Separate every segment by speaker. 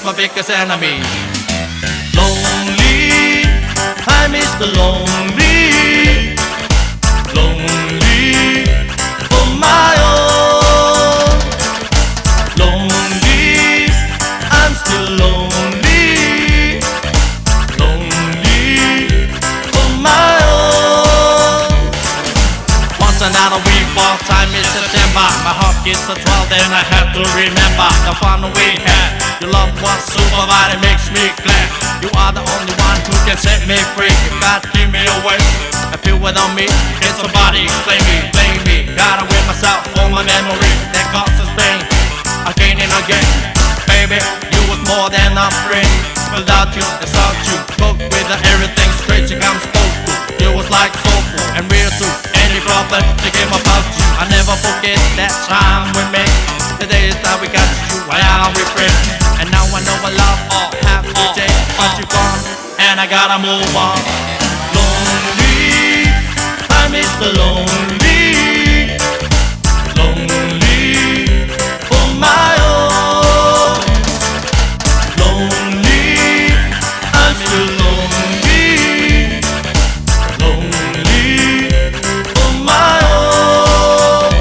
Speaker 1: My biggest enemy. Lonely, I miss the lonely. Lonely, on my own. Lonely, I'm still lonely. Lonely, on my own. Once another week, fall time is September. My heart gets a 12, then I have to remember the fun we had. Your love was super, but it makes me glad. You are the only one who can set me free. You God give me away, I feel without me. Can somebody explain me, blame me? Gotta win myself for my memory that causes pain again and again. Baby, you was more than a friend. Without you, without you, spoke with everything straight to come spoke to. You was like soulful and real too. Any problem to game about you, I never forget that time we met. The days that we got you, I am regret. And now I know I love all happy day, but you're gone, and I gotta move on. Lonely, I miss the lonely. Lonely, on my own. Lonely, I'm still lonely. Lonely, on my own.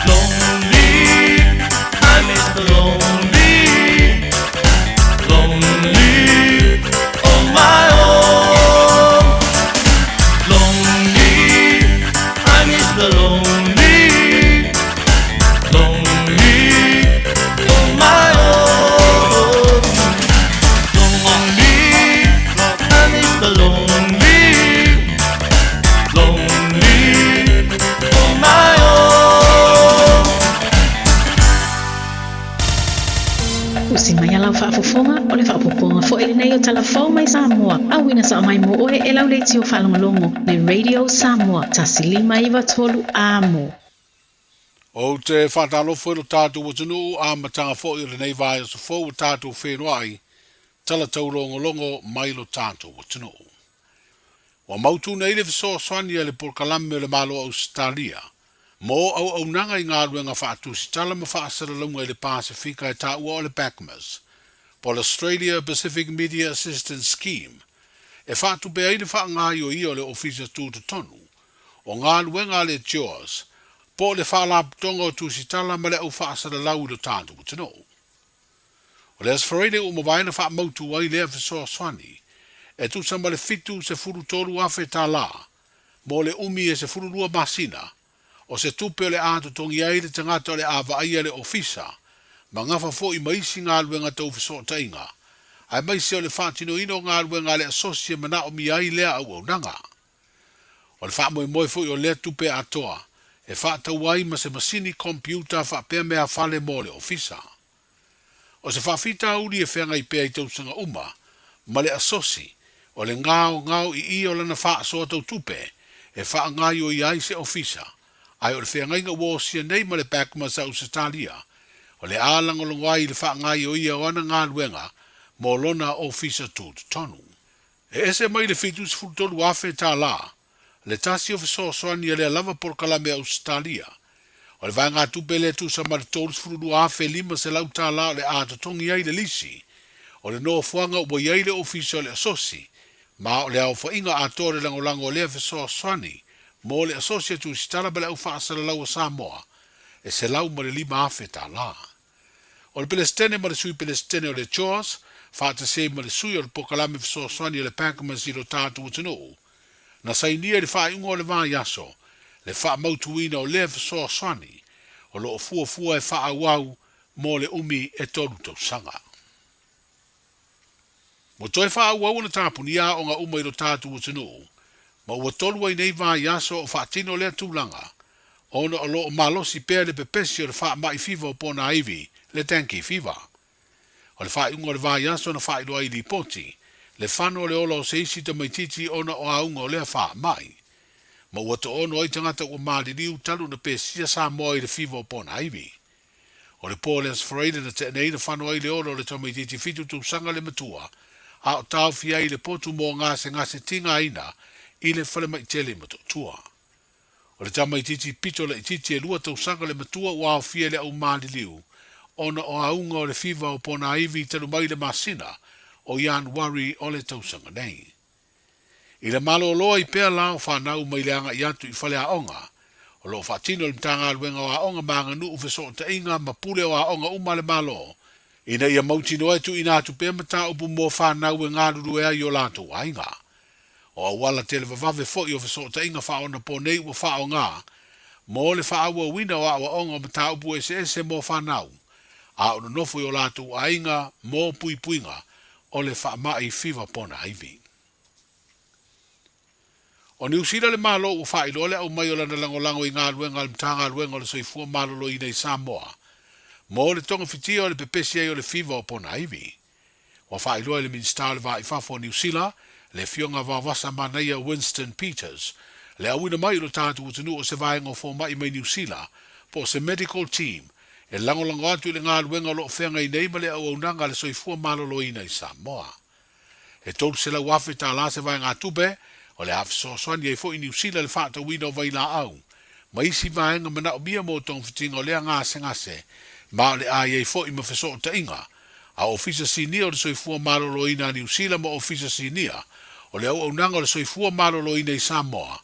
Speaker 1: Lonely, I miss the lonely.
Speaker 2: Whaafofonga o le whaapoponga fo ele nei o talafou mai Samoa. Awina sa mai mo oe e lau leiti o whalongolongo le Radio Samoa tasilima iwa tolu amo.
Speaker 3: O te whatalofo ilo tātou o tunu a matanga fo i le nei vai o sa fo o tātou whenua tala taulongolongo mai lo tātou o tunu. Wa mautu nei le viso swani le porkalame le malo Australia. Mo au nanga i ngā ruenga whaatu si tala ma whaasara lunga i le Pasifika e tā ua o le Backmas. Po le Australia Pacific Media Assistance Scheme. E whaatu pe aile wha ngā i o le ofisa tūtu tonu. O ngā ruenga le Jaws. Po le whaalaputonga o tūsi tala ma le au whaasara lau lo tātu o tino. O le asfareide o mawaina wha mautu wai lea viso swani. E tu sama le fitu se furu toru afe tā la. Mo le umi e se furu lua masina. O se tupe o le ātu tongi ai le tangata o le awa aia le ofisa, ma ngafa fo i maisi ngā luenga tau fiso tainga, ai maisi o le whātino ino ngā luenga le asosia mana o mi ai lea au au nanga. O le whāmoe moe fo i o lea tupe atoa, e whātau ai ma se masini kompiuta whāpea mea whale mo le ofisa. O se whāwhita uri e whenga i pēa i tausanga uma, ma le asosi, o le ngāo i i o lana whāsoa tau tupe, e whaangai o i ai se ofisa, ai o le whengainga wōsia nei ma le Backmas au Australia, o le ālanga longwai le whaangai o ia o ana ngā luenga, mō lona ofisa tūtu tonu. E ese mai le fitu se futolu afe tā la, le tasi o fesoasoani e le lava polokalame Australia. O le vaenga tupe le tu sa maritolu furulu a fe lima se lau tala o le a totongi ai le lisi. O le no fuanga ua iai le ofisi o le asosi. Ma o le au whainga a tore langolango o lea fesoasoani. Mo le asosi atu sitara bele au whaasara lau a Samoa. E se lau ma le lima afe ta la. O le pelestene ma le sui pelestene o le chores. Whaata se ma le sui o le pokalame fesoasoani o le Pancomans i lo tātu utinu. Na sainia le whainga o le vā yaso. Le wha mautuina o lea fesoasoani. O lo fua e wha awau mo le umi e tolu tau sanga. Mo toi wha awau na tāpunia o ngā uma i lo tātu utinu. Ma ua tolu ai nei vā yaso o wha tino lea tūlanga. Ona o lo malosi pēr le pepesi o le wha mai fiva o pōna iwi, le tanki fiva. O le wha iunga o le vā yaso na wha ilo ai li poti, le whano le ola o se isi ta maititi ona o aunga o lea wha mai. Ma ua to ono ai tangata ua maali liu talu na pesia Samoa i le fiva o pōna iwi. O le pōles freire na te nei na whano ai le ola o le ta maititi fitu tu sanga le matua, a o tau fia i le potu mō ngase tinga aina i le whale maitele matotua. O le tamaititi pito le ititi e lua tausanga le matua ua au fia le au maali liu, ona o aunga o le fiva o pona iwi telu mai le masina o Januari o le tausanga nei. I le malo o loa i pēr lao whanau mai le anga i atu i whale aonga, o lo whatino le mtanga aluenga o aonga maanga nuu feso o ta inga ma pule o aonga uma le malo, ina ia mautino etu ina atu pēr mata upu mō whanau e ngāruru ea i o lato wainga. O awala tele vavave fo i o feso ta inga wha ona po nei ua wha o ngā, mo le wha awa wina o awa onga mata upu ese mo whanau, a ona nofo i o lato a inga mo pui puinga o le wha mai fiva pona iwi. O ni usira le malo ua wha ilo le au mai o lana lango i ngā luenga le mtanga luenga o le soifua malolo i nei Samoa, mo le tonga fitia o le pepesia i o le fiva o pona iwi. Wa wha ilo le minsta o le va i fafo ni usila, le fionga vavasa manaia Winston Peters, le awina mai lo tātu utinu o se vaenga o fō mai New Zealand, po se medical team, e lango atu i le ngā luenga lo whenga i neima le au aunanga le soifua malolo i nei Samoa. E tolu se lau afe tā la se vaenga tupe, o le afe soaswani e fo i New Zealand le whaata wina o vaila au, ma isi vaenga mana o bia mo tong fitinga o lea ngase, ma le a e fo i mawheso o ta inga, a ofisa sinia o le soifua malolo i na New Zealand mo ofisa sinia, o le au nanga o le soifua malolo i nei Samoa,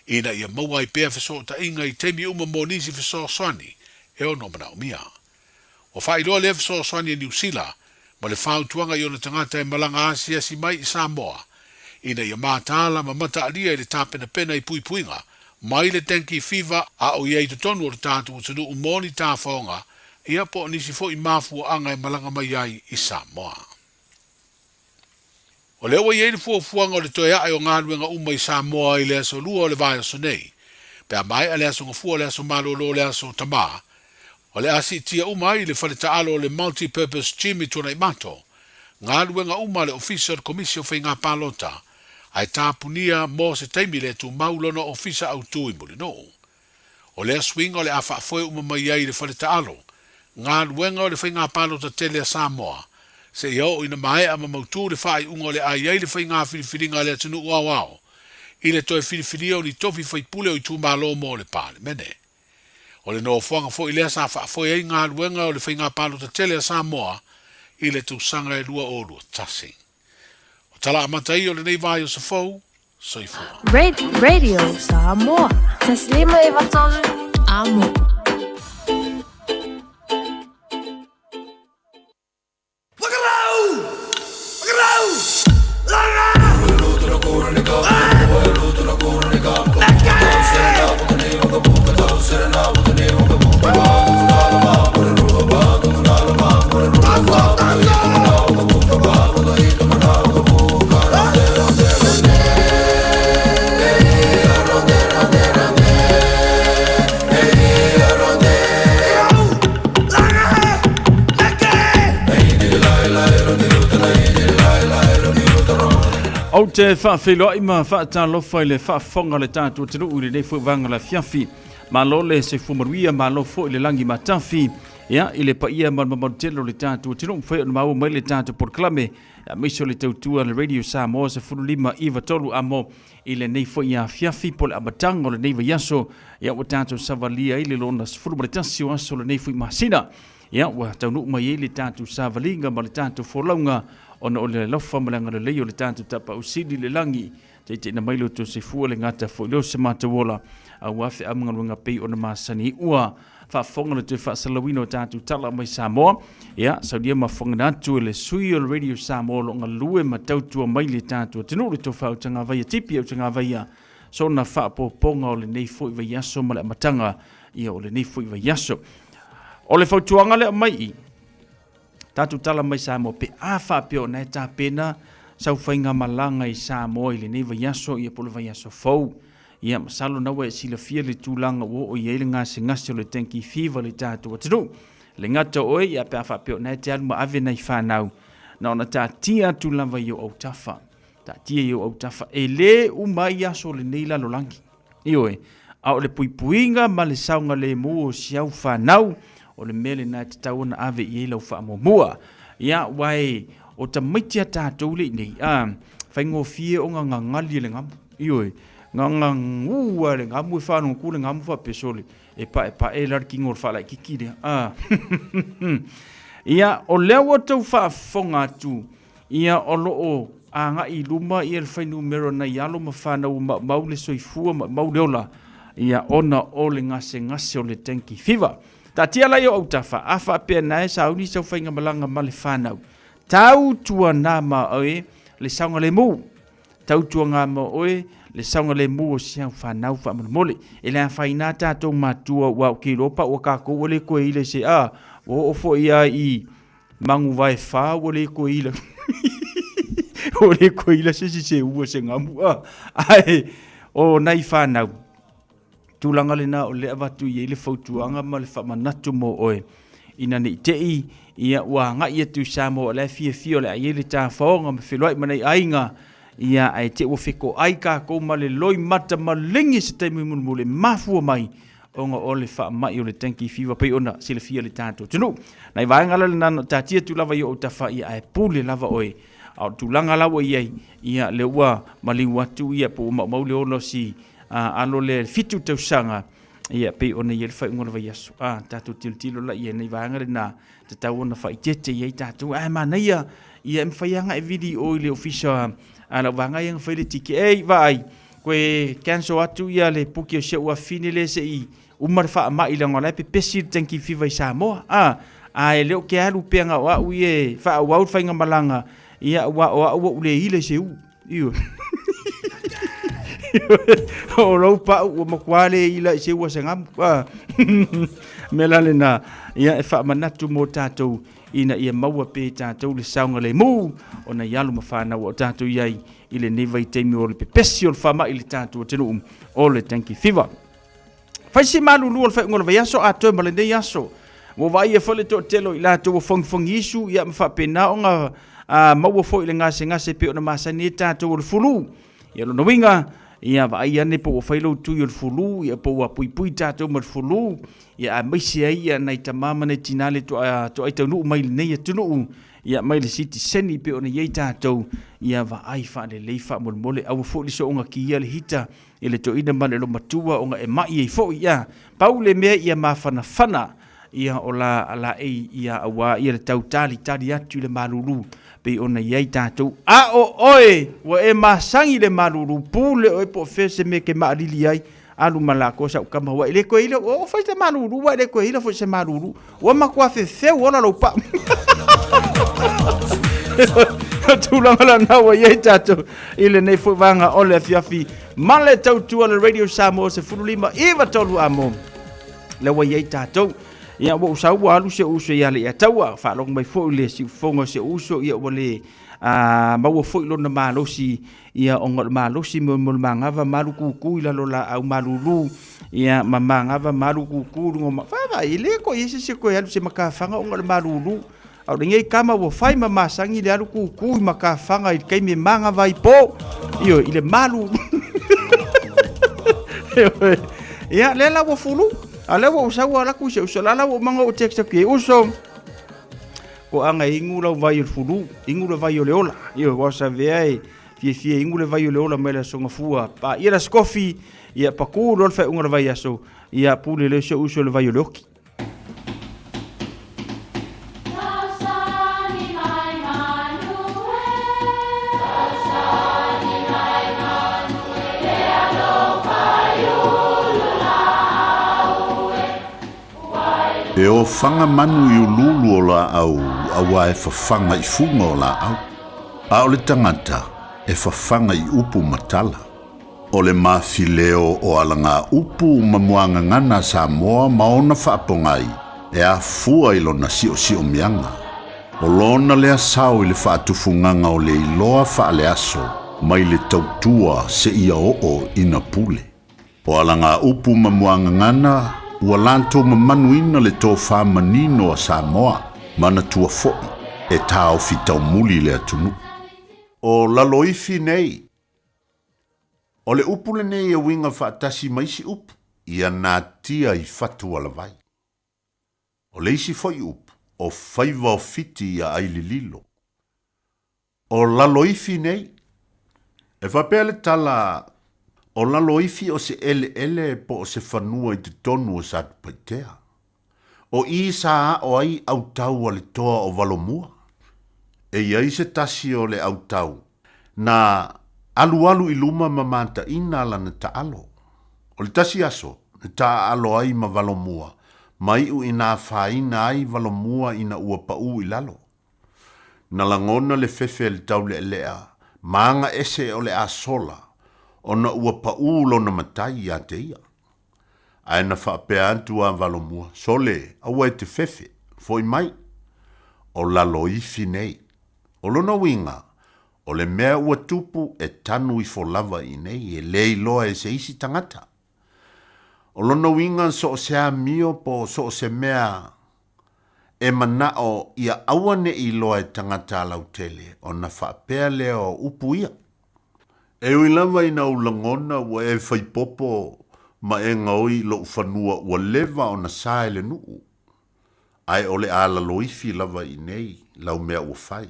Speaker 3: ina ia maua i pēr feso ta inga i temi uma monisi feso swani, e o no mana o mia. O wha iloa le feso swani e New Zealand, ma le whau tuanga i o na tangata e malanga Asia si mai i Samoa, ina ia mātala ma mata alia i le tāpena pena i pui puinga, mai le tenki fiva a o iei tutonu o le tātu o tunu umoni tā whaonga, ia po nisi fo i mafua anga e malanga mai ai i Samoa. O le oa iei le fuafuanga o le toe ae o ngā luenga uma i Samoa i le aso lua o le vai aso nei, pea mai a le aso ngafua le aso malolo le aso tamā, o le asi tia uma i le whale taalo o le multi-purpose team i tona i mato, ngā luenga uma le official komisio whai ngā pālota, ai tāpunia mō se teimi le tu maulono ofisa au tui muli no. O le aswinga o le awhaafoe uma mai ai le whale taalo, ngā luenga o le whai ngā pālota tele a Samoa, se iau ina mai ama mautu le whai unga le ai ai le whai ngā whiriwhiringa le atunu uawao, i le toe whiriwhiria o ni tofi whai pule o i tū malo mō le pāle mene. O le no whanga fo i lea sa whaafoe ai ngā luenga o le whai ngā pālota tele a Samoa, i le tūsanga e lua o lua tasi. O tala amatai o le nei vai o sa fau, soifua.
Speaker 4: Radio Samoa. Taslima iwatolu. Amo.
Speaker 5: O te whaawhiloa ma whaatalofa i le whaafonga le tātua tinu uri le fuwanga la fiafi, ma lo le se fumaruia ma lo fo i le langi matafi, ia ile pa ia ma telo le tatu tino foi na mau mai le tatu por clame me so le tautua le radio Samoa se fulima iva tolu amo ile nei foi ia fiafi pol abatango le nei yaso ia o tatu savalia ile lona fulu le tasio aso le nei foi masina ia wa tau mai le tatu savalinga ma le tatu folonga ona o le lofa malanga le leo le tatu tapa usili le langi te na mailo to se fu le ngata fo lo se mata wola a wafe amnga pe ona masani ua fa fonga le te fa salawino tatu tala mai Samoa ia saudia ma fonga natu le sui o radio Samoa lo nga lue ma tautua mai le tatu tenu le to fa tanga vai tipi o tanga vai so na fa po ponga o le nei fo i yaso ma le matanga ia o le nei fo i yaso o le fautuanga le mai tatu tala mai Samoa pe a fa pe o na ta pena sau fainga malanga i Samoa i le nei vai yaso ia polo vai yaso fou ia masalo na we sila fia le tulanga o ia le ngase ngase le tenki fiva le tatu watu le ngata oi ia pe afa pe na te alma ave na ifanau na ona tia tulanga yo au tafa tia yo au tafa ele umai aso le neila lo langi ioe au le puipuinga ma le saunga le mu siau fanau o le mele na te tauna ave i lau fa mua ia wai o tamitia tatu le nei faingo fie o ngangali le ngam ioe ngang ua le ngamu fanu ku le ngamu fa pesole e pa lar king or fa la kikide ia o lewa tau fa fonga tu ia o lo o anga i luma i el fai numero na yalo ma fana u maule soifua mauleola ia ona o le ngase o le tenki fiva ta tia la yo au tafa afa pe na e sa uni so fainga malanga male fana tau tua na ma oe le saunga le mu tau tua nga ma oe le saunga le mua siang whanau wha mole. E le whaina tātou matua wa ki ropa o kako wale koe ile se o ofo ia i mangu vai wha wale koe ile. Wale koe ile se ua se ngamu. Ai, o nai whanau. Tūlanga le na o le avatu i ele fautuanga ma le whamanatu mo oe. Ina ni tei ia ua ngai atu Samoa le fia le aiele tā whaonga ma wheloi manai ainga. Ia ai te o feko ai ka ko male loi mata malingi se te mule mafua mai onga ole fa mai o le tanki fiwa pe ona sile fia le tanto tunu nai vai ngala le nana tatia tu lava yo ta fa ia ai pule lava oe au tu langa lawa ia le ua mali watu ia po maule ono si alo le fitu te sanga ia pe ona ia fa ngona va yasu tatu tilo la ia nai vai ngala na te tau ona fa itete ia tatu mana ia mfaianga e video le official ala vanga yang fele tiki vai koe cancel atu ia le puki o se ua fini le se i umar fa ma ila ngola pe pesi tanki fiva Samoa e leo ke alu penga wa uie fa wa fa malanga ia wa ule ile se u io o ro pa o makwale ila se ua sangam melalena ia fa manatu mo tatou ina ia maua pe tātou le saunga le mu o na yalu mawhana o tātou iai i le neva i teimi o le pepesi o le whama i le tātou o tenu o le tanki fiva. Whaisi malulu o le whaingola vai aso a toi male nei aso. Mo vai e whale to telo i lātou o whangwhangi isu ia mwhapena o ngā maua fo i le ngase pe o na masani e tātou o le fulu. Ia lo nawinga ia vai ane po o whailo tui o le fulu ia po a pui tātou ma le fulu. Ia maisi ai ia nei tamama nei tinale to ai tau mai nei atunu ia mai le siti seni pe ona yei tātou ia va ai fa le leifa mole au fo li so nga ki ia le hita ile to ina male lo matua o nga e mai e fo ia paule me ia mafana ia ola ala e ia awa ia le tau tali atu le malulu pe ona yei tātou oe wa e masangi le malulu pule o po fese me ke maalili ai alu malako sa kama wa ile ko ile o fa se malulu wa ile ko ile fo se malulu wa makwa fe wala lo pa tu la na wa ye tato ile nei fo vanga ole fiafi male tau tu le radio Samoa se fulima iva tolu amo le wa ye tato ia wo sa wa lu se uso ya le tawa fa long mai fo le si fongo se uso ia wole ma wo fo lo na malo si ia ongol malo si mo manga va malu ku ila lo la au malulu ia mamanga va malu ku ngoma va ile ko yesi se ko ya se makafanga ongol malulu au ngai kama wo fai mama sangi le alu ku makafanga i kai me manga vai po io ile malu ia le la wo fulu Ale wo usawa la ku se usala wo manga o teksta ke uso. Ko anga ingula vai o fulu, ingula vai o leola. Io wa sa vei fie ingula vai o leola mele songa fua. Pa ia la skofi ia pa ku lo fa unga vai aso. Ia pule le se uso le vai o loki.
Speaker 6: E o whanga manu i ululu o la au, awa e whawhanga i funga o la au. A o le tangata e whawhanga i upu matala. O le mawhileo o alanga upu mamuanga ngana Samoa maona whaapongai, e a fua i lona sio mianga. O lona lea sao i le whaatufunganga o le iloa whaale aso, mai le tautua se ia o ina pule. O alanga upu mamuanga ngana, ua lanto mamanuina le tō whamanino a Samoa, mana tua foi, e tāo fitau muli le atunu. O laloifi nei, o le upule nei e winga whaatasi maisi upu, ia nā tia i fatu ala vai. O leisi foi upu, o whaiva o fiti ia aili lilo. O laloifi nei, e whapele tala o laloifi o se ele po o se whanua i te tonu o sa paitea. O i sa o ai au tau ale toa o valomua. E iai se tasi o le au tau. Na alu i luma mamanta ina lana ta alo. O le tasi aso, ta alo ai ma valomua. Mai u ina whaina ai valomua ina ua pau i lalo. Na langona le fefe le tau le lea. Maanga ese o le asola. Ona ua paulo na matai a te ia. Aina whaapea antu a valomua. Sole, aua e te fefe, foi mai. O laloifi nei. O lona winga, o le mea ua tupu e tanu i folava i nei, e lei loa e se isi tangata. O lona winga so o sea mio po so o se mea e manao ia awane i loa e tangata lautele, o na whaapea leo upu ia. E ui lava ina ulangona ua e whaipopo ma e ngaoi lo ufanua ua leva o na saele nuu. Ai ole ala loifi lava i nei lau mea ua whai.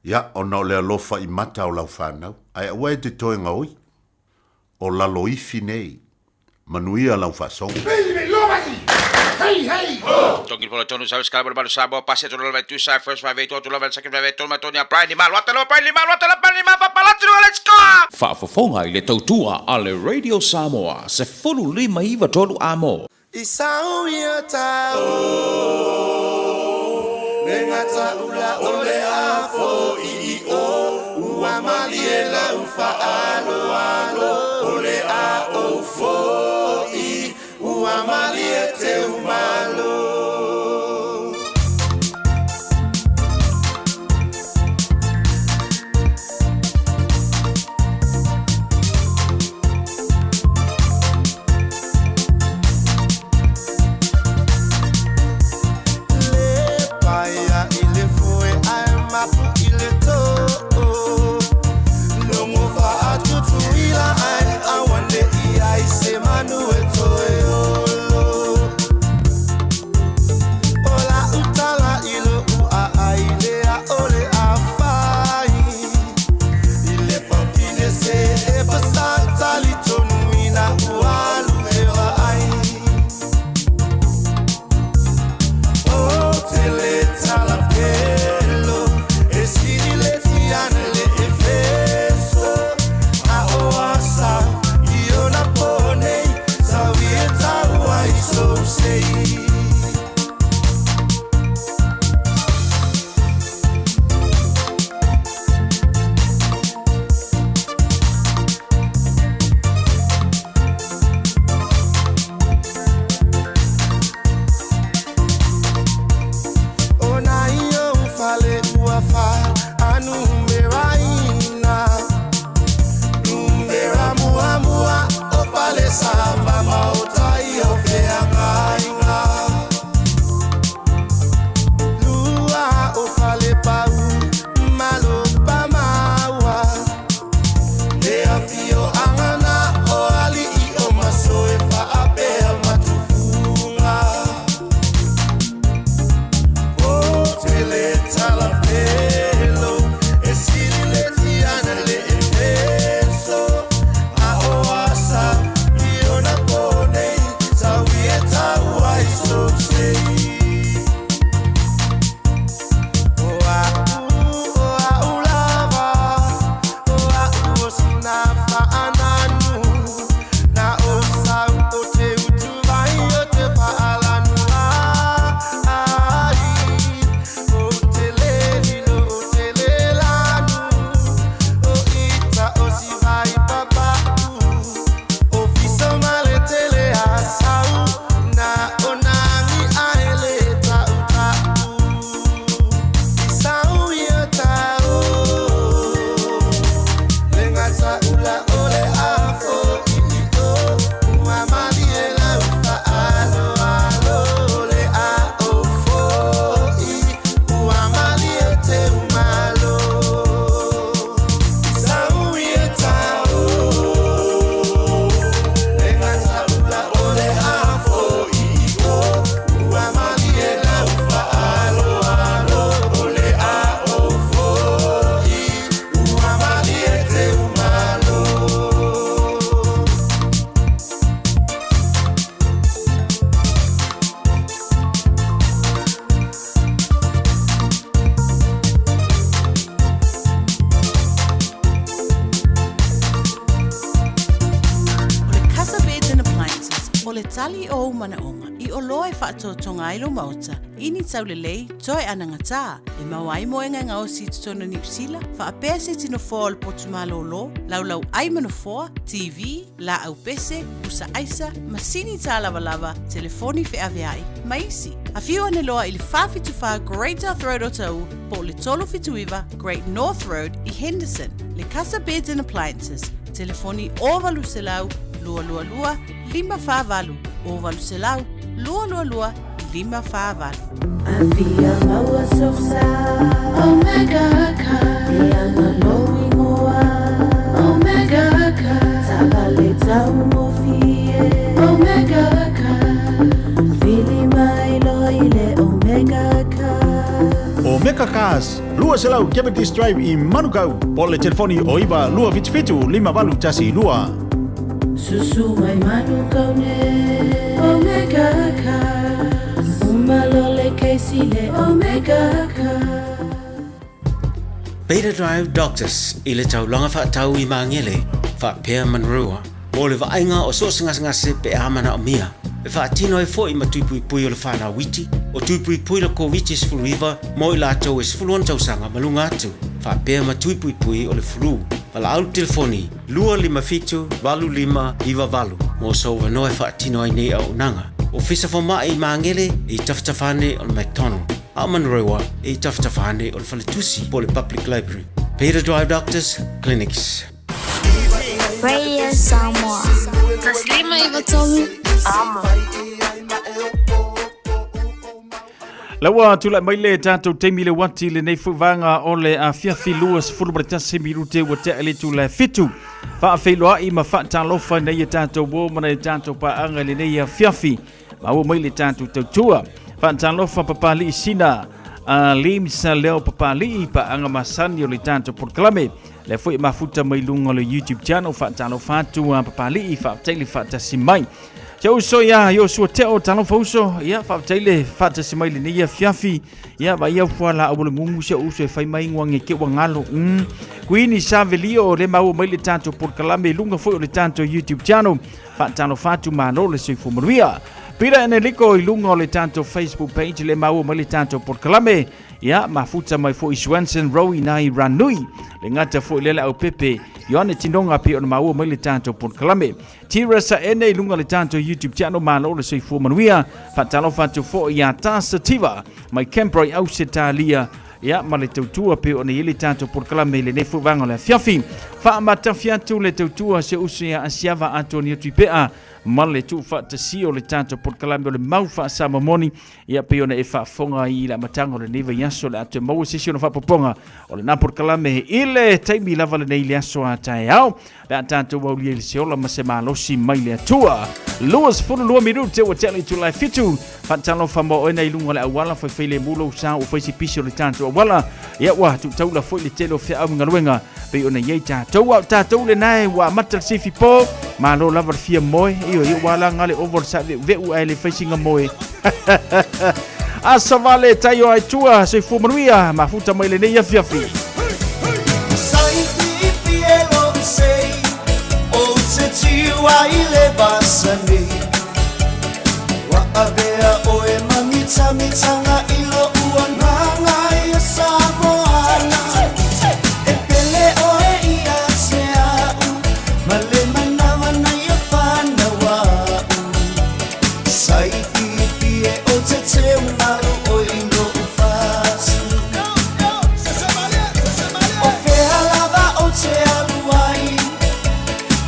Speaker 6: Ia ona ole alofa i mata o lau whanau. Ai ua e te toe ngaoi. O la loifi nei. Manuia lau whasong.
Speaker 7: Hey, hey! Talking for the tone, so it's about Samoa, pass it to level 2, side first 5 8 to level second 5 8 to Matonia, Brian Limal, what the Limal, let's go!
Speaker 8: Whaafafonga i le tautua a le Radio Samoa, se fulu lima iwa tolu amo.
Speaker 9: Isau ia tau, nengata ula ole afo i o, ua maliela ufa alo, ole a o fo i, ua maliete umalo.
Speaker 10: tali o umanaonga I o loa e whaatotonga ilo mauta ini taulelei toi anangata e mawai moenga ngā o si tutono New Zealand wha a pese tino fōa le potumalo lo laulau aimano fōa TV la au pese usa aisa masini tā lava telefoni fe aviai maisi a fiu ane loa I le whawhituwha Great North Road o tau po le tolo fituiva Great North Road I Henderson le Casa Beds and Appliances telefoni o valu selau lua 5 o valu selau lua 5
Speaker 11: Avia maua sofsa Omega ka Dia maloi moa Omega ka Tabale tau mofie Omega ka Fili mai loile Omega ka
Speaker 12: Omega Cars, lua selau Cavendish Drive I Manukau Po le telefoni o iwa lua fitu 5 valu tasi lua
Speaker 11: Susu mai Manukau ne Omega ka Umalole keisile Omega ka
Speaker 13: Beta Drive Doctors I le taulanga whaatau I mangele whaapea manrua o le vaenga o sosingasngase pe amana o mia e whaatino e fo I matuipui o le whana witi o tuipui la COVID sfuluiva mo I lātou e sfuluan tausanga malunga atu whaapea matuipui o le flu pala au telefoni lua 5 5 iwa valu mo sauva noe whaatino ai nei au nanga o fisa foma I mangele I taftafane o le McDonald a manrewa I taftafane o le Faletusi po le Public Library Beta Drive Doctors Clinics
Speaker 4: Radio Samoa. Taslima iwatolu amo.
Speaker 5: Lawa tula mai le tātou teimi le wati le nei fuwanga o le a fiafi luas fulubratasi mirute wa te ele tula fitu. Wha a whailoa I ma whaatalofa nei e tātou wo mana e tātou paanga le nei a fiafi. Ma ua mai le tātou tautua. Whaatalofa papali I sina. Limsa leo papali paanga masani o le tātou porklame. Le fui mafuta mai lunga le YouTube channel whaatalofa atu papali whaatele whaatasi mai. Jau so ya yo so te o talo fauso ya fa tele fa te simai le ni fiafi ya ba ia fala o le ngungu se o se fai mai ngwange ke wangalo kuini savelio le mau mai le tanto por kalame lunga foi o le tanto YouTube channel fa talo fatu mano le se fumaria pira ene liko I lunga o le tanto Facebook page le mau mai le tanto por kalame ya mafuta mai foi Swanson Rowi nai ranui le ngata foi le au pepe Yoane tinonga pe on mau mai le tanto por kalame tira sa ene lunga le tanto YouTube channel malo le seifu manuia fatalo fatu fo ya tasativa mai camproi au setalia ya ma le tautua pe on ile tanto por kalame le nefu vanga le fiafi fa mata fiatu le tautua se usia asiava Antonio Tupea male tu fa te sio le tanto por kalame le mau fa sama moni ya pe ona e fa fonga I la matango le neva yaso le ate mau se sio no fa poponga o le na por kalame ile taimi lava le nei yaso atai au le tanto wa le sio la masema losi mai le tua Luas fulu lua minute wa tele tu life fitu fatalo fa mo ona ilunga le awala fa fele mulo sa o fa si piso le tanto awala ya wa tu taula fo le telo fa au ngaluenga pe ona ye ta le nai wa matal sifi po ma lo lava fia moe io wala ngale over sa ve u ele facing moe asa vale tayo ai tua se fu manuia ma futa mai le nei fiafi
Speaker 9: sai ti elo sei o se ti wa ile basani wa abea o e mamita mitanga ilo uananga ya Samoana e pele o e ia sea male manawa na ya pana wa sai ti o te te unalo o ino ufasi o fea lava o te aluai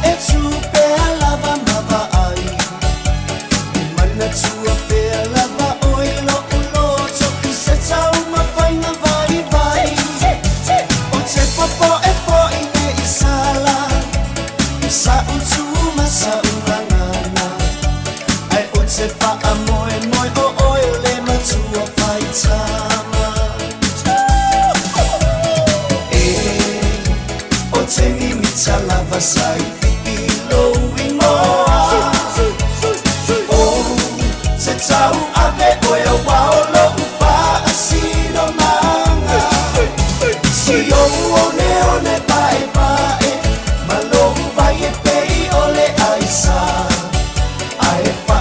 Speaker 9: e tu pea lava mava ai e mana tua pea lava o ilo uloto ki se tau mawhainga vai vai o te popo e po I ne I sala sa utuma sa urangana ai o te paa moe moe o oile matua paitama o te nimita lava sai ilo imoa o te tau ave oe o waolo upa asiro manga si o one pae pae malo vai e pei ole aisa ai fa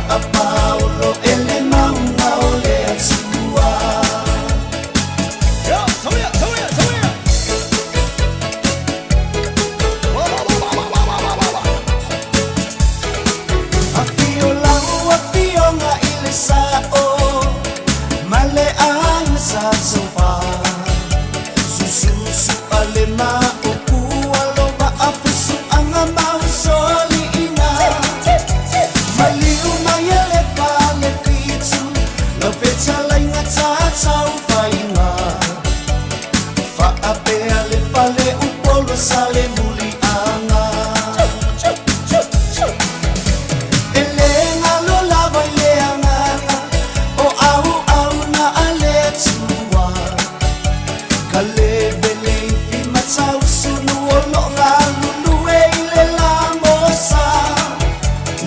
Speaker 9: pale upolo sale muli anga Elenga lo lava ile anga O au na ale tua Kale bele fi matsau sunu o lo nga lulu e ile la mosa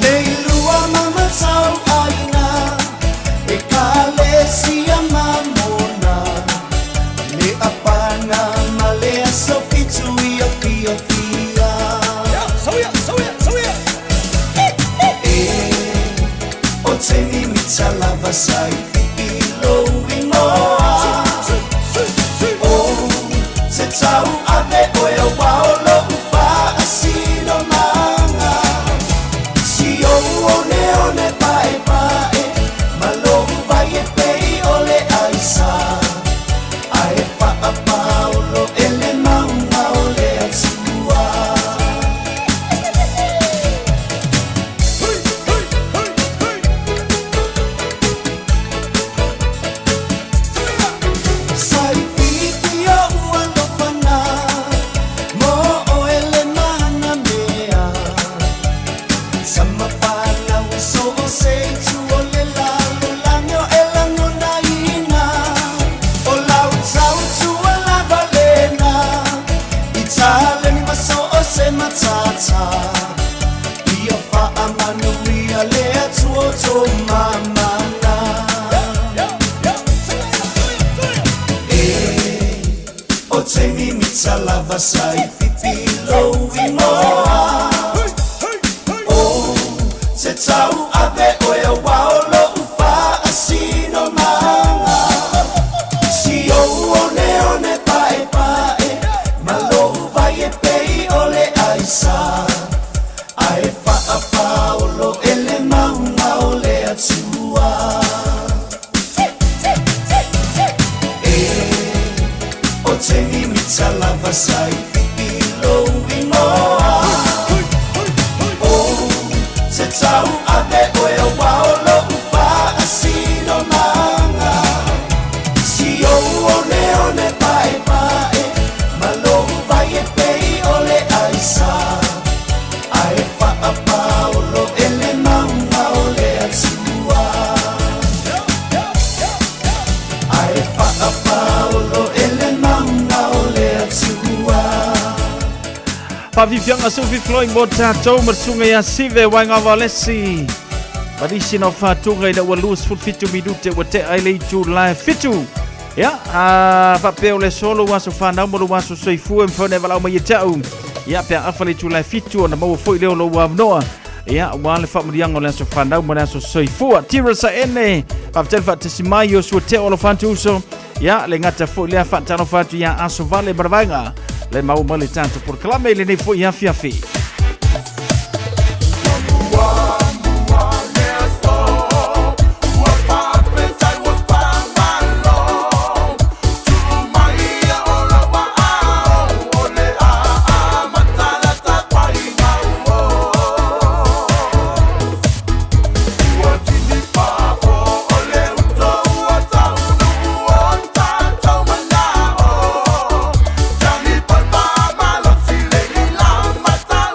Speaker 9: Leilua mama tsau aina E kale siya mamona Le apana malea sofitu ia pia pia Sauya O te mimita lava sai ilo inoa O te tau ave oe o waolo upa asino manga Si o one pae pae Malo vai e pei ole aisa Ae pa paolo ele maunga ole atua Sai piti o ualo pana Mo o ele mana mea Sama pana uso o seitu o le lalo Langyo e lango na ina O lau tau tu a la valena Itale ni maso o se matata Ia fa amanu ia lea tuo to mamana O te mimita lava sai pipilo imoa O te tau ave oe o waolo upa asino manga Si o one pae pae Malo vai e pei ole aisa Ae fa a paolo ele maunga ole atua O te mimita lava sai pipilo imoa O te tau ave oe o waolo upa asino manga Si o one pae pae Malo vai e pei ole aisa Ae fa a paolo ele maunga ole atua Ae fa a paolo ele maunga ole atua
Speaker 5: Pavivianga sufi flowing mo tātou marsunga ia sive wainga walesi. Parisi no whātunga ina walus fulfitu minute wa te aile tu live fitu. Ya, papeo le solo waso whanau mo waso soifu e mwhone walau mai e tau. Ya, pia awhale tu live fitu o na maua fwoi leo lo wamnoa. Ya, wale whamurianga o le aso whanau mo le aso soifua. Tira sa ene, pavitel whatesimai o sua te olo whantu uso. Ya, le ngata fwoi lea whatano whantu ya aso vale maravanga. Le mau male tanto por clame le nei fwoi ya fiafi.
Speaker 9: Mata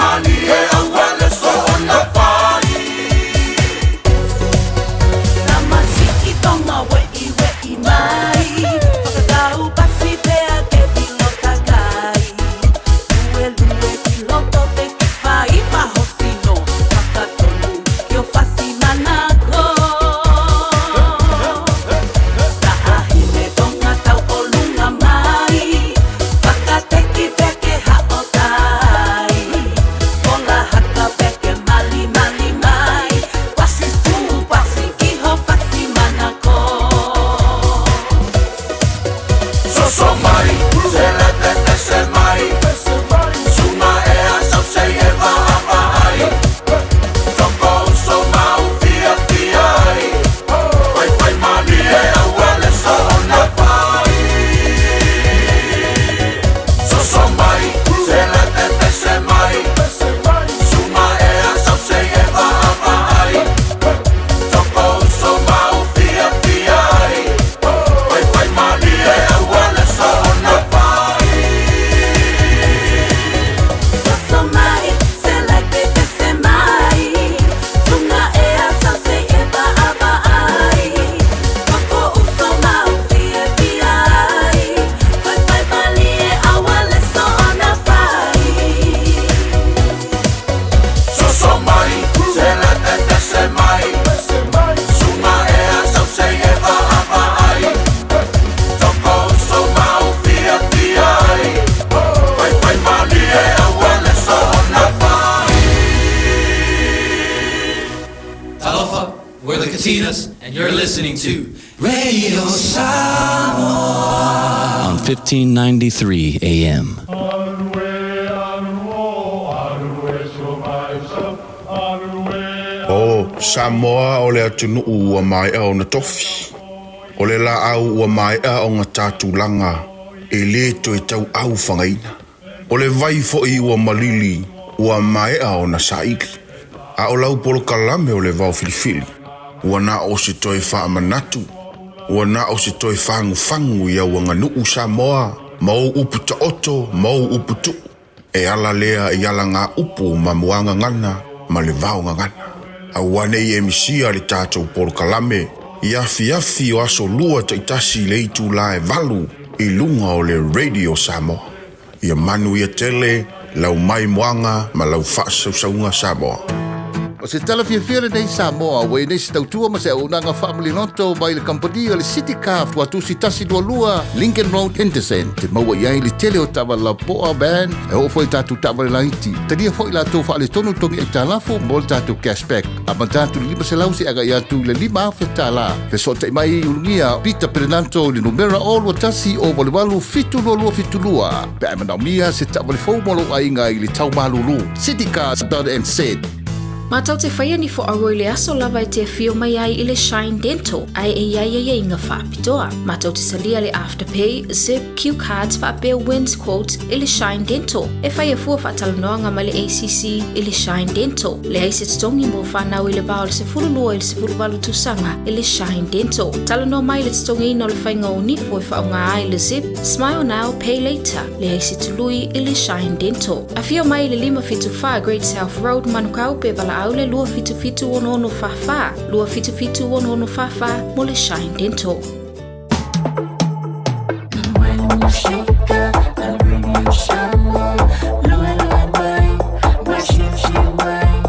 Speaker 9: mani e awale so ona pai.
Speaker 11: Namasiki tonga wei mai. Whakatau pasi pea ke vilo takai. Uelue ki loto te ki whai mahosino. Whakatonu ki o whasi manako. Tahine tonga tau o lunga mai. Whakateki peke hao tai. Fola haka peke mali mali mai. Wasi fu wasi ki ho whasi manako.
Speaker 9: So mai, se la te se mai. Suma e asa se e va ava ai. Toko so mau fia fia ai. Pai mani e awale so ona pai. So mai, se la te se mai. Suma e asa se e va ava ai. Toko so mau fia fia ai. Pai mani e awale so ona pai.
Speaker 11: So mai, se like bebe se mai. Sunga e asa se e va ava ai. Koko uso mau fia fia ai. Pai mali e awale so ona pai.
Speaker 9: So mai, se la te se mai. Suma e asa se e va ava ai. Toko so mau fia fia ai. Pai mani e awale so ona pai.
Speaker 1: Aloha, we're the Katinas, and you're listening to Radio Samoa on 1593 AM.
Speaker 14: O Samoa o le atunu ua mai au na tofi. O le la au ua mai au ngā tātulanga e le to e tau au whangaina. O le vai fo i ua malili ua mai au na saiki. A o lau polo kalame o le vau filifili. Ua na o se toi wha manatu. Ua na o se toi whangu whangu i au nganuu Samoa. Mau upu ta oto, mau upu tu. E ala lea i ala ngā upu ma muanga ngana ma le vau ngana. A wane i emisia le tātou polo kalame. I afi o aso lua ta itasi le itu la e valu i lunga o le Radio Samoa. Ia manu ia tele, lau mai moanga ma lau whaasaunga Samoa.
Speaker 15: O se talawhiawhia nei Samoa, wei nei se tautua ma se aunanga family noto mai le kampani o le City Car watu si tasi dua lua, Lincoln Road, Henderson. Te maua iai le tele o tawa la poa band, e o foi tatu tawa le laiti. Tania foi la tau whaale tonu tongi e talafo, mo le tatu cashback. A man tatu lima se lausi aga i atu le lima awhi tala. Fe so te mai ungia, Peter Pernanto le numera o lua tasi o wale walu fitu lua fitu lua. Pe a manamia se tawa le fōmolo ainga i le tau malulu. City Car done and said.
Speaker 16: Matau te whaia ni fo aroi le aso lava te fio mai ai i le Shine Dental, ai e iai inga whaapitoa. Matau te salia le Afterpay, Zip, Q Cards, whaapea wins quotes i le Shine Dental. E whaia fua whaatalanoanga ma le ACC i le Shine Dental. Le aise tongi mo whanau i le bao le se fululua i le se fuluwalu tusanga i le Shine Dental. Talanoa mai le tongi ino le whainga o nifo i whaunga ai le Zip, Smile Now, Pay Later. Le aise tului i le Shine Dental. A fio mai le 555 Great South Road, Manukau pe bala au le lua fitu ono fafa. Lua fitu ono fafa mo le Shine Dental.
Speaker 11: When you shake a radio Samoa, lua lua mai, washi mai.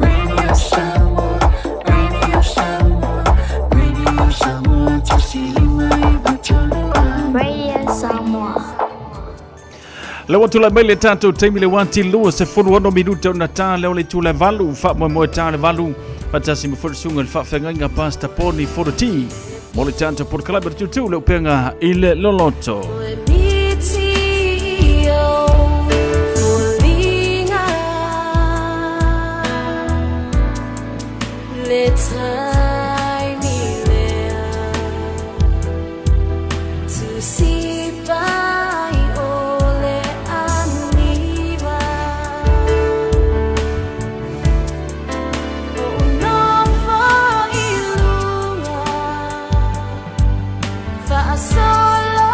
Speaker 11: Radio Samoa, Radio Samoa, Radio Samoa, tasili mai batulu.
Speaker 4: Radio Samoa.
Speaker 5: Le watu la mele tātou teimi le wanti lua se fulu ono minuta una tā leo le tū le valu, wha moe tā le valu, patasi me whurisunga le whawhenga pasta poni whurati, mo le tātou por kalabar tutu le upenga i le loloto.
Speaker 11: Solo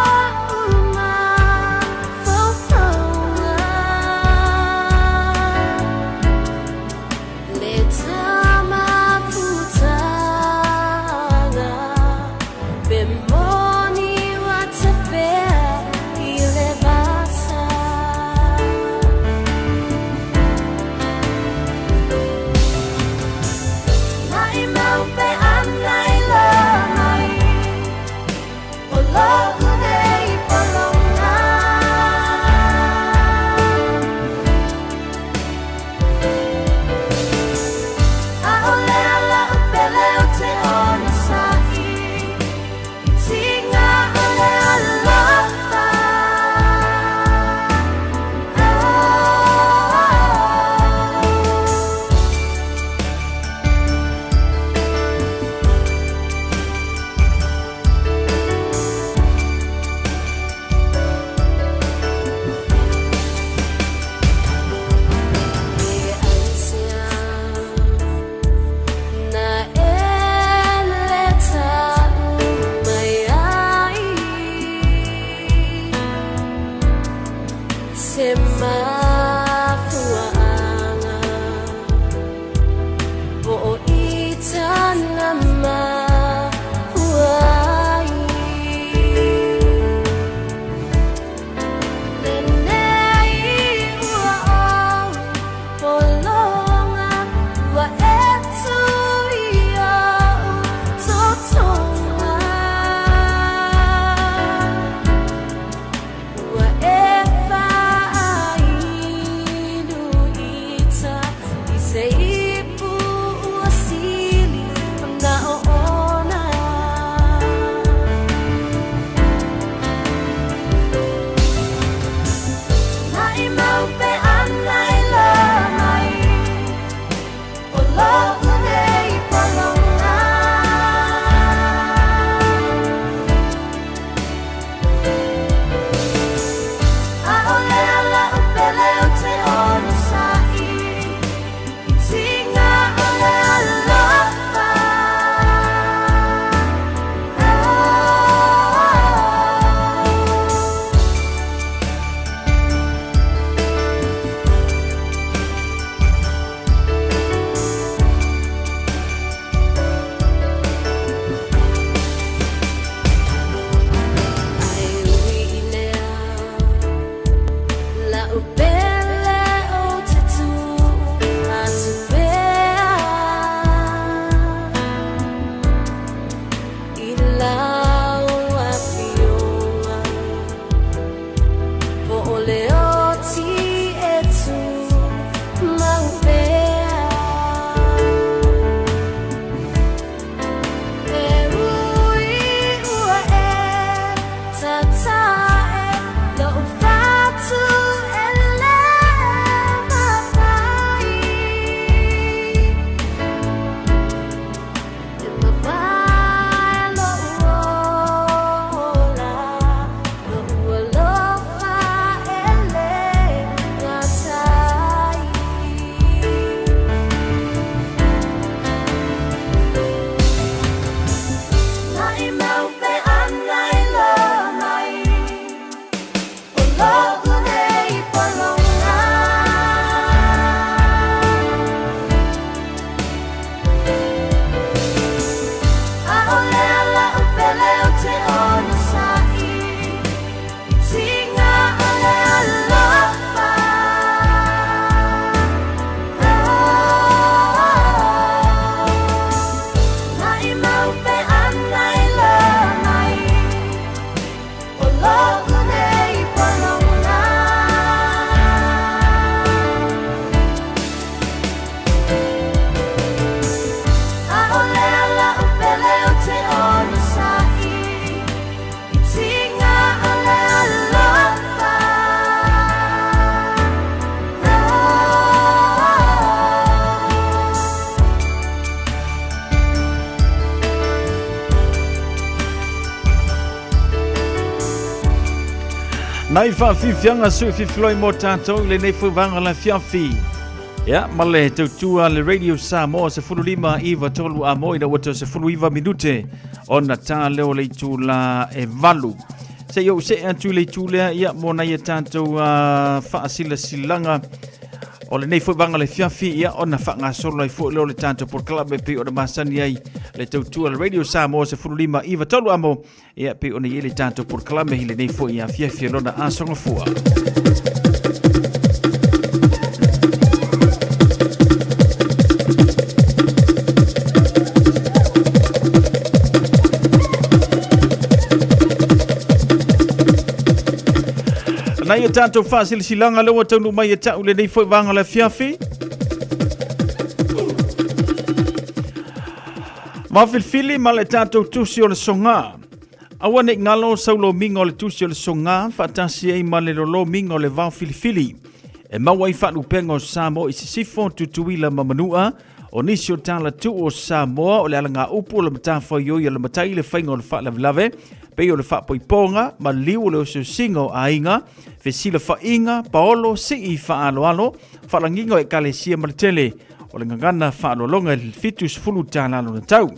Speaker 5: Nai whaafianga sui whiwhiloi mō tātou le nei whuvanga la whiawhi. Ia, male tautua le Radio Samoa se fulu lima iwa tolu a moina wata se fulu iwa minute o na tā leo le tu la e valu. Se yo se atu le tu lea ia mō na ia tātou whaasila silanga o le nei whuvanga le whiawhi ia o na whanga solo i fo leo le tātou por club e pe o na masani ai le tautua le Radio Samoa se fulu lima iwa tolu a mo ia pe o na ia le tātou por club e le nei fo ia whiawhi lona a songa fua. Na ia tātou whaasilanga lewa taunu mai e tau le nei fwoi wanga le whiawhi. Mawhilfili ma le tātou tusi o le songa. Awa nek ngalo saulo minga o le tusi o le songa, whaatasi ei ma le lolo minga o le wawhilfili. E maua i whaanu penga o Samoa i sisifo tutuila mamanua, o nisi o tāla tu o Samoa o le alanga upu o le matawhai oi o le matai le whainga o le whaalawilave, pei o le whaapoiponga, ma liu le o se singa o ainga, Vesila whainga, paolo, si i whaaloalo, whalanginga e kalesia maritele, o le ngangana whaalolonga le fitus fulu tālalo na tau.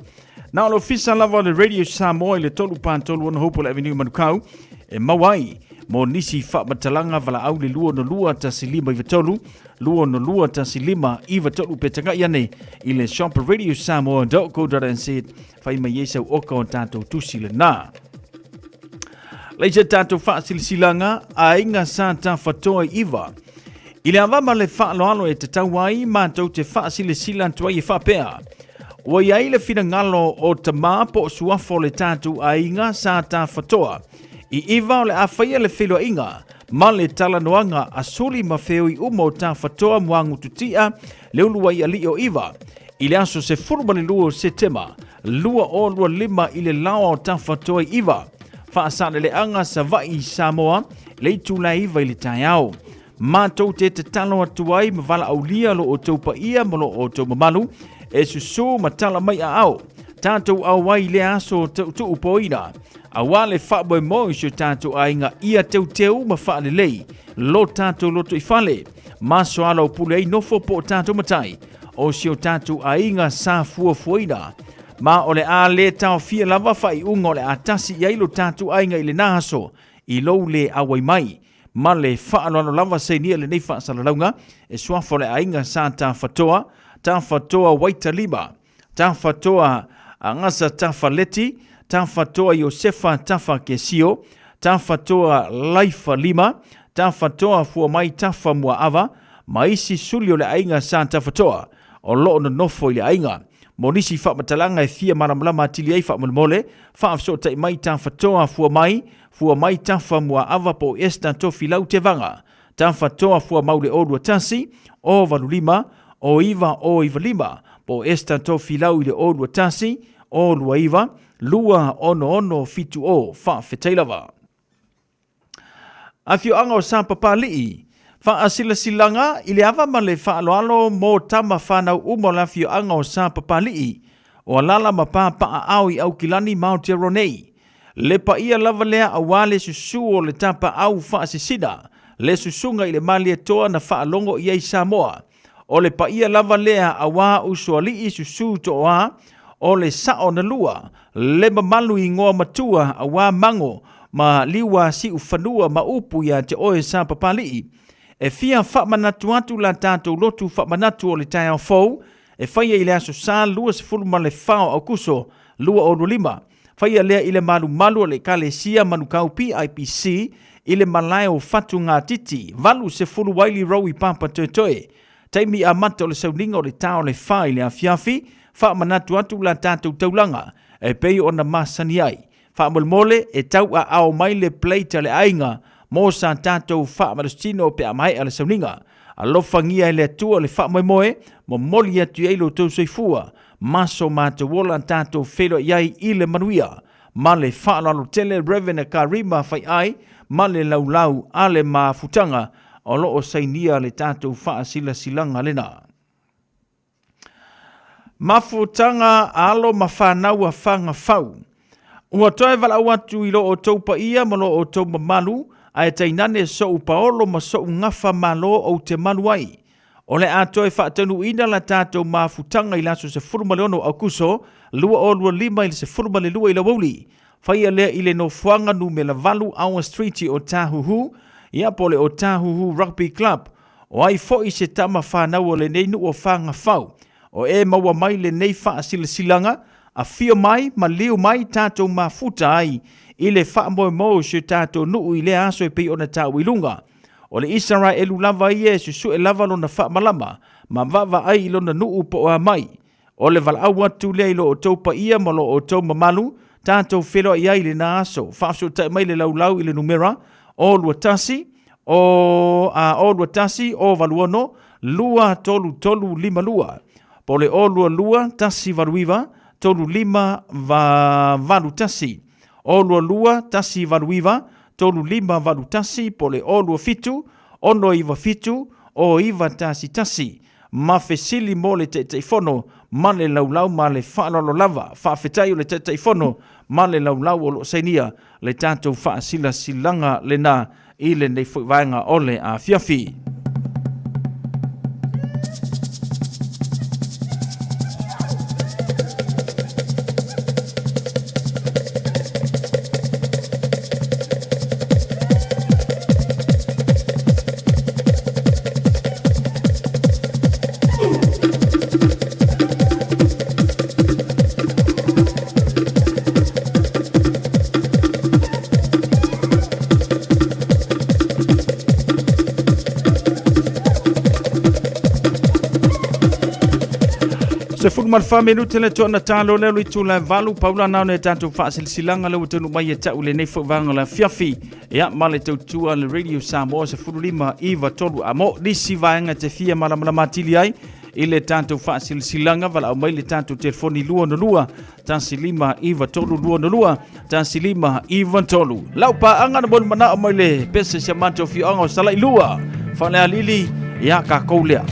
Speaker 5: Na o lo fisa lava le Radio Samoa i le tolu pāntolu ona hopo le avenue manukau, e mawai, mo nisi whaamatalanga wala au le lua no lua ta silima i vatolu, lua no lua ta silima i vatolu petanga iane, i le shop Radio Samoa.co.nz, whaima iesau oka o tātou tusi le nā. Leisa tātou whaasilsilanga a inga sa tā whatoa iwa. I le awama le whaaloalo e te tauai, mātou te whaasilisila tuai e whapea. Ua iai le whina ngalo o ta māpo o suafo le tātou a inga sa tā whatoa. I iwa o le awhaia le whiloa inga, ma le talanoanga a soli mawheo i umo tā whatoa muangu tutia, le ulua i ali o iwa. I le aso se furumani lua o setema, lua o lua lima i le lawa o tā whatoa i iwa. Whaasana le anga sa vai Samoa, le tula iwa i le tai au. Mātou te talo atuai ma wala au lia lo o taupa ia ma lo o tau mamalu, e susu ma tala mai a au. Tātou au wai le aso tu upoina. A wale whaboe mo i sio tātou ainga ia teu ma whaale lei. Lo tātou loto i whale. Maso ala o pule ei nofo po tātou matai. O sio tātou ainga sa fuafuina. Ma ole a le tau fia lava whai unga ole a tasi i ailo tātou ainga i le nahaso. I lou le awai mai. Ma le whaaloano lava se nia le nei whaasalaunga. E suafo le ainga sa tā whatoa. Tā whatoa waita lima. Tā whatoa angasa tā whaleti. Tā whatoa Iosefa tā whakesio. Tā whatoa laifa lima. Tā whatoa fua mai tā whamua awa. Ma isi sulio le ainga sa tā whatoa. O loo no nofo i le ainga. Mo nisi whaamatalanga e fia maramlama atili ei whaamulmole, whaafsota i mai tā whatoa fua mai tā whamua awa po esta tofi lau te vanga, tā whatoa fua maule orua tasi, o valulima, o iwa lima, po esta tofi lau i le orua tasi, o lua iwa, lua ono fitu o whaafetailawa. Afio anga o sa papalii, Whaasilasilanga i le awa ma le whaaloalo mō tama whanau umola fio anga o sa papalii o alala ma pāpaa au i au kilani Mount Ronei. Le pa ia lava lea a wale susu o le tapa au whaasisina, le susunga i le malia toa na whaalongo i ei Samoa. O le pa ia lava lea a wā usuali i susu toa o le sao na lua, le mamalu i ngoa matua a wā mango ma liwa si ufanua ma upu ia te oe sa papalii. E fia whamanatu atu la tātou lotu whamanatu o le tai au fau, e whaia i le aso sā lua se fuluma le whao au kuso, lua o lima. Whaia lea i le malu o le kale sia manukau PIPC, i le malai o fatu ngā titi, valu se fulu waili rau i papa toe. Taimi a mata o le sauninga o le tau le whai le a fiafi, whamanatu atu la tātou taulanga, e pei o na masani ai. Whamolmole e tau a ao mai le pleita le ainga, mo sa tātou whaamarastino pe amai ala sauninga. A lofangia le atua le whaamoemoe, mo moli atu eilo tau soifua, maso mātou wola tātou whelo iai i le manuia, ma le whaalalo tele revena karima whai ai, ma le laulau ale ma futanga, o loo sainia le tātou whaasila silanga lena. Mafutanga alo mawhanau a whanga whau. Ua toe wala atu i lo o taupa ia, ma lo o tau mamalu, ai tainane so upaolo ma so ngafa malo o te manuai. O le ato e whaatanu ina la tātou mafutanga i laso se furumaleono au kuso, lua o lua lima i se furumale lua i la wauli. Whaia lea i le no fuanga nu me la valu awa streeti o Tāhuhu, ia pole o Tāhuhu Rugby Club. O ai fo i se tama whanau o le neinu o whanga whau. O e maua mai le nei wha silanga, a fio mai ma liu mai tātou mafuta ai, i le wha moe mo se tātou nuu i le aso e pei o na tāu ilunga. O le Israelu lava i e su e lava lona wha malama, ma vava ai lona nuu po a mai. O le vala au atu lea ilo o tau pa ia ma lo o tau mamalu, tātou whelo i ai le na aso, whaaso tai mai le laulau i le numera, o lua tasi, o lua tasi, o valuono, lua tolu tolu lima lua. Po le o lua lua tasi valuiva, tolu lima valu tasi. O lua lua tasi valuiva, tolu lima valu tasi, po le o lua fitu, ono iwa fitu, o iwa tasi tasi. Ma fesili mo le te fono, ma le laulau ma le whaalolo lava, whaafetai o le te fono, ma le laulau o lo sainia, le tātou whaasila silanga le nā, i le nei whainga ole a fiafi. Se fulu mal fa minute le tona talo le lu la valu paula na ne tantu fa silanga le tunu mai ta ule nei fo vanga la fiafi ya male tu le radio Samoa se fulu lima iva tolu amo disi vanga te fia mala matili ai ile tantu fa silanga vala mai le tantu telefoni lua no lua tansi lima iva tolu lua no lua tansi lima iva tolu laupa anga na bon mana mai le pese se manto fi anga sala lua fa le alili ya ka koulea.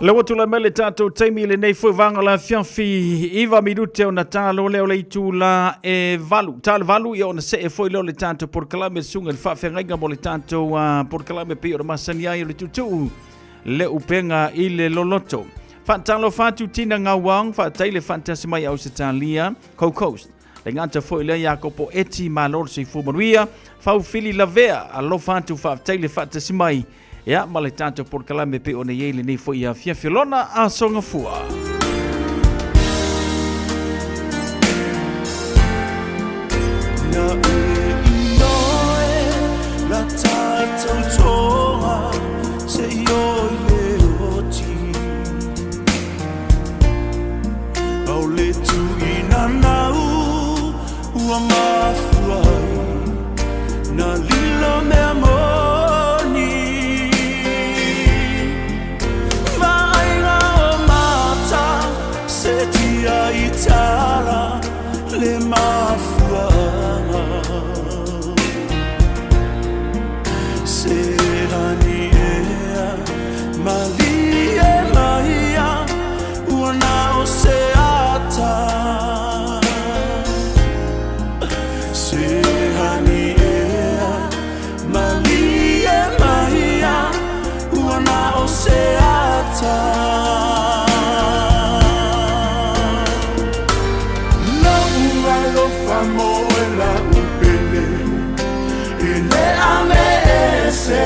Speaker 5: Le watu la mele tato taimi le nei fwe vanga la fianfi iwa minute o na talo leo le itu la valu. Talo valu i o na se e fwe leo le tato por kalame sunga le whawhengainga mo le tato por kalame pi o na masania i o le tutu le upenga i le loloto. Whatalo whatu tina ngā wang whataile fantasi mai au se talia Coast. Le nganta fwe le Jacopo eti ma lor se fu manuia whau fili la vea a lo whatu whataile fantasi mai. Ya, ma le tato por kalame pe o na yeile nei fo ia fiafilona a songa fua.
Speaker 9: Na inoe la tato toa se io le oti au le tu ina nau ua mafuai na lilo me amor Itala le mafua Serani ea Malie maia Wana oseata Serani ea Malie maia Wana oseata Moela upele Ile amese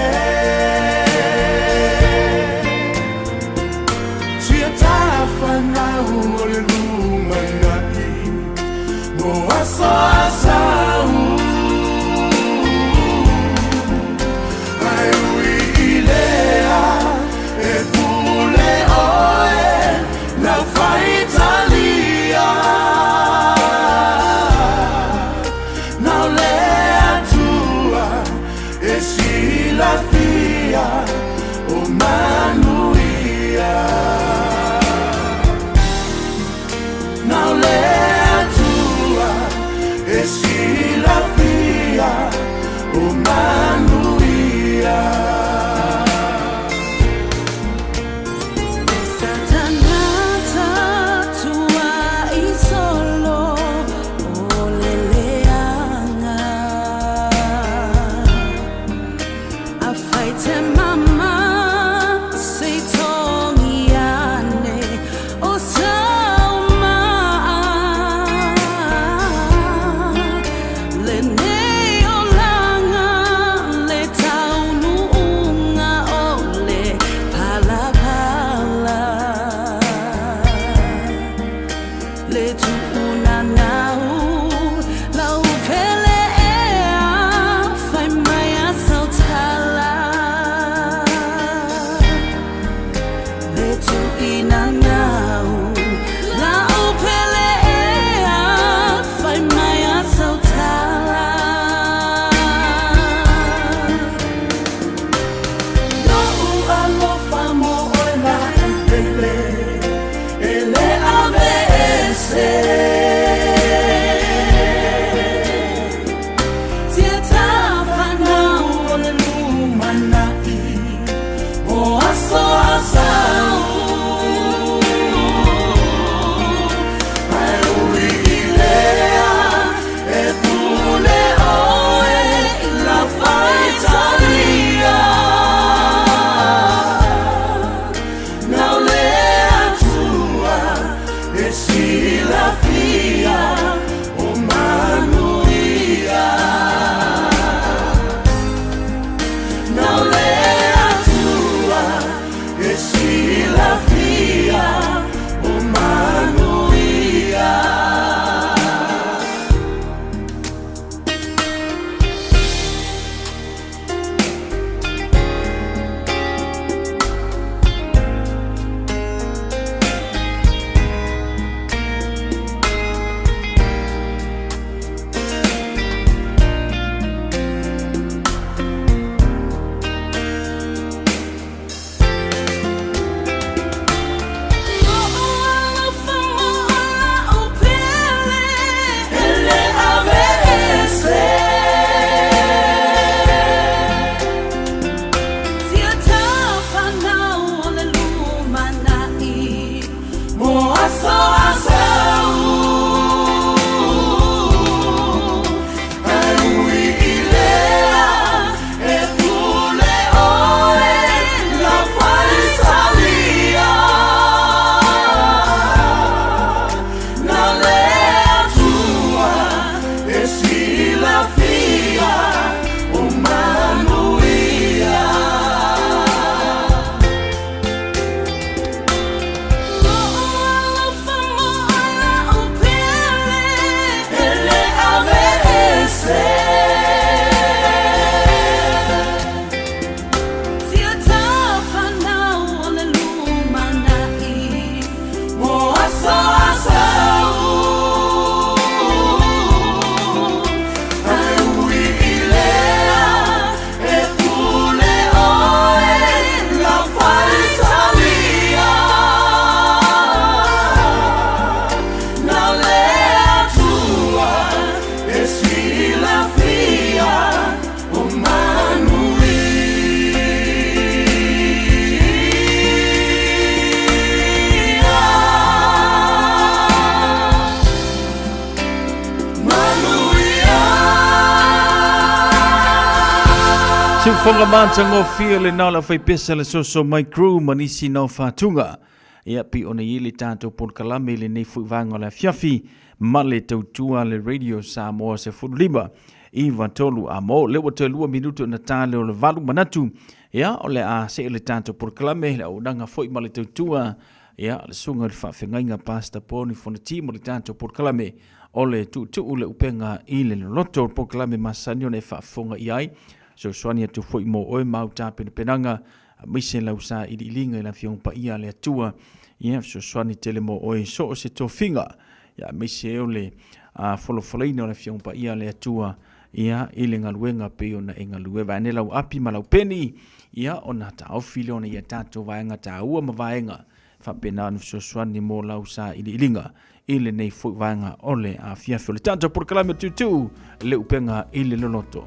Speaker 5: fonga manta ngofia le nala fai pesa le soso mai crew manisi no fatunga. Ia pi ona ili tanto por kalame le nei fu vanga la fiafi ma le tautua le radio Samoa se fulima. Iva tolu amo le wata 2 minuto na tale o le valu manatu. Ia o le a se le tanto por kalame le udanga foi ma le tautua. Ia le sunga le whawhengainga pasta poni fona timo le tanto por kalame. O le tu le upenga i le loto por kalame masanio ne whafonga iai. So swani atu foi mo oe mauta penanga mise lausa i linga la fiong pa ia le atua ia so swani tele mo oe so se to finga ya mise ole a folofolaina la fiong pa ia le atua ia ilinga luenga pe ona enga lueva ne lau api malau peni ia ona ta au file ona ia tato vaenga ta ua ma vaenga fa pena no so swani mo lausa i linga ile nei foi vaenga ole a fiafo le tanto por kalame tutu le upenga ile lonoto.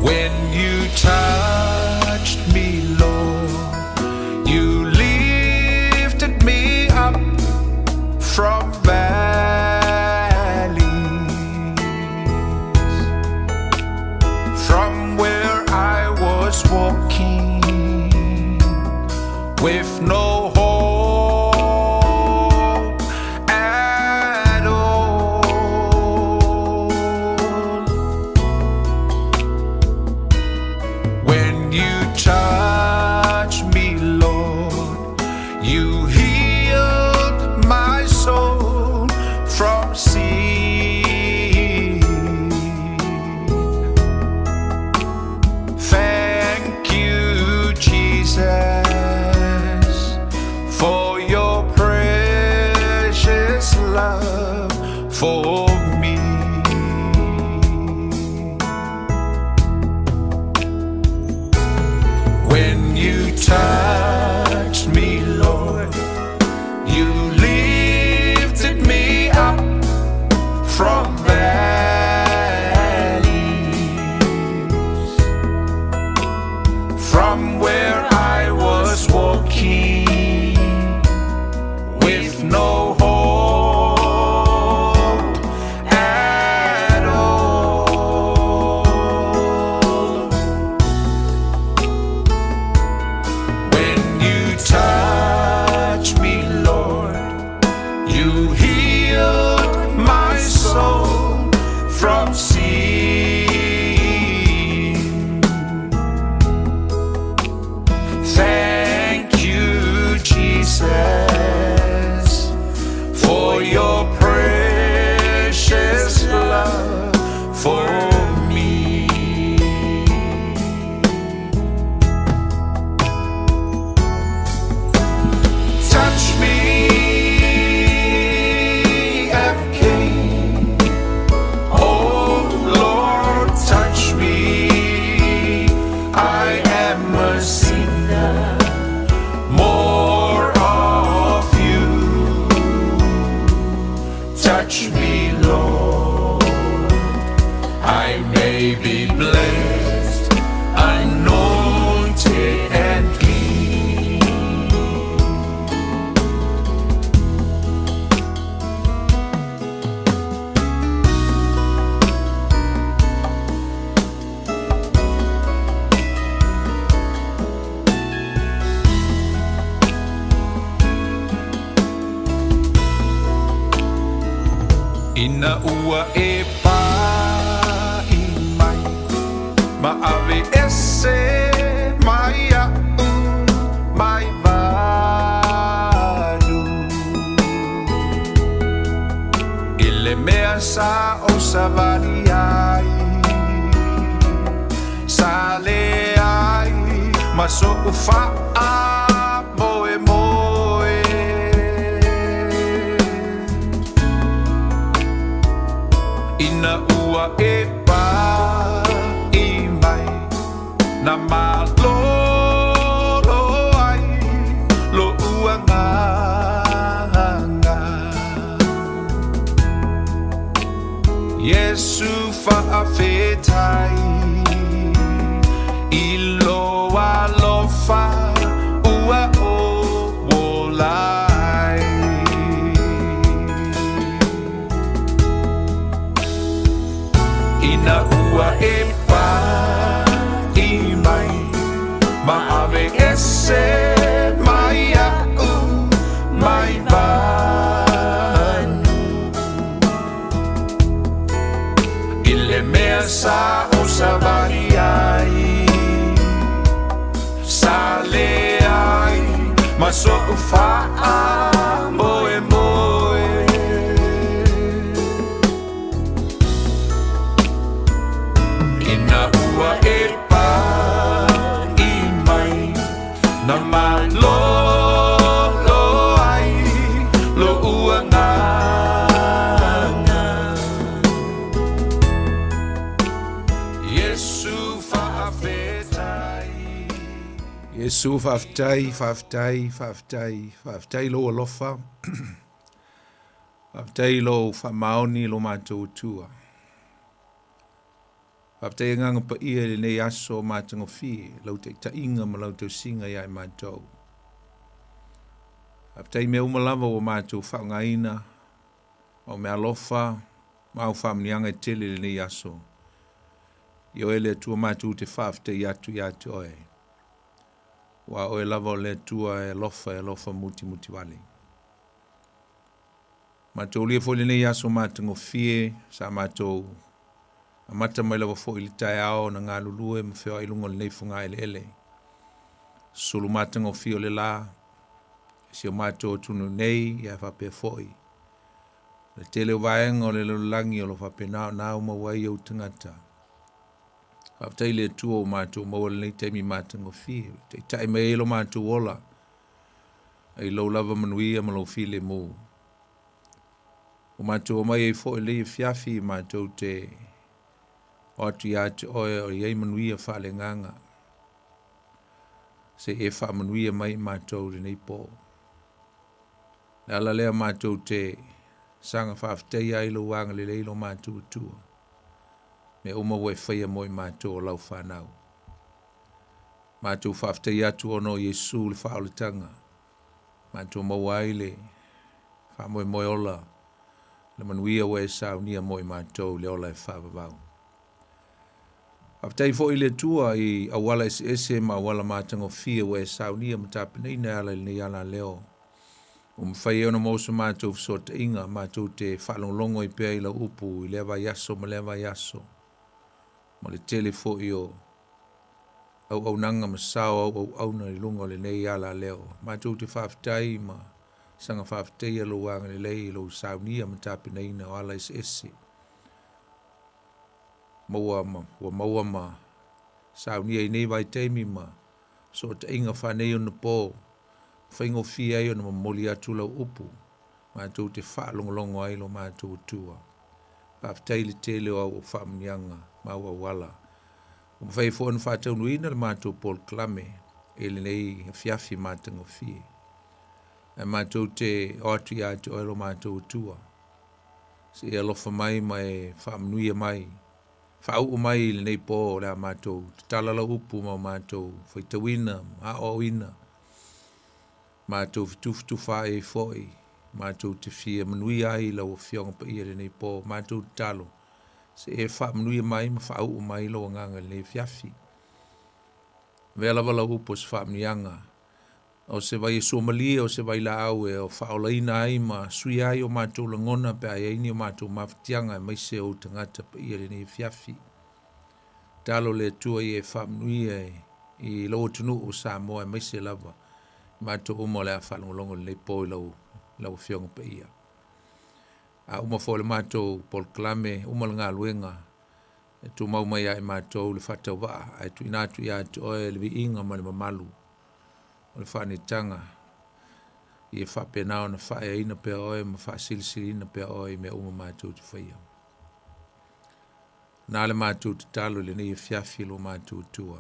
Speaker 17: When you touched me, Lord, you lifted me up from valleys, from where I was walking with no hope at all. When you touch me, Lord, you healed my soul from sin. Thank you, Jesus, for your precious love for me. When you touched me, Lord, you lifted me up from valleys, from where I was walking with no hope at all. When you touch me, Lord, you healed my soul from sin. Thank you, Jesus, for your precious love for me. Touch me again, oh Lord, touch me. I am a sinner, more of you. Touch me, Lord, I may be blessed, anointed and clean. Ina ua e pai mai, ma ave ese mai au mai vadu. Ile mea sa o savali ai, sale ai, ma so ufa a moe moe. Ina ua e pa i mai, na malolo ai, lo ua nganga. Yesu faafetai, ilo alofa ua o wolai. ina ua e pa I mai ma ave ese mai au mai vanu ile mea sa o savari ai sale ai ma so fa moe moe ina ua e pa I mai na malo lo ai lo ua nganga Yesu
Speaker 18: Yesu whaftai lo alofa, whaftai lo whamaoni lo mātou tua. Whaftai nganga pa ia le nei aso mātango fie, lau te tainga ma lau tau singa iai mātou. Whaftai me umalawa o mātou whaungaina, o me alofa, mau whamnianga e tele le nei aso. Io ele tua mātou te whaftai atu oe. Wa oe lava o le tua e lofa muti wale. Mātou lia fo le nei aso mātango fie, sa mātou a mata mai lava fo ili tae ao na ngā lulue ma whio ilungo le nei funga ele. Sulu mātango fie o le la, si o mātou tunu nei, ia whape foi. Le tele o vaenga o le lulangi o lo whape nao mawai au tangata. Whaftai le tua o mātou maua le nei teimi mātango fie. Te tae mai elo mātou ola. Ai lau lava manuia ma lau file mō. O mātou o mai e fo e le fiafi mātou te o atu i atu oe o iei manuia whale nganga. Se e wha manuia mai mātou le nei pō. Le ala lea mātou te sanga whaftai ai lo wanga le leilo mātou tua. Me uma we whaia moi mātou o lau whanau. Mātou whaftai atu ono Yesu le whaoletanga. Mātou mawaile, whamoe moi ola, le manuia we sau nia moi mātou le ola e whavavau. Whaftai fo ile tua I awala ese ma awala mātango fia we sau nia matapinei na ala ni ala leo. Whai ona mausa mātou fsota inga, mātou te whalonglongo I pia ila upu, I lewa yaso ma lewa yaso. Ma le tele fo o au nanga masao au na lungo le nei ala leo. Mātou te whaftai ma sanga whaftai alo wanga le lei lo saunia ma tapinei na ala ese. Maua ma saunia I nei vai teimi ma so te inga whanei ona po whaingo fia ai ona mamoli atu lau upu. Mātou te whaalongolongo ai lo mātou tua. Whaftai le tele o au whamnianga. Maua wala. Mwhai fōna whātau nuina le mātou Paul Klame ele nei fiafi mātango fie. E mātou te oatu I atu oelo mātou tua. Se e alofa mai mai whaamnuia mai. Whaau mai le nei pō le mātou. Talala upu ma mātou. Whaitawina, haoina. Mātou fitu whae fōi. Mātou te fia manuia ai lau whionga pa ia le nei pō. Mātou talo. Se e wha manuia mai ma wha au mai lo nganga le fiafi. Vela wala upo se wha mnianga. O se vai e Somalia o se vai la au e o wha o laina ai ma sui ai o mātou langona pe ai aini o mātou mawhitianga e mai se o tangata pa ia le nei fiafi. Talo le tua I e wha manuia I lau tunu o Samoa e mai se lava. Mātou umo le a whalongolongo le po I lau whionga pa ia. A uma fo le mātou Paul Klame, uma le ngā luenga, e tu mau mai ai mātou le whatau waa, ai tu inatu I atu oe le vi inga ma le mamalu, o le whanetanga, I e whapenao na whae ina pia oe, ma whaasilisili ina pia oe, me uma mātou te whaia. Nā le mātou te talo le nei e fiafi lo mātou tua.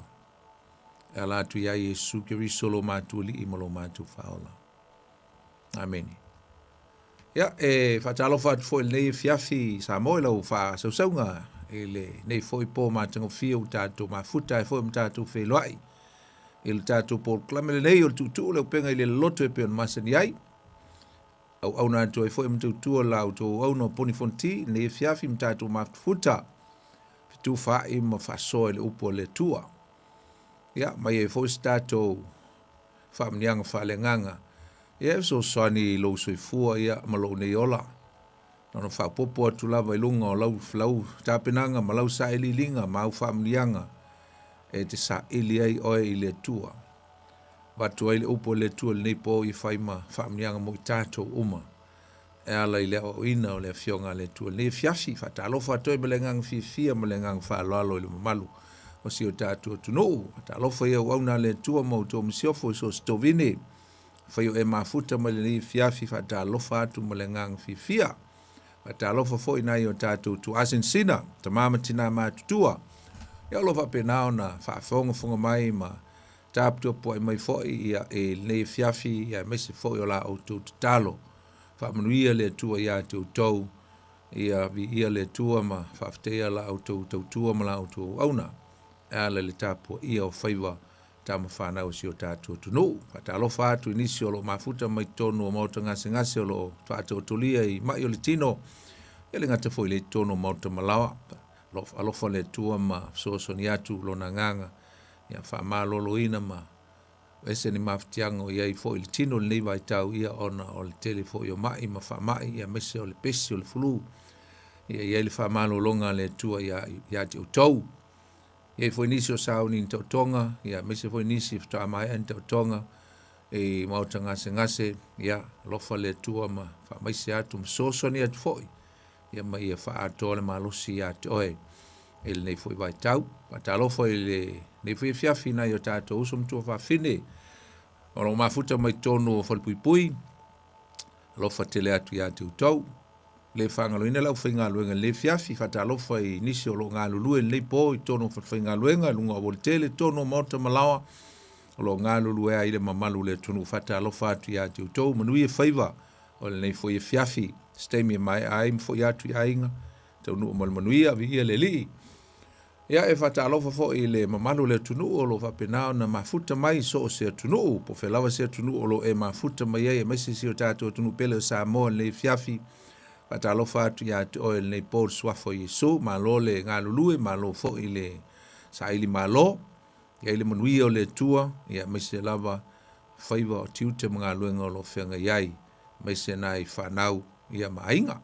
Speaker 18: E ala atu ia Yesu ke riso lo mātou li ima lo mātou whaola. Ameni. Ya, whatalo whatu fo nei fiafi Samoa lau wha sausaunga ele nei fo I pō mātango fia u tātou mafuta e fo I tātou wheloai. Ele tātou Paul Klame le nei o tutu leo penga I le loto e peon masani ai. Au nātou e fo I mtautua lau tō au no poni fonti nei fiafi mtātou mafuta. tu fai ma fasoe le upo le tua. Ia, mai e fo stato whamnianga whalenganga. Ia, so soani lo soifua ia ma lo neola. Nano whapopo atu lava ilunga o lau flau tāpenanga ma lau sa ili linga ma au whamnianga e te sa ili ai oe i le tua. Watu ai le upo le tua le nipo i whaima whamnianga mo i tātou uma. E ala i lea o ina o lea fionga le tua. Ne fiafi, whata alofa atoi me le ngang fia me le ngang whaaloalo i le mamalu. O si o tātua tunou. Whata alofa ia wauna le tua mo tō msiofo i so stovine. Whaio e mafuta me le ni fiafi whata alofa atu me le ngang fia. Whata alofa fo i nai o tātua tu asin sina. Ta mama tina mātutua. Ia alofa penao na whaafonga funga mai ma tāptua po i mai fo i e le fiafi ia mese fo i o la o tū talo. Whaamanuia le tua ia te utau, ia vi ia le tua ma whaftea la auto tua ma la auto auna. Ala le tāpua ia o whaiva tama whanau si o tātua tunu. Whata alofa atu inisi o lo mafuta mai tonu o mauta ngase o lo whata o tolia i mai o le tino. Ia le ngata fo i le tonu o mauta malawa. Alofa le tua ma soso ni atu lo na nganga. Ia whaamalo ina ma ese ni maftiango ia i fo il tino le nei vai tau ia ona o le tele fo i o mai ma wha mai ia mese o le pesi o le fulu ia le wha malo longa le tua ia te utau ia i fo inisi o sao ni tau tonga ia mese fo inisi fta mai an tau tonga e mauta ngase ia lofa le tua ma wha mai se atu msoso ni atu foi ia mai ia wha ato le malosi ia te oe e le nei fo i vai tau wata alofa i le nei fo i fiafi na i o tato usum tua wha fine o lo mafuta mai tonu o whalpui alofa tele atu ia te utau le whangalo ina lau whainga luenga le fiafi whata alofa i nisi o lo ngā lulue nei po i tonu o whainga luenga lunga o tele tonu o mauta malawa o lo ngā lulue a ile mamalu le tonu whata alofa atu ia te utau manui e whaiva o le nei fo i fiafi stemi mai aim fo i atu ia inga tonu o malmanui a vi ia le li. Ia e whata alofa fo i le mamalu le tunu o lo whapenao na mafuta mai so o se tunu po whelawa se tunu o lo e mafuta mai e mesi si o tātua tunu pele o Samoa le fiafi whata alofa atu ia te oe le pōr swafo i so ma lo le ngā lulue ma lo fo i le sa ili ma lo ia ili manui o le tua ia mesi lava whaiva o tiute mga luenga o lo whenga iai mesi nai whanau ia mainga.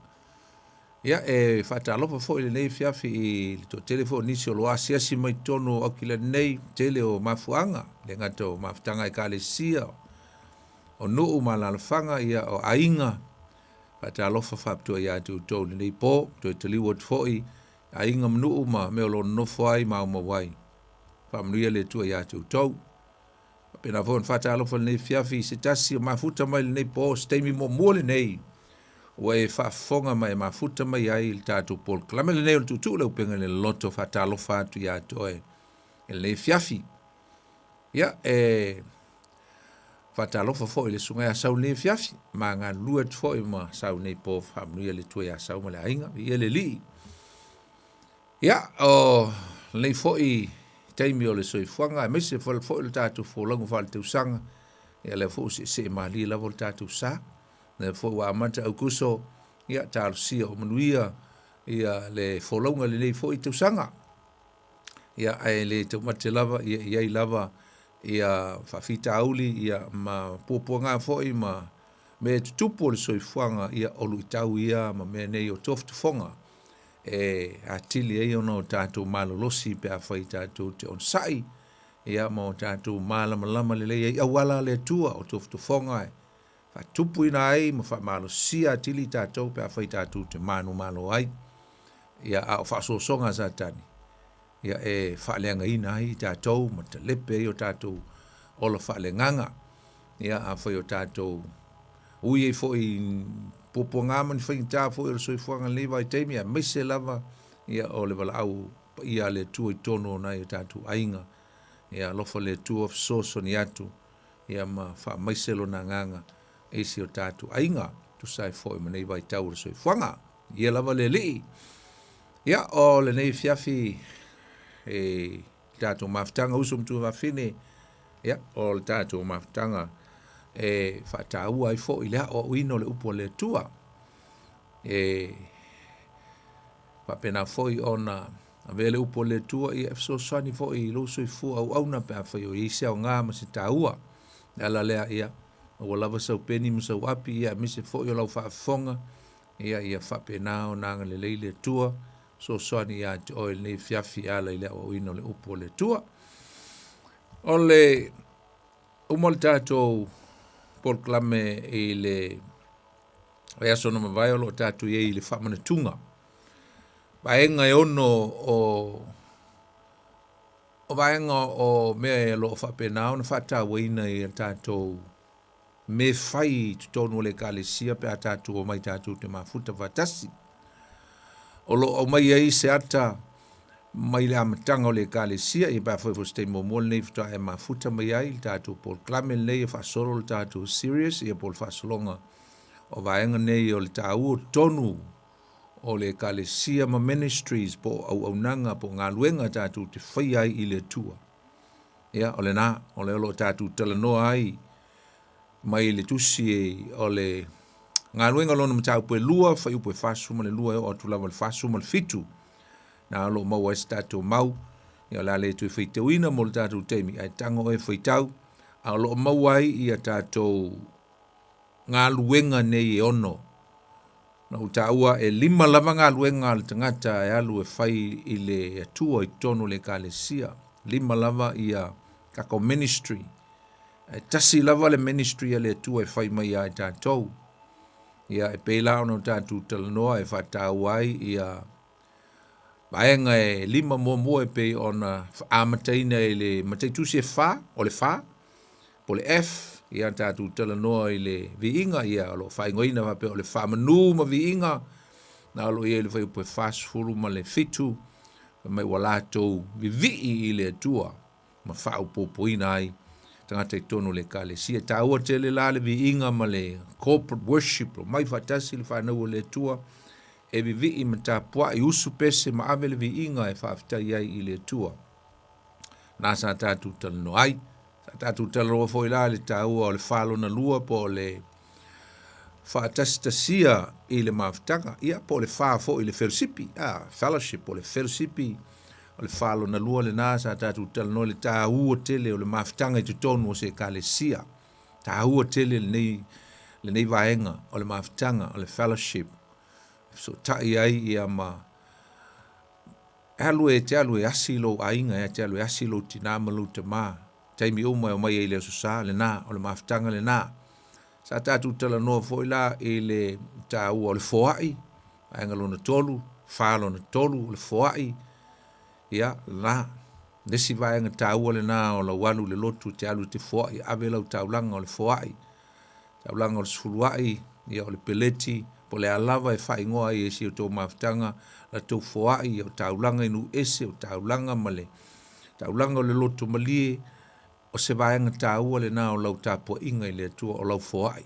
Speaker 18: Ia e whata alofa fo i le nei fiafi i to telefo nisi o loa siasi mai tono au ki le nei tele o mafuanga le ngata o mafutanga i kale sia o nuu ma lalafanga ia o ainga whata alofa whaptua ia te utou le nei po to i taliwat fo i ainga mnuu ma meo lo nofo ai ma umawai whamnuia le tua ia te utou pena fo whata alofa le nei fiafi se tasi o mafuta mai le nei po steimi mo mua le nei o e whaafonga mai mafuta mai ai il tātou pol. Klame le neo tutu le upenga le loto whatalo whātu ia toe. E le fiafi. Ia e whatalo whafo i le sunga ia sau le fiafi. Ma ngā luat fo i ma sau nei po whamnuia le tua ia sau ma le ainga. Ia le li. Ia o le fo i teimi o le soifuanga. E mese fo i le tātou wholangu whale te usanga. Ia le fo se mali la vol tātou saa. Na fo wa mata au kuso ia talusia o manuia ia le folonga le nei fo i te usanga ia ai le te mate lava ia i lava ia whawhita auli ia ma pōpua fo i ma me tutupo le soifuanga ia olu i tau ia ma me nei o toftu fonga e atili e ona o tātou malolosi pe a whai tātou te onsai ia ma o tātou malama le lei ia wala le tua o toftu fonga tupu ina ai ma fa malo sia tili tātou pe a whai tātou te manu malo ai ia a whaasosonga sa tani ia e whaaleanga ina ai tātou ma te lepe o tātou ola whaalenganga ia a whai o tātou ui e fo i popo ngāmani whai tā fo i rasoi fuanga lewa i teimi a meise lava ia o le wala au ia le tua i tono nai o tātou ainga ia lofa le tua soso ni atu ia ma wha meise lo na nganga eisi o tātou ainga, tu sai fōi manei vai tau rasoi fuanga, ia lava le li. Ia o le nei fiafi e tātou mafutanga usum tu wafine, ia o le tātou mafutanga e whataua ai fōi lea o uino le upo le tua. E wapena fōi ona Avele upo le tua i so swani fo i lo so fu au na pa fa yo i se nga ma se taua. Ala lea ia o lava sau peni ma sau api ia mi se fo yo lau fa fonga ia fa pe na o na le le tua so swani ia o le fiafi ala ile o ino le upo le tua. Ole umol tato por clame i le aso no vai o tato ye i le fa mana tunga. Vaenga e ono o vaenga o mea lo fa penao na fata weina i tato me fai tonu le kalesia pe tato o mai tato te mafuta vatasi. O mai ai se ata mai le amatanga o le kalesia i pa foi foste mo mol nei fta e mafuta mai ai tato por clame le fa solo tato serious i por fa solonga o vaenga nei o le tau tonu o le kalesia ma ministries po au nanga po ngā luenga tātou te whai ai i le tua. Ia, o le nā, o le olo tātou talanoa ai, mai le tusi e o le ngā luenga lona matau pue lua, whai upo e whasuma le lua, o tu lava le whasuma le fitu. Nā alo mau ais tātou mau, ia la le tui whai tauina mo le tātou teimi, ai tango e whai tau, a alo mau ai i a tātou ngā luenga nei e ono, na utaua e 5 lava ngā luenga le tangata e alu e whai i le atua i tono le kalesia. 5 lava i a kako ministry. E tasi lava le ministry a le atua e whai mai a e tātou. Ia e pēlao na tātou talanoa e whatau ai i a vaenga e 5 mua e pei ona amataina e le mataitusi e wha, o le wha, po le F, ia tātou talanoa i le viinga ia alo whaingoina wape o le whamanu ma viinga na alo ia le whaiupo e whasfuru ma le fitu mai walatou vivii i le atua ma whaupopoina ai tangata i tono le kalesia tāua tele la le viinga ma le corporate worship mai whatasi le whanau o le atua e vivii ma tāpua i usu pese ma ave le viinga e whaafitai ai i le atua nā sa tātou talanoa ai tātou taloa foi la le tāua o le whalo na lua po le whaatastasia i le maftanga. Ia po le wha fo i le fellowshipi, fellowship po le fellowshipi o le whalo na lua le nasa tātou talanoa le tāua tele o le maftanga i tutonu o se kalesia. Tāua tele le nei vaenga o le maftanga o le fellowship. So tai ai ia ma alu e te alu e asilo ainga e te alu e asilo tinamalu te maa. Taimi uma o mai e le susa le nā, o le maftanga le nā. Sa tātou talanoa foi la e le tāua o le foai, ainga lona tolu, whālo na tolu, o le foai, ia, nā. Nesi vaenga tāua le nā o la walu le lotu te alu te foai, ave lau taulanga o le foai, taulanga o le sfuluai, ia o le peleti, po le alava e whaingoa i esi o tō maftanga, la tō foai, o taulanga inu ese, o taulanga male, taulanga o le lotu malie, o se vaenga tāua le nā o lau tāpua inga i le atua o lau foai.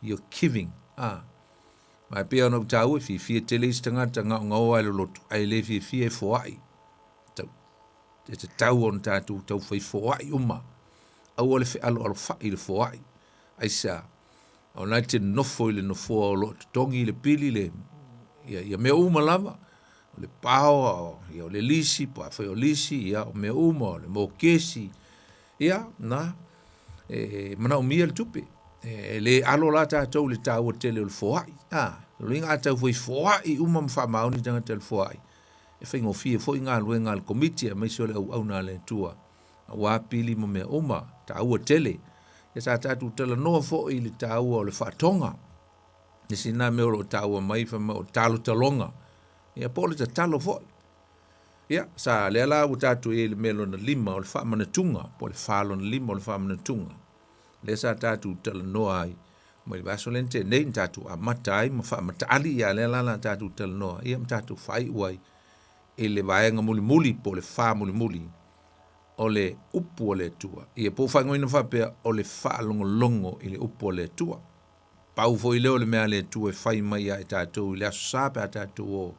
Speaker 18: You're giving. Mai pia ona tāua fia tele isi tangata ngā oa le lotu. Ai le fia foai. E te tau on tātou tau whai foai uma. Au ole alo whai le foai. Ai sa. O nai te nofo i le nofoa o lotu. Tongi i le pili le. Ia mea uma lava. O le pao, ia o le lisi, pa whai o lisi, ia o mea uma, o le mo kesi. Ia, na, mana umia le tupe. Le alo la tātou le tāua tele o le foai. Ringa atau foi foai uma mwhamauni tanga te le foai. E whaingo fia foi ngā luenga le komitia mai sio le au na le tua. A wāpili mo mea uma, tāua tele. E sa tātou tala noa foi le tāua o le whātonga. E sina mea o tāua mai whama o tālo talonga. E a pole ta talo foi. Ia, sa le ala u tātou e le melo na 5 o le whamana tunga, po le whalo na 5 o le whamana tunga. Le sa tātou tala noa ai, mai le vaso lente, nei tātou a mata ai, ma whamata ali ia le ala la tātou tala noa, ia ma tātou whai uai, e le vaenga muli muli, po le wha muli muli, o le upu o le tua. Ia po whaingoina whapea o le whaalongo longo i le upu o le tua. Pau fo i leo le mea le tua e whai mai a e tātou, i le aso sāpe a tātou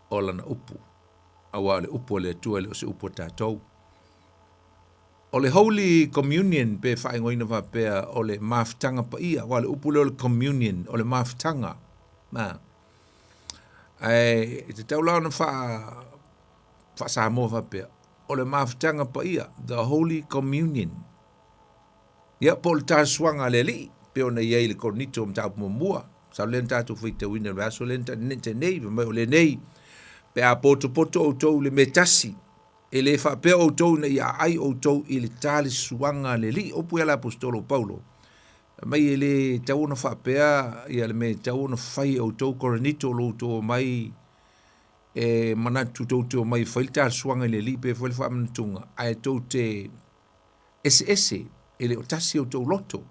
Speaker 18: o lana upu. Awa le upo le tua le o se upo tātou. O le Holy Communion pe whaingoina whapea o le maftanga pa ia, wa le upo le communion, o le maftanga. Ai, te tau lau na wha fa Samoa fa pe o le mafutanga pa ia the Holy Communion ia po le tasuanga le li pe ona ia le kornito mta mua sa len tatu fite wina va so len nte nei me o le nei pe a poto o tou le metasi e le fa pe o tou na ia ai o tou i le tali suanga le li o pu ala apostolo Paulo mai ele tau na fa pe ia le me tau na fai o tou kornito lo to mai e mana tu mai failta suanga le li pe foi fa mtunga ai to te ese ele o tasi o to loto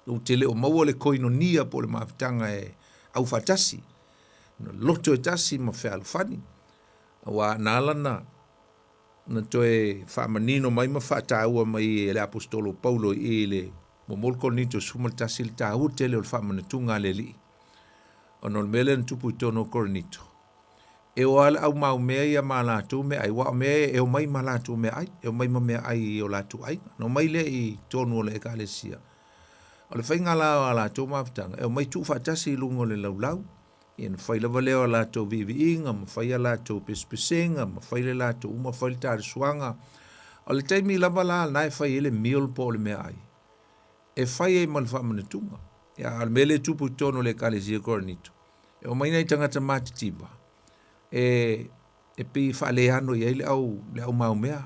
Speaker 18: o te le o maua le koino nia po le mafutanga e au fatasi no loto e tasi ma fe alfani wa nalana na toe fa manino mai ma fa taua mai le apostolo Paulo i le mo kornito sumal tasi le tau te le o fa mantunga le li ono melen tupu tono kornito e o ala au mau mea ia malatu me ai wa me e o mai malatu me ai e o mai me ai o latu ai no mai le i tonu le ekalesia o le fainga la ala to mafutanga e o mai tu fatasi lungo le laulau in faila vale o la to viviinga ma faila la to pespesenga ma faila la to uma faila suanga o le taimi lava la nai faile meal po le me ai e faile mal famanetunga ya al mele tupu tonu le ekalesia kornito e o mai nei tangata matitiba e pi faleano ia le au mau mea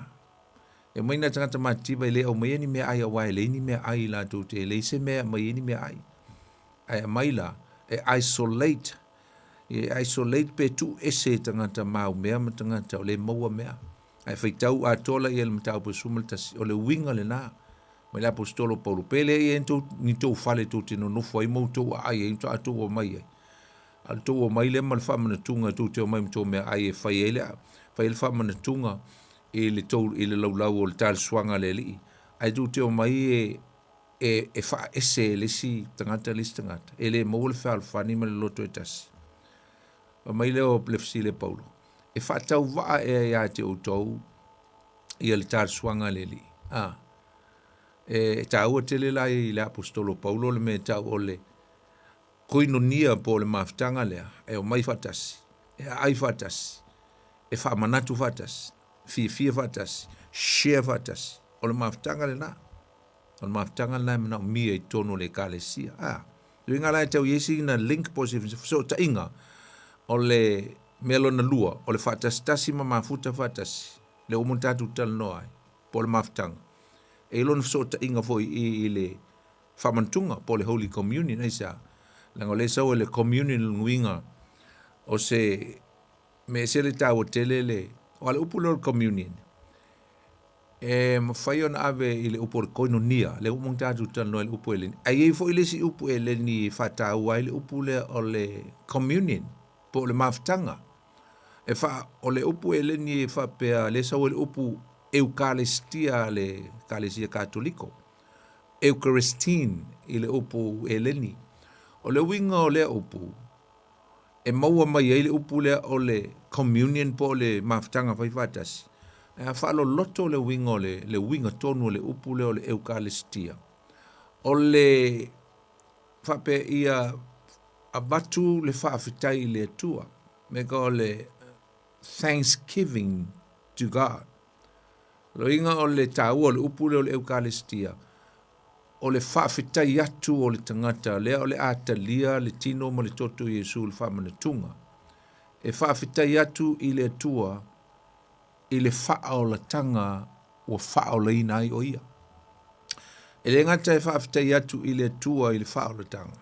Speaker 18: e mai na tangata matiba le au mai ni mea ai wa le ni mea ai la tu te le se mea mai ni mea ai ai mai la e isolate pe tu ese tangata mau mea ma tangata le mau mea ai feitau a tola ia le matau pe sumalta o le winga le na mai la apostolo Paulo pele e ento ni to fale tu te no foi mo to ai ento atu o mai ai al to o mai le mal fa mana tunga tu te o mai to me ai e fai ele fa mana tunga e le to e le lau o le tal swanga le li ai tu te o mai e fa ese le si tangata listangata ele mo le fa fa ni me lo to etas o mai le o plefsi le Paulo e fa tau va e ya te o to e le tal swanga le li e tau te le lai le apostolo Paulo le me tau o le koinonia po le mafutanga lea e o mai fatasi e ai fatasi e fa manatu fatasi fi fatasi share fatasi o le mafutanga le na o le mafutanga le na mi e tono le kalesia doinga la tau yesi na link positive so ta inga o le melo na lua o le fatasi tasi ma mafuta fatasi le o montatu tal no ai po le mafutanga e lon so ta inga foi i le famantunga po le Holy Communion ai sa lango le sau le communion nguinga o se me se le tau tele le o le upulo communion e ma fai on ave i le upo koinonia le umong tatu tan no le upo ele ai fo ile si upo ele ni fata wa le upo le o le communion po le maftanga e fa o le upo ele ni fa pe le sau le upo eukaristia le kalesia katoliko eucharistin i le upo ele ni o le winga o le upu e maua mai ele upu le o le communion po le maftanga fai fatas e falo loto le winga o le winga tonu le upu le o le eukaristia o le fape ia abatu le faafitai le tua me ka o le thanksgiving to God lo inga o le tau o le upu le o le eukaristia o le whawhitai atu o le tangata, lea o le atalia, le tino ma le toto Yesu le whamanatunga. E whawhitai atu i le atua, i le whaolatanga o whaoleina ai o ia. E le ngata e whawhitai atu i le atua i le whaolatanga.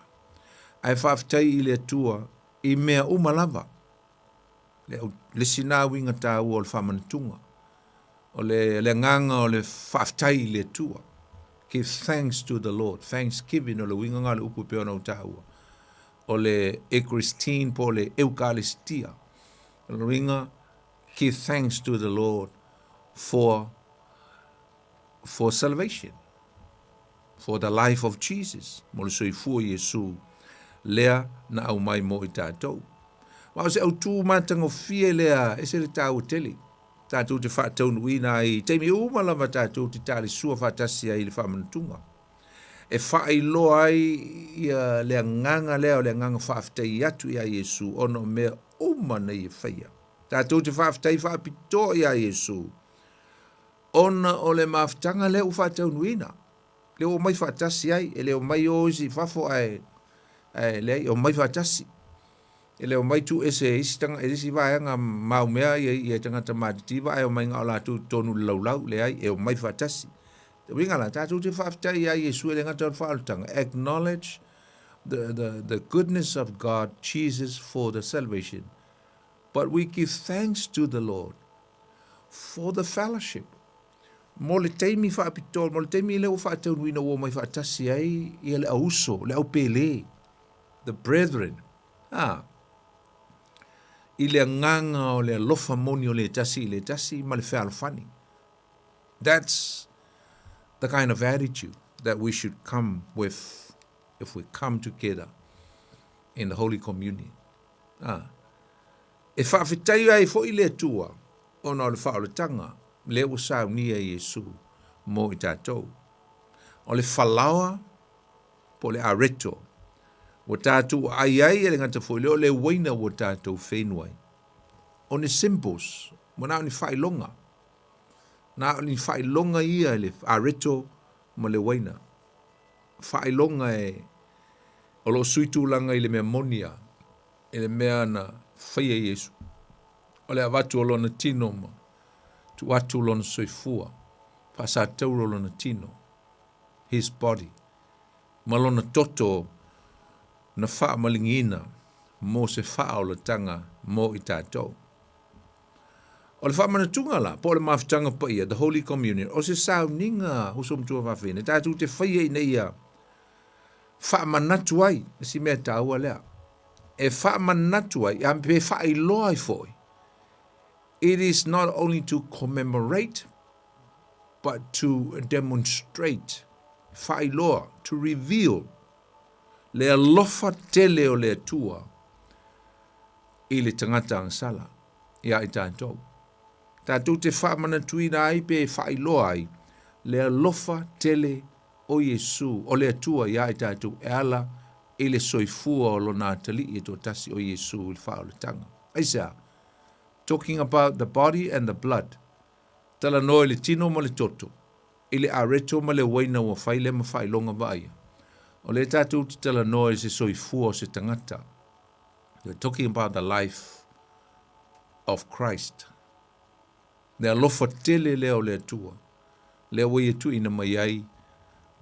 Speaker 18: Ai whawhitai i le atua i mea umalava. Le sinawi ngata o le whamanatunga. O le nganga o le whawhitai i le atua. Give thanks to the Lord. Thanksgiving o le winga ngā le upu peo na utaua. O le Eucharistin po le Eucharistia. O le winga, give thanks to the Lord for salvation. For the life of Jesus. Mo le soifua Yesu. Lea na au mai mo i tātou. Ma o se au tū mātango fie lea, e se le tāu tele. Tātou te whātau nui nā i teimi umalawa tātou te tāli sua whātasia i le whamantunga. E whai loa ai ia lea nganga lea o lea nganga whaafitai atu i a Yesu ono mea umana i e whaia. Tātou te whaafitai whaapito ia Yesu. Ona o le maafitanga le u whaatau nuina. Le o mai whaatasi ai, e le o mai o isi whafo ai, le ai o mai whaatasi. E le o mai tu ese isi tanga, e isi vaenga maumea i e tangata mātitiva, e o mai ngā o lātou tonu laulau, le ai, e o mai whaatasi. Winga la, tātou te whaafitai ia Yesu e le ngata o whaalutanga. Acknowledge the goodness of God, Jesus for the salvation. But we give thanks to the Lord for the fellowship. Mo le teimi whaapitol, mo le teimi leo whaatau nuina o mai whaatasi ai, ia le auso, le au pele, the brethren. I le nganga o le lofa moni o le tasi, ma le whaalfani. That's the kind of attitude that we should come with if we come together in the Holy Communion. E whaafitai ai fo i le tua, ona o le whaaletanga, le o sao nia Yesu mo i tātou. O le whalawa po le areto, o tātou ai e le ngata fo leo le waina o tātou whenuai. O ne symbols, mo nao ni whailonga. Nao ni whailonga ia le areto mo le waina. Whailonga e o lo suitulanga i le mea monia, i le mea na whaia Yesu. O le avatu o lona tino ma, tu atu lona soifua, pasa tauro lona tino, his body. Ma lona toto na wha malingina, mo se wha o le tanga mo i tātou. O le wha manatunga la, po le mawhitanga pa ia, the Holy Communion, o se sao ninga husum tua whawhine, tātou te whaia i neia, wha manatu ai, si mea tāua lea. E wha manatu ai, a pe wha i loa i foi. It is not only to commemorate, but to demonstrate, wha i loa, to reveal, le alofa tele o le tua, i le tangata ang sala, ia i tātou. Tātou te wha manatuina ai pe wha i loa ai, le alofa tele o Yesu, o le atua ia i tātou e ala, i le soifua o lo nā tali i tō tasi o Yesu i wha o le tanga. Aisa, talking about the body and the blood, tala noe le tino ma le toto, i le areto ma le waina wa whaile ma whailonga vaia. O le tātou te tala noe se soifua o se tangata. You're talking about the life of Christ. Le alofa tele leo le atua, le wai tu ina mai ai,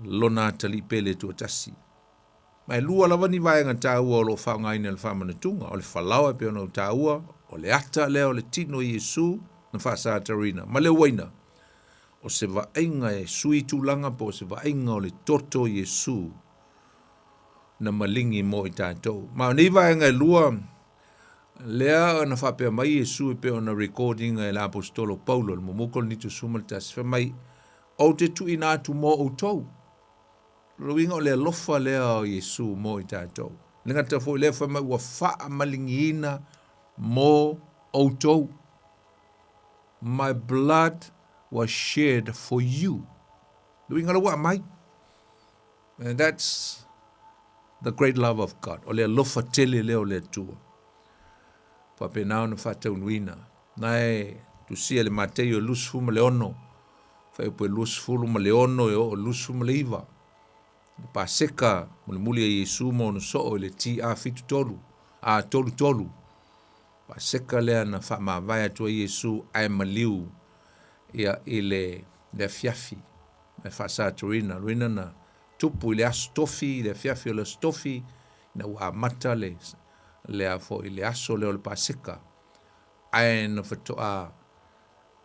Speaker 18: lona tali pele tu tasi. Mai lua lava ni vaenga tāua o lo whaungaina le whamanatunga, o le whalawa pe ono tāua, o le ata leo le tino Yesu, na whasātarina, ma le waina, o se vaenga e sui tūlanga po se vaenga o le toto Yesu, na malingi mo i tātou. Ma ni vaenga e lua, lea na whapea mai Yesu e pe ona recording e la apostolo Paulo, le momokol ni tu sumaltas, wha mai, o te tu ina tu mo o tau. Ruinga o le alofa lea o Yesu mo i tātou. Lenga ta fo lea wha mai ua wha malingina mo o tau. My blood was shed for you. Ruinga la wa mai. And that's the great love of God. O le alofa tele leo le tua. Pape nao na whatau nuina. Nai tu sia le Mateo lusu ma le ono. Whai po lusu ma le ono e o lusu ma le iwa. Pa seka muli e Yesu mo no so le ti a fitu tolu. A tolu. Pa seka lea na wha ma vai atua Yesu ai maliu ia ile le fiafi. Me wha sa turina. Ruina na tupu ile astofi, le fiafi o le stofi. Na ua mata le a fo ile aso leo le paseka. Ai na whatoa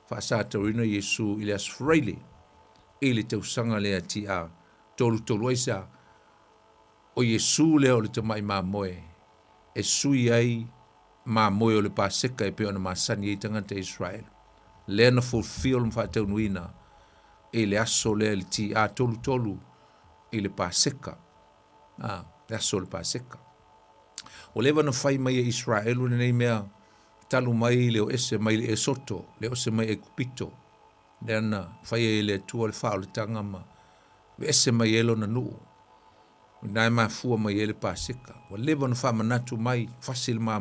Speaker 18: whasata rino Yesu ile asfreile. Ile te usanga le a ti a tolu aisa. O Yesu leo le te mai maa moe. E sui ai maa moe o le paseka e peo na masani e tangata Israel. Le na fulfill mwhatau nuina. Ile aso le ti a tolu. Ile paseka. Le aso le paseka. O lewa na whai mai e Israelu nei mea talu mai leo ese mai le e soto, leo ese mai e kupito. Le ana whai e le tua le whao le tanga ma we ese mai elo na nuu. Nai maa fua mai e le paseka. O lewa na wha manatu mai, fasil maa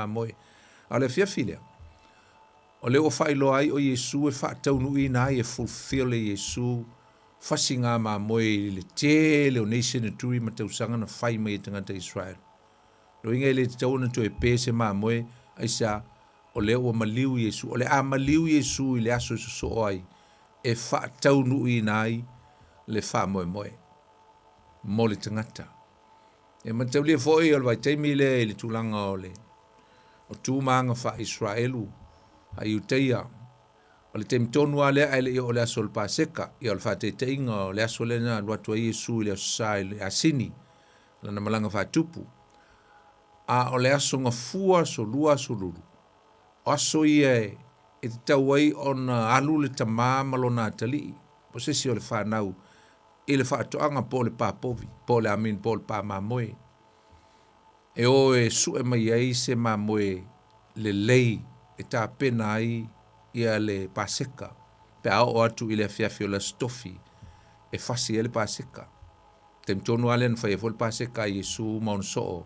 Speaker 18: moe. A le fiafilea. O le o whailo ai o Iesu e whaataunu i nā e fulfill e Iesu fasi ngā mā moe le te le o nation e tui ma tausanga na whai mai e tangata Israel. Lo inga le te tauna to e pēse mā moe aisa o le o maliu Iesu, o le a maliu Iesu i le aso so ai e whaataunu i nai le wha moe moe. Mo le tangata. E matau le foi o le vai teimi le tūlanga o le o tūmanga wha Israelu a iuteia o le temitonu a lea ele o le aso le paseka i o le whateteinga o le aso le na luatua Iesu i le asai le asini lana malanga whatupu a o le aso ngā fua so lua so lulu o aso i e te tauai o na alu le tamā malona atali posesi o le whanau i le whaatoanga po le pāpovi po le amin po le pāmamoe e o e su e mai ai se mamoe le lei e tā pena ai ia le paseka pe ao atu i le fiafio la stofi e fasi e le paseka te mtono ale na fai e fol paseka i Iesu maun soo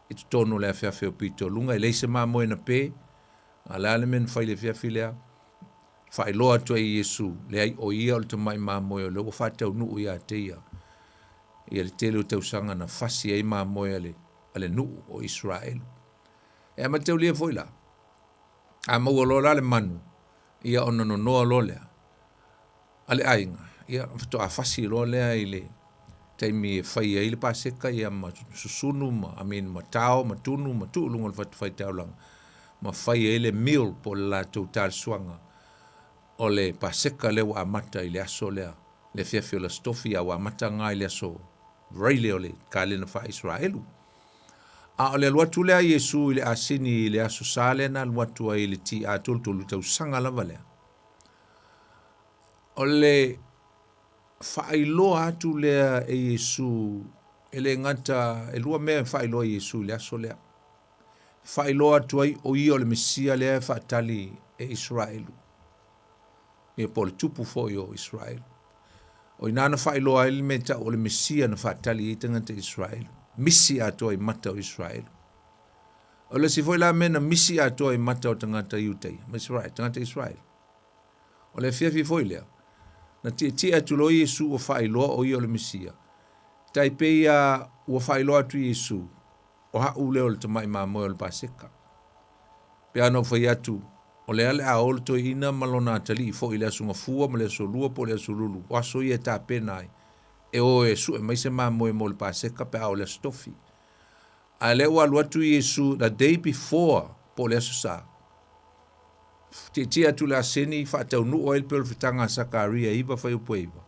Speaker 18: i tutono le fiafio pito lunga i leise mamoe na pe a le ale men fai le fiafio lea fai loa atu i Iesu le ai o ia o le tamai mamoe o le o fatau nuu ia teia ia le tele o tausanga na fasi e mamoe ale nuu o Israel e matau lia foila a maualola le manu ia ona no noa lolea ale ainga ia to a fasi lolea ile taimi e fai ai le paseka ia ma susunu ma amin ma tao ma tunu ma tuulunga le fai taulang ma fai ai le meal po la total swanga o le paseka le wa mata ile aso le fiafio la stofi a wa mata nga ile aso raile ole kale na fa Israelu a ole luatu lea Iesu ile asini ile aso sale na luatu ile ti a toltolu tau sanga lava lea. Ole whaailoa atu lea e Iesu ele ngata e lua mea whaailoa Iesu ile aso lea. Whaailoa atu ai o ia ole Mesia lea whaatali e Israelu. E po le tupu fo i o Israelu. O inana whaailoa ele meta o le Mesia na whaatali i tangata Israelu. Misi atoa i mata o Israel. O le si foi la mena misi atoa i mata o tangata Iutei. Ma Israel, tangata Israel. O le fiafi foi lea. Na tia atu lo Iesu o whailoa o i o le Mesia. Tai peia ua whailoa atu Iesu. O hau leo le tamai mamoe o le paseka. Pea no whai atu. O le ale a olo to ina malona atali. Fo i le asunga fua ma le aso lua po le aso lulu. O aso i e ta penai. E o e su e mai se mamoe mo le paseka pe au le stofi. A le ua luatu Iesu the day before po le aso sa. Tia tu la seni whaatau nu o el pe o le fitanga Sakaria iwa whai upo iwa.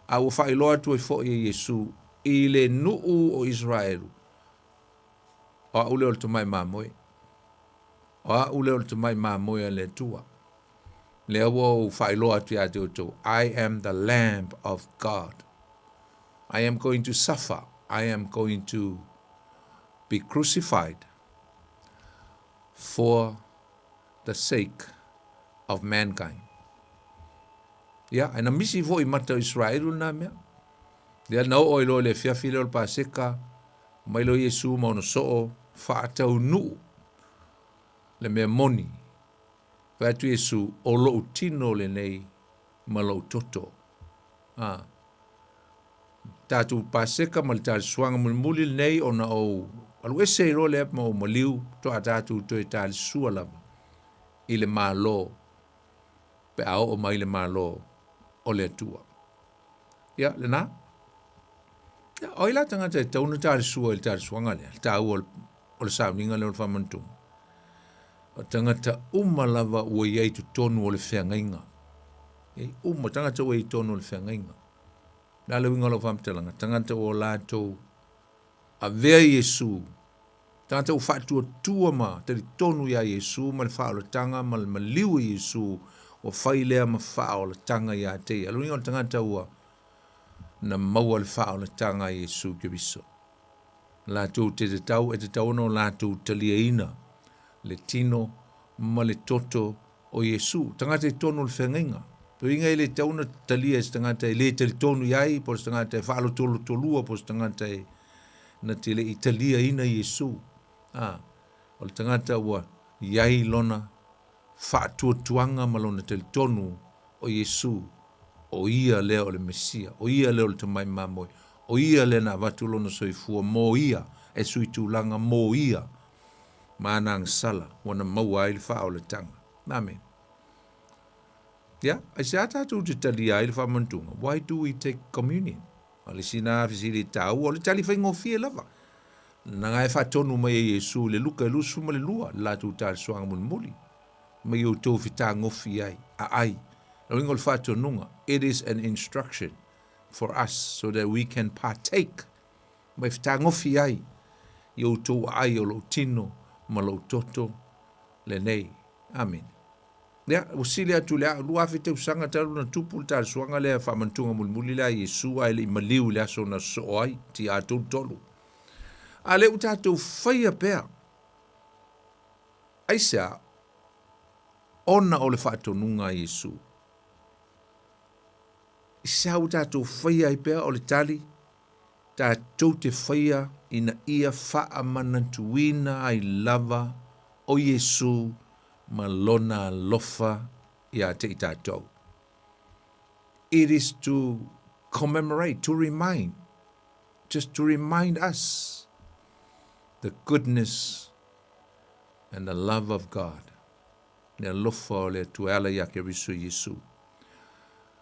Speaker 18: A ua whailoa tu e fo i Iesu i le nuu o Israelu. O a ule o le tamai mamoe. O a ule o le tamai mamoe le tua. Le ua o whailoa tu a te uto. I am the Lamb of God. I am going to suffer. I am going to be crucified for the sake of mankind. Ya, ana misi vo i mata Israelu na mea. Dia na o ilo le fiafile o le paseka, mai lo Iesu ma ono soo, whaatau nuu, le mea moni. Whaatu Iesu o lo utino le nei, ma lo utoto. Tatu paseka ma le tali suanga muli nei o na o alu ese iro le ma o maliu to a tatu to e tali sua lava i le malo pe au o mai le malo o le tua. Ia, le na? Ia, o ila tanga te tauna tali sua i tali suanga le, tau o le sauninga le o le whamantung. O tangata uma lava ua iei tu tonu o le whiangainga. Iei uma tangata ua i tonu o le whiangainga. Nā le winga lo whamtalanga, tangata o lātou a vea Iesu, tangata o whātua tua ma, tari tonu ia Iesu, ma le whaola tanga, ma le maliu Iesu, o whailea ma whaola tanga ia te. Alu winga o tangata ua na maua le whaola tanga Iesu ke viso. Lātou te tau, e te tau no lātou talia ina, le tino, ma le toto o Iesu. Tangata i tonu le whengainga. Pe inga ele tauna talia stangata ele tali tonu yai po stangata e whaalo tolu tolua po stangata e na tele italia ina Iesu. O le tangata ua iai lona whaatuatuanga ma lona teletonu o Yesu, o ia lea o le Mesia, o ia lea o le tamai mamoi, o ia lea na watu lona soifua, mo ia e sui tūlanga, mo ia mana sala, wana maua ai le wha o le tanga. Amen. I se atatu te tali ai le whamantunga. Why do we take communion? O le sina fisiri tau, o le tali whaingo fie lava. Nanga e whatonu mai e Yesu, le luka e lusu ma le lua, la tu tari soanga mun muli. Mai o tau fita ngofi ai, a ai. Ringo le whatonunga. It is an instruction for us so that we can partake. Mai fita ngofi ai, i o tau ai o lo tino, ma lo toto, le nei. Amen. Lea, usile atu lea, lua fite usanga taru na tupu tari soanga lea whamantunga mulmuli lea Yesu ai le imaliu lea so na so ai, ti atou tolu. A le utatou whaia pea. Aisea, ona o le whaatonunga Yesu. Isa utatou whaia i pea o le tali, tatou te whaia ina ia wha manantuina ai lava o Yesu malona lofa ia te tatou. It is to commemorate, to remind, just to remind us the goodness and the love of God. Ne lofa o le tuela ia ke risu Yesu.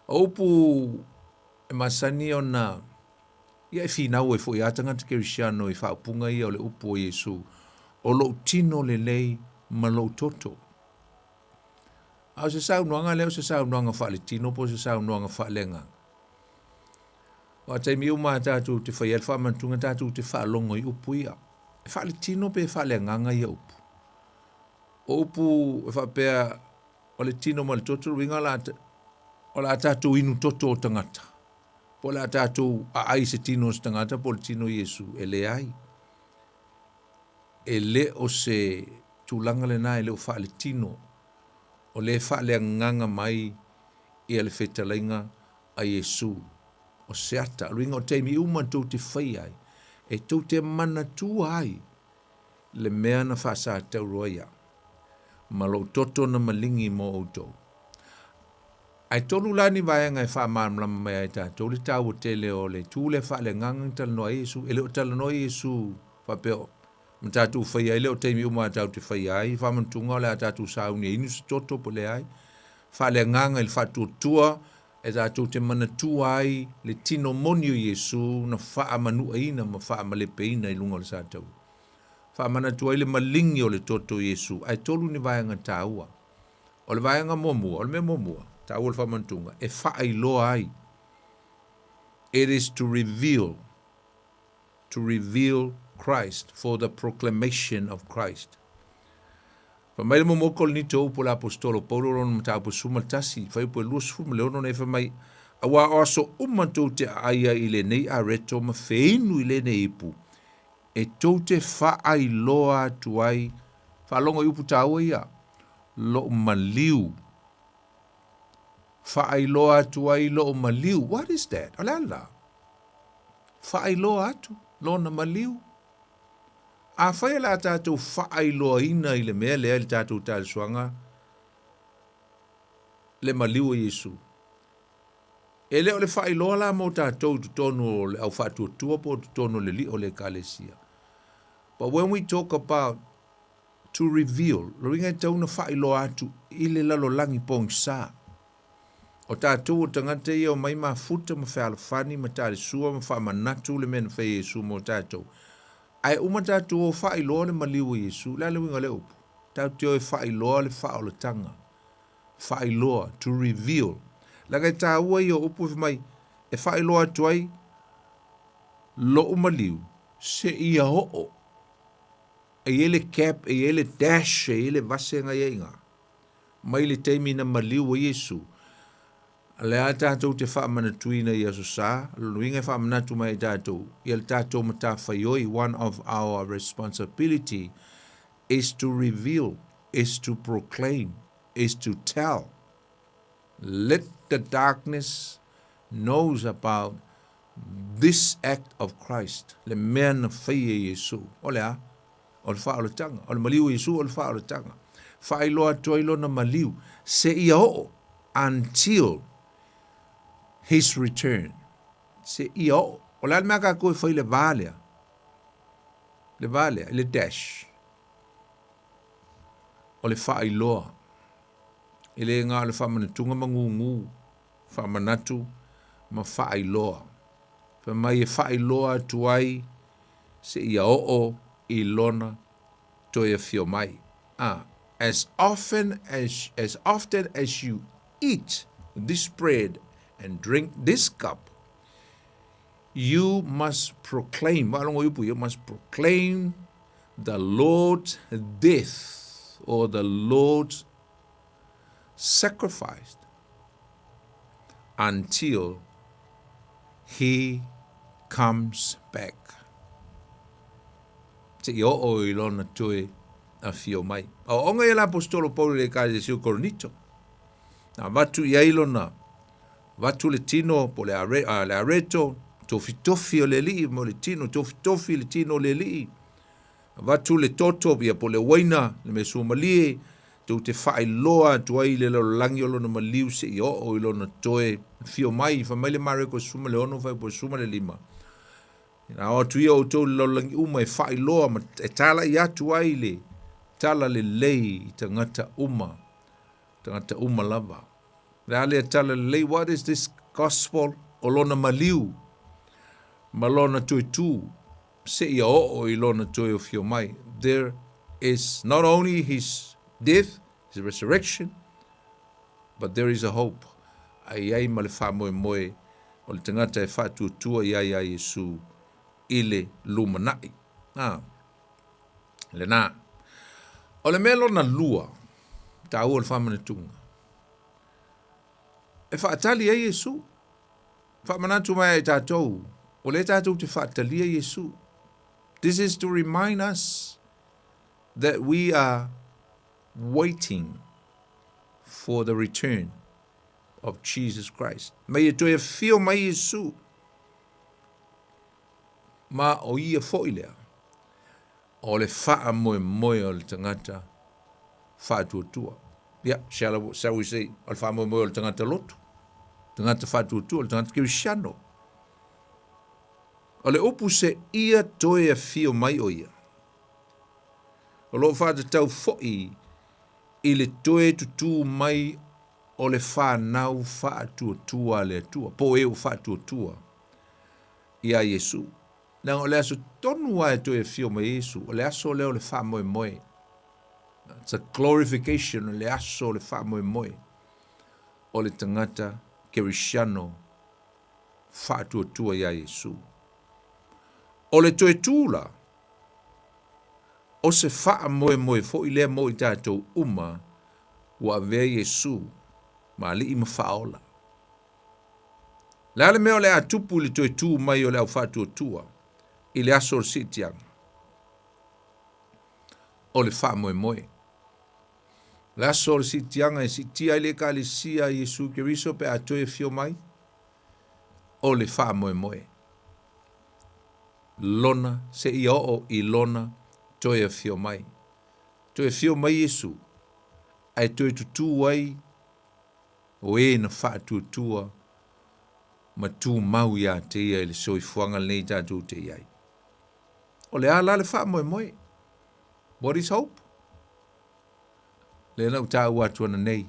Speaker 18: Opu e masani o na ia e finau e fo ia tanga te kerisiano i whaapunga ia o le upu o Yesu. O lo tino le lei ma lo toto. Au se sau nuanga leo se sau nuanga wha le tino po se sau nuanga wha lenga. O a taimi uma tātou te whai alfa mantunga tātou te wha longo i upu ia. E wha le tino pe wha le nganga i upu. O upu e wha pea o le tino ma le toto ringa o la tātou inu toto o tangata. Po la tātou a ai se tino o tangata po le tino Yesu e le ai. E le o se tūlanga le nai le o wha le tino o le wha le nganga mai i le whetalainga a Yesu o se ata. Ringa o teimi uma tau te whai ai e tau te mana tū ai le mea na wha sa tau roia. Ma lo toto na malingi mo o tau. Ai tonu lani vaenga e wha maamlama mai ai tātou le tau o tele o le tū le wha le nganga tala no a Yesu e le o tala no a Yesu wha peo. Ma tātou whai ai leo teimi uma tau te whai ai, wha mantunga o le a tātou sauni e inu se toto po le ai, wha le nganga il wha tuatua, e tātou te mana tua ai, le tino moni o Yesu, na wha manu aina, ma wha malepe ina i lunga le sātou. Wha mana tua i le malingi o le toto Yesu, ai tolu ni vaianga tāua. O le vaianga momua, o le me momua, tāua le wha mantunga, e wha ai loa ai. It is to reveal Christ, for the proclamation of Christ. Fa mai mo mokol ni tau po la apostolo Paulo ron mata po sumaltasi fa po lus fu leono ne fa mai awa oso umatu te aya ile nei areto ma feinu ile nei ipu e tau te fa ai loa tuai fa longo ipu tau ia lo maliu fa ai loa tuai lo maliu. What is that? Alala fa ai loa tu lo na maliu. A whaia la tātou whaai loa ina i le mea lea le tātou tāle suanga le maliu o Yesu. E leo le whaai loa la mo tātou tutono le au whaatua tua po tutono le li o le kalesia. But when we talk about to reveal, lo ringa tau na whaai loa atu i le lalo langi pong sa. O tātou o tangata ia o mai ma futa ma whaalafani ma tāle sua ma wha manatu le mena whai Yesu mo tātou. Ai uma tātou o whaai loa le maliu o Yesu, la le winga le upu. Tātou e whaai loa le wha o le tanga. Whaai loa, to reveal. Lagai tā ua i o upu mai, e whaai loa tuai, lo o maliu, se ia ho'o. E ele cap, e ele dash, e ele vasenga inga. Mai le teimi na maliu o Yesu. Le a tātou te wha manatuina i aso sā, luinga wha manatu mai tātou, i al tātou mata whaioi, one of our responsibility is to reveal, is to proclaim, is to tell. Let the darkness knows about this act of Christ, le mea na whaia Yesu. O le a, o le wha o le tanga, o le maliu Yesu o le wha o le tanga. whaailoa toilo na maliu, se ia o until his return. Se ia o le almea ka koe whai le valea, le dash, o le whaailoa, le ngā le whamanatunga mangungu, whamanatu, ma whaailoa. Mai e whaailoa tuai, se ia o I lona toi e fio mai. As often as you eat this bread and drink this cup, you must proclaim, you must proclaim the Lord's death or the Lord's sacrifice until he comes back. Te i o ilona toe a fio mai. O onga i la apostolo Paulo le kaze siu Korinito. Na watu i ailona, watu le tino po le areto, tofi o le li, mo le tino, tofi le tino le li. Watu le toto bia po le waina, le me sumalie, tu te whae loa, tu ai le langi o lona maliu se i o ilona toe fio mai, fa mai le mare ko suma le ono, fa po suma le lima. Na o tu ia o tau laulangi uma e whai loa, ma e tala i atu ai le, tala le lei I tangata uma lava. Le ale tala le lei, what is this gospel o lona maliu, ma lona tui tu, se ia o I lona tui o fio mai. There is not only his death, his resurrection, but there is a hope. Ai ma le wha moe, o le tangata e wha tua ia Yesu, ile lumanai. Le nā. O le melo na lua, ta ua le whamanatunga. E whaatali a Yesu. Whamanatu mai e tātou. O le tātou te whaatali a Yesu. This is to remind us that we are waiting for the return of Jesus Christ. Mai e toi e fio mai Yesu. Ma o ia foilea, o le wha moe o le tangata wha tuatua. Shall we say, o le wha moe o le tangata lotu, tangata wha tuatua, o le tangata kirisiano. O le upu se ia toe a fio mai o ia. O lo wha te tau foi I le toe tutu mai o le wha nau wha tuatua le atua, po e o wha tuatua ia Yesu. Nang o le aso tonu a e toi e fio mai Yesu, o le aso leo le wha moe. It's a glorification o le aso le wha moe. O le tangata kerisiano wha tuatua ia Yesu. O le toi tūla, o se wha moe fo I lea mo I tātou uma wa vea Yesu ma li ima whaola. Le ale meo le atupu le toi tū mai o le au wha tuatua. I le aso si tiang. O le wha moe. Le aso si tianga e si tia I le ka le sia Yesu Keriso pe atoe fio mai. O le wha moe. Lona se I o I lona toe fio mai. Toe fio mai Yesu. Ai toe tutu ai. O e na wha tuatua. Ma tu mau ia te ia le soifuanga nei tātou te iai. O le ala le wha moe. What is hope? Le nau tāu atuana nei.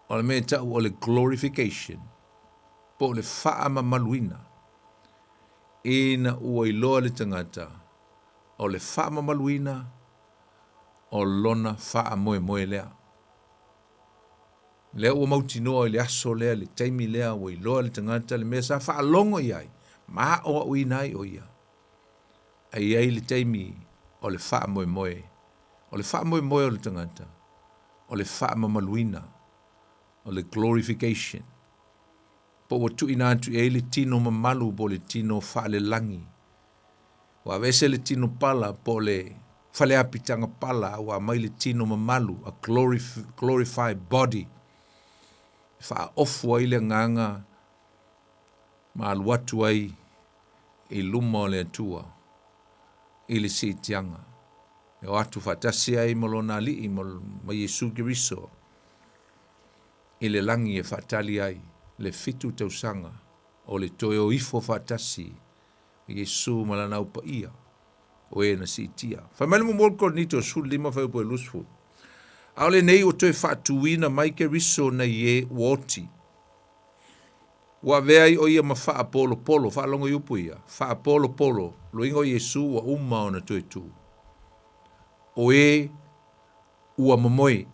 Speaker 18: O le mea tāu o le glorification. Po le wha maluina. Ina ua iloa le tangata. O le wha maluina. O lona wha moe lea. Lea ua mautinoa I le aso lea, le taimi lea, ua iloa le tangata, le mea sa wha longo iai. Maa o uinai o ia. Ai ai le taimi o le wha moe. O le wha moe o le tangata. O le wha maluina. O le glorification. Po wa tu ina atu e le tino mamalu po le tino wha le langi. Wa vese le tino pala po le whale apitanga pala wa mai le tino mamalu. A glorified body. Wha ofu ai le nganga ma aluatu ai I luma o le atua I le si tianga E o atu whatasi ai molona li I ma Yesu Kiriso. I le langi e whatali ai, le fitu tausanga, o le toe o ifo whatasi, Yesu malana upa ia, o e na si itia. Whamele mo molko nito su lima whaupo e lusfu. Aole nei o toe whatuina mai Kiriso na ye woti. Wa vea o ia ma wha polo polo, wha longo yupu ia, wha polo polo, lo ingo Yesu wa umma o na toe tu. O e ua mamoe,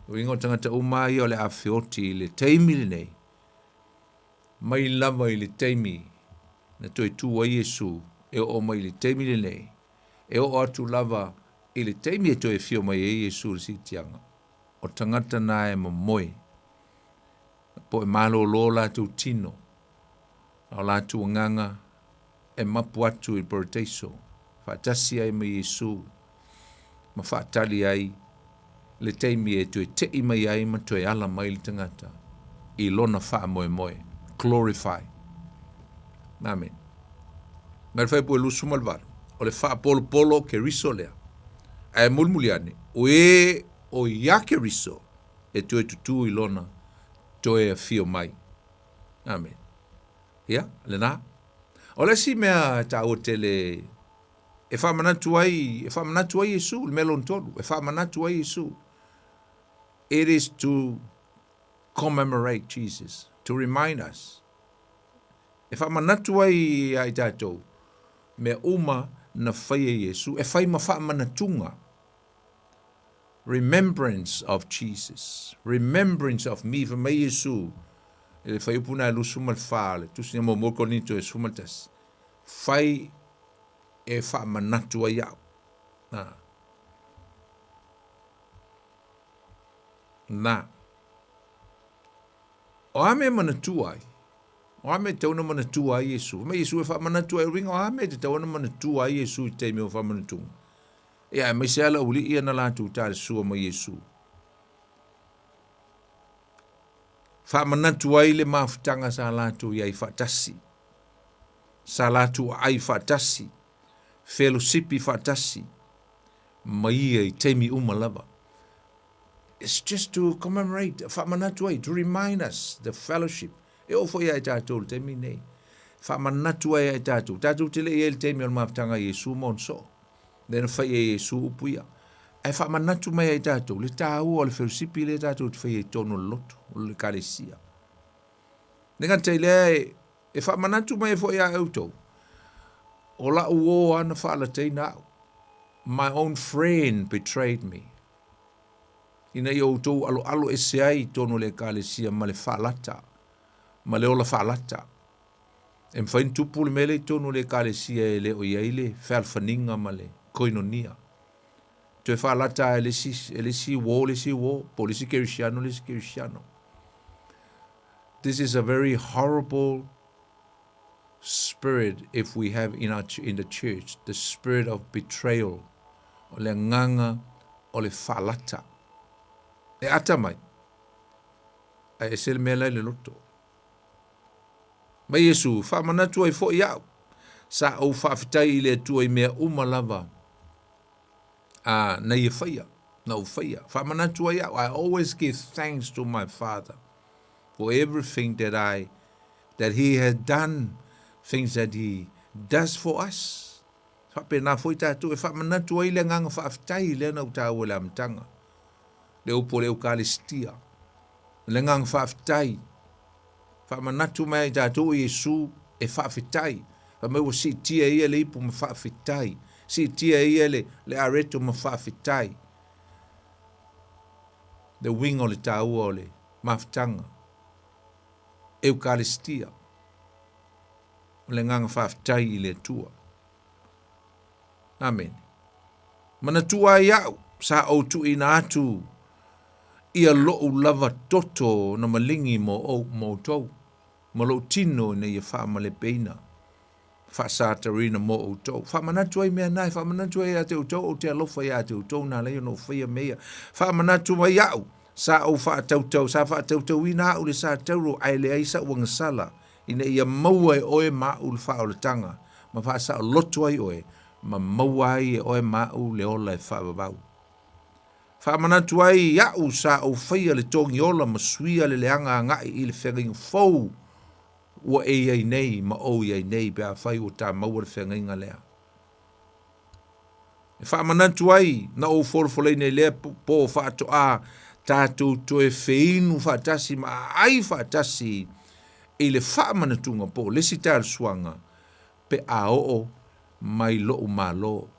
Speaker 18: o ingo tangata umma ia o le awhioti le teimi le nei, mai lava I le teimi na toe tu wa Yesu, e o mai le teimi le nei, e o atu lava I le teimi e toe fio mai e Yesu le si tianga, o tangata na e mamoe, po e malo lo la tu tino, o la tu nganga, e mapu atu I porteiso, whatasi ai mai Yesu, ma whaatali ai, le teimi e tue te mai ai ma tue ala mai le tangata, I lona wha moe moe, glorify. Amen. Mai whai po e lusu malvaru, o le wha polo polo ke riso lea, ai mulmuliane, o ia ke riso, e tue tutu I lona, toe a fio mai. Amen. Ia, le nā. O le si mea ta o tele, e wha manatu ai Yesu, le melon tolu, e wha manatu ai Yesu. It is to commemorate Jesus, to remind us. E wha manatu ai tātou, me uma na whaia Yesu, e whai ma wha manatunga. Remembrance of Jesus, remembrance of me, for me Yesu, e le whai upuna e lusu mal whaale, tusi mo moko nito e sumaltas, whai e wha manatu ai au. Na. O ame manatu ai, o ame tauna manatu ai Yesu, me Yesu e wha manatu ai ringa, o ame te tauna manatu ai Yesu I teime o wha manatunga. Ia, mai se ala uli ia na lātu tāre sua mai Yesu. Wha manatu ai le mawhitanga sa lātu iai whatasi. Sa lātu ai whatasi. Fellowshipi whatasi. Mai ia I teimi umalava. It's just to commemorate, wha manatu ai, to remind us the fellowship. E ofo ia I tātou le teimi nei. Wha manatu ai tātou. Tātou tele ia le teimi o le mawhitanga Yesu monso. Then whai e Yesu upuia. E wha manatu mai e tātou, le tāua o le whewsipi le tātou te whai e tono loto, o le kāresia. Nenga tei lea e wha manatu mai e fo ia autou. O la uo ana wha ala tei nao. My own friend betrayed me. Ina I autou alo e se ai tono le kāresia ma le whalata. Ma le ola whalata. E mwhain tupu le mele tono le kāresia e le o iaile, whalwhaninga ma le koinonia. Te whalata e le si wo, po le si kerisiano. This is a very horrible spirit if we have in the church, the spirit of betrayal, o le nganga, o le whalata. E ata mai, a e sele mea lai le loto. Ma Yesu, wha manatu ai fo iau, sa au whaafitai I le atua I mea umalava, na ia whaia, na u whaia. Wha manatu ai iau, I always give thanks to my Father for everything that He has done, things that He does for us. Whape nā fwoi tātou, e wha manatu ai le nganga whaafitai le na utaua le amtanga. Le upo le Eucharistia, le nganga whaafitai, wha manatu mai tātou Yesu e whaafitai, wha mau si tia ia le ipu ma whaafitai, si tia ia le areto ma whaafitai. The wing o le tāua o le mawhitanga, Eucharistia, le nganga whaafitai I le tua. Amen. Manatua iau, sa o tu ina atu, ia loo lava toto na malingi mo tau. Ma lo tino na ia wha ma le peina. Wha sātarina mo o tau. Wha manatu ai mea nai, wha manatu ai a te utau, o te alofa ia te utau, nā leo no whaia mea. Wha manatu mai au, sa au wha tautau, sa wha tautau ina au le sa tauro ai le aisa wangasala. Ina ia maua e oe ma ul wha o le tanga. Ma wha sa loto ai oe, ma mauai e oe mau le ola e whaavavau. Whaamanatu ai iau sa au whaia le tongi ola ma suia le leanga ngai i le whenginga fau ua e iai nei ma o iai nei pe a whai o tā maua le whenginga lea. E whaamanatu ai na o wholwholei nei lea po whaato a tātou toe whiinu whaatasi ma ai whaatasi i le whaamanatunga po lesi tāru suanga pe a o mai lo ma lo.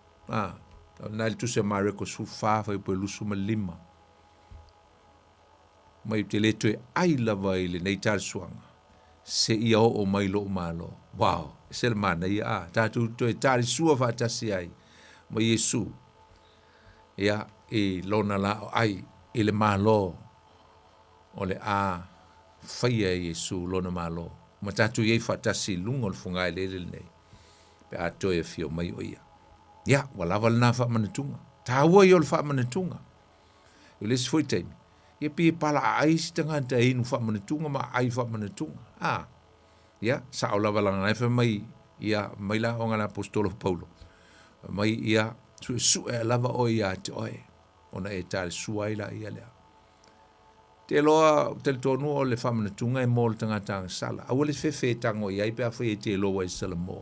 Speaker 18: Na le tuse ma reko su whawhai po lusu ma lima. Mai te le toe ai lava i le nei tāru suanga. Se ia o mai lo ma lo. Wow, se le mana ia tātou toe tāri sua whaatasi ai. Ma Yesu. Ia i lona la ai i le malo o le a whaia Yesu lona malo. Ma tātou iei whaatasi lunga le fungai le nei. Pe a toe fio mai o ia. Ia, walawa le nā whaamanatunga. Tāua i o le whaamanatunga. I le sifoi teimi. Ia pi pala ai si tangata inu whaamanatunga ma ai whaamanatunga. Ia, sa o lawa langa nai mai ia mai la o ngana apostolo Paulo. Mai ia su e lava o ia te oe. Ona e tāre suaila ia lea. Te loa te tonu o le whaamanatunga e mō le tangata sala. Awa le whewhe tango ia i pia whai e te loa i sala mō.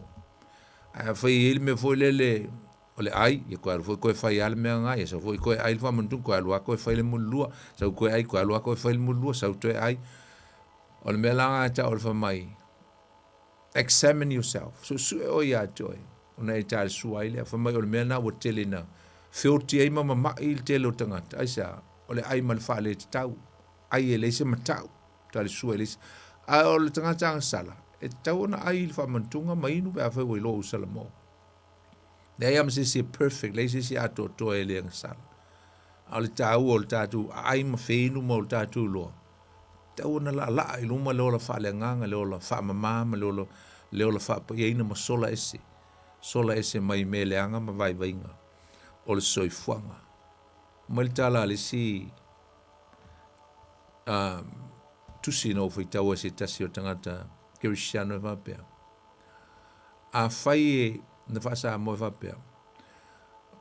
Speaker 18: Whai ili me foi lele o le ai, ia koe alu foi koe whai ale mea ngai, ia sa foi koe ai le whaamanatunga, koe alu a koe whai le mulua, sa koe ai, koe alu a koe whai le mulua, sa toe ai. O le mea langa ata o le whamai. Examine yourself. So sue o ia toi. Ona e tāre sua ile, whamai o le mea na wa tele na. Whioti ai mama mai il tele o tangata. Ai sa, o le ai ma le whaale te tau. Ai e leise ma tau. Tāre sua e leise. Ai o le tangata anga sala. E tau ona ai il whamantunga ma inu bea whai lo usala mo. Nei am se se perfect, leise se ato toa e le anga sala. A le tau o le tatu, ai ma wheinu mo le tatu loa. Tau na la i luma leo la whaale nganga, leo la whaamamama, leo la whaapa ieina ma sola ese. Sola ese mai me leanga ma vai vainga. O le soifuanga. Mai le tala le si tusi no fai tau ese tasi o tangata Kirisiano e whapea. A whai e na whasa mo e whapea.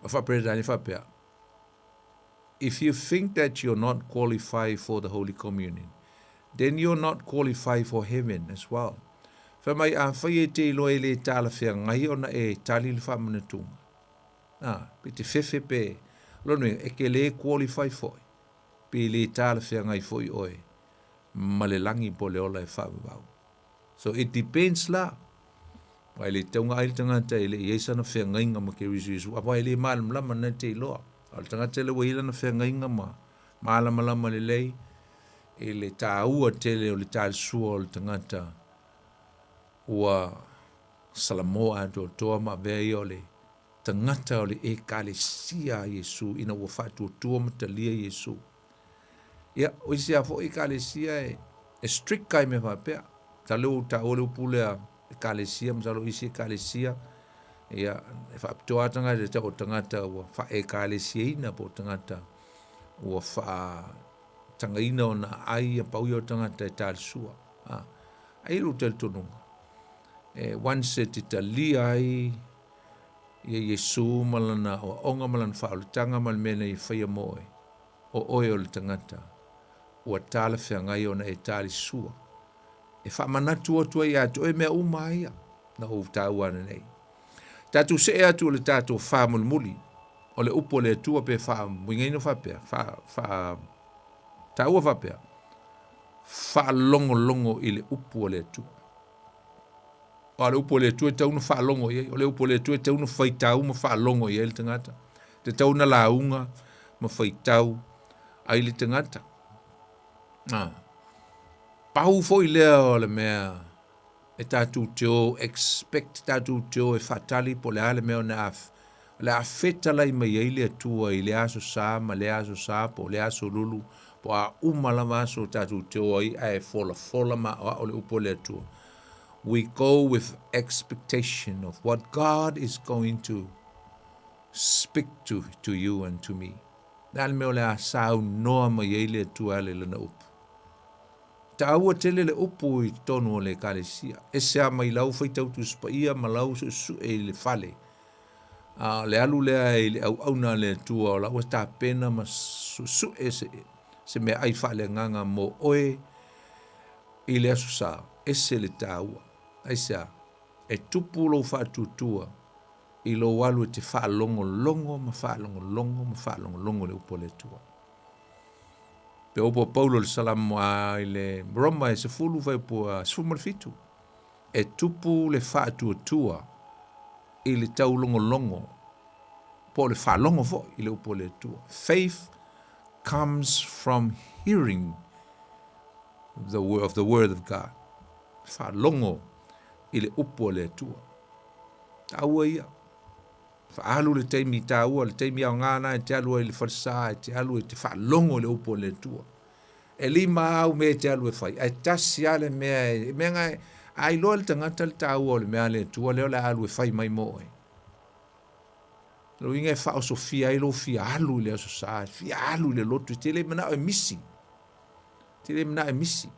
Speaker 18: A whapea ni whapea. If you think that you're not qualified for the Holy Communion, then you're not qualified for heaven as well. Whamai a whai e te ilo e le tāla whea ngai ona e tāli le whamanatunga. Pe te whewhe pe, lono e ke le qualify foi. Pe le tāla whea ngai foi oe. Ma le langi po le ola e whamavau. So it depends la. Wai le taunga ai le tangata e le ieisana whea ngai nga ma ke risu. Apa e le maalam lama na te iloa. Al tangata le waila na whea ngai nga ma. Maalam lama le lei. E le tāua tele o le tāle sua o le tangata ua Samoa to toa ma vea o le tangata o le e kalesia Yesu ina ua whātua tua matalia Yesu. Ia, o isi a fo e kalesia e strict kai me whapea. Ta leo ta ole upulea e kalesia, msalo isi e kalesia. Ia, e whapitoa tangata te o tangata ua wha e kalesia ina po tangata ua wha tangaina o na ai a pauia o tangata e tāle sua. Ai ru tel tonunga. Wanse te talia ai ia Yesu malana o onga malana wha o le tanga malmena i whaia moe. O oe o le tangata. Ua tāle whea ngai o na e tāle sua. E wha manatu o tua i atu e mea umaia. Na o tāu ana nei. Tātu se e atu o le tātu wha mulmuli. O le upo le atua pe wha mwingaino whapea. Wha tāua whapea. Wha longo i le upo le atua. O le upo le atua e tauna wha longo i. O le upo le atua e tauna whaitau ma wha longo i le tangata. Te tauna launga ma whaitau ai le tangata. Pau foi lea o le mea e tātou teo expect tātou teo e whatali po le ale mea o na af. Le a whetala i mai eile atua i le aso sā ma le aso sā po le aso lulu po a umalawa aso tātou teo ai a e fola ma o le upo le atua. We go with expectation of what God is going to speak to you and to me. Nāle mea o le a sāu noa mai eile atua le lana upu. Ta aua tele le upu i tonu o le kalesia. E sea mai lau whaitau tu spaia ma lau su e le fale. Le alu lea i le au na le tua o la ua ta pena ma su se me ai fa le nganga mo oe i le asu sa ese le taua ai sa e tupu lo fa tutua i lo walu te fa longo ma fa longo le upo le tua pe opo Paulo le salamu a le Roma e se fulu vai po sfumar fitu e tupu le fa tutua i le tau longo po le fa longo fo i le upo le tua. Faith comes from hearing the word of God. Fa longo i le upo le tua. Taua ia. Fa alu le teimi taua, le teimi au ngana, te alu e le farsa, te alu e te fa longo le upo le tua. E lima au me te alu e fai. Ai tasi ale mea ngai, ai loa le tangata le taua le mea le tua, leo le alu e fai mai moe. Lo inga fa o sofia ilo fia alu le aso sa, fia alu le lotu, te le mana e misi. Te le mana e misi.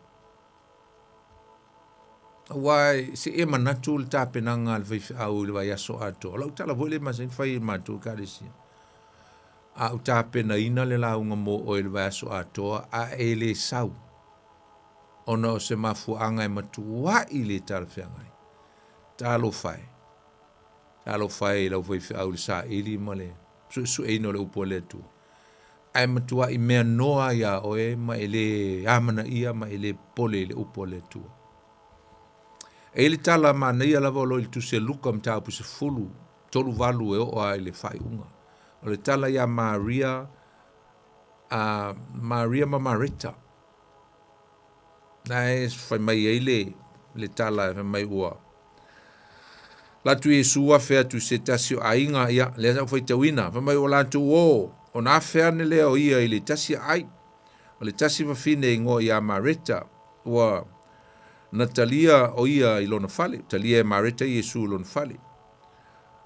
Speaker 18: Wai se e manatu le tapenanga le vai au le vai aso ato. Lau tala voi le masin fai matu karisi. A u tapena ina le launga mo o le vai aso ato a e le sau. Ona o se mafuanga e matu wa i le tarfiangai. Talo fai. Talo fai lau vai au le sa ili ma le su e ino le upo le tu. Ai matua i mea noa ia o e ma ele amana ia ma ele pole le upo le tu. E le tala ma na ia lava o lo il tu se luka mta pu se fulu tolu valu e o a ele fai unga. O le tala ia Maria ma Marita. Na e fai mai ele le tala fai mai ua. La tu Yesua fea tu se tasio ainga ia le sa fai tawina fai mai o la tu o na fea ne leo ia ili tasi ai. O le tasi fa fine ingo ia Marita ua Natalia o ia i lona fale. Talia e Marita Yesu lona fale.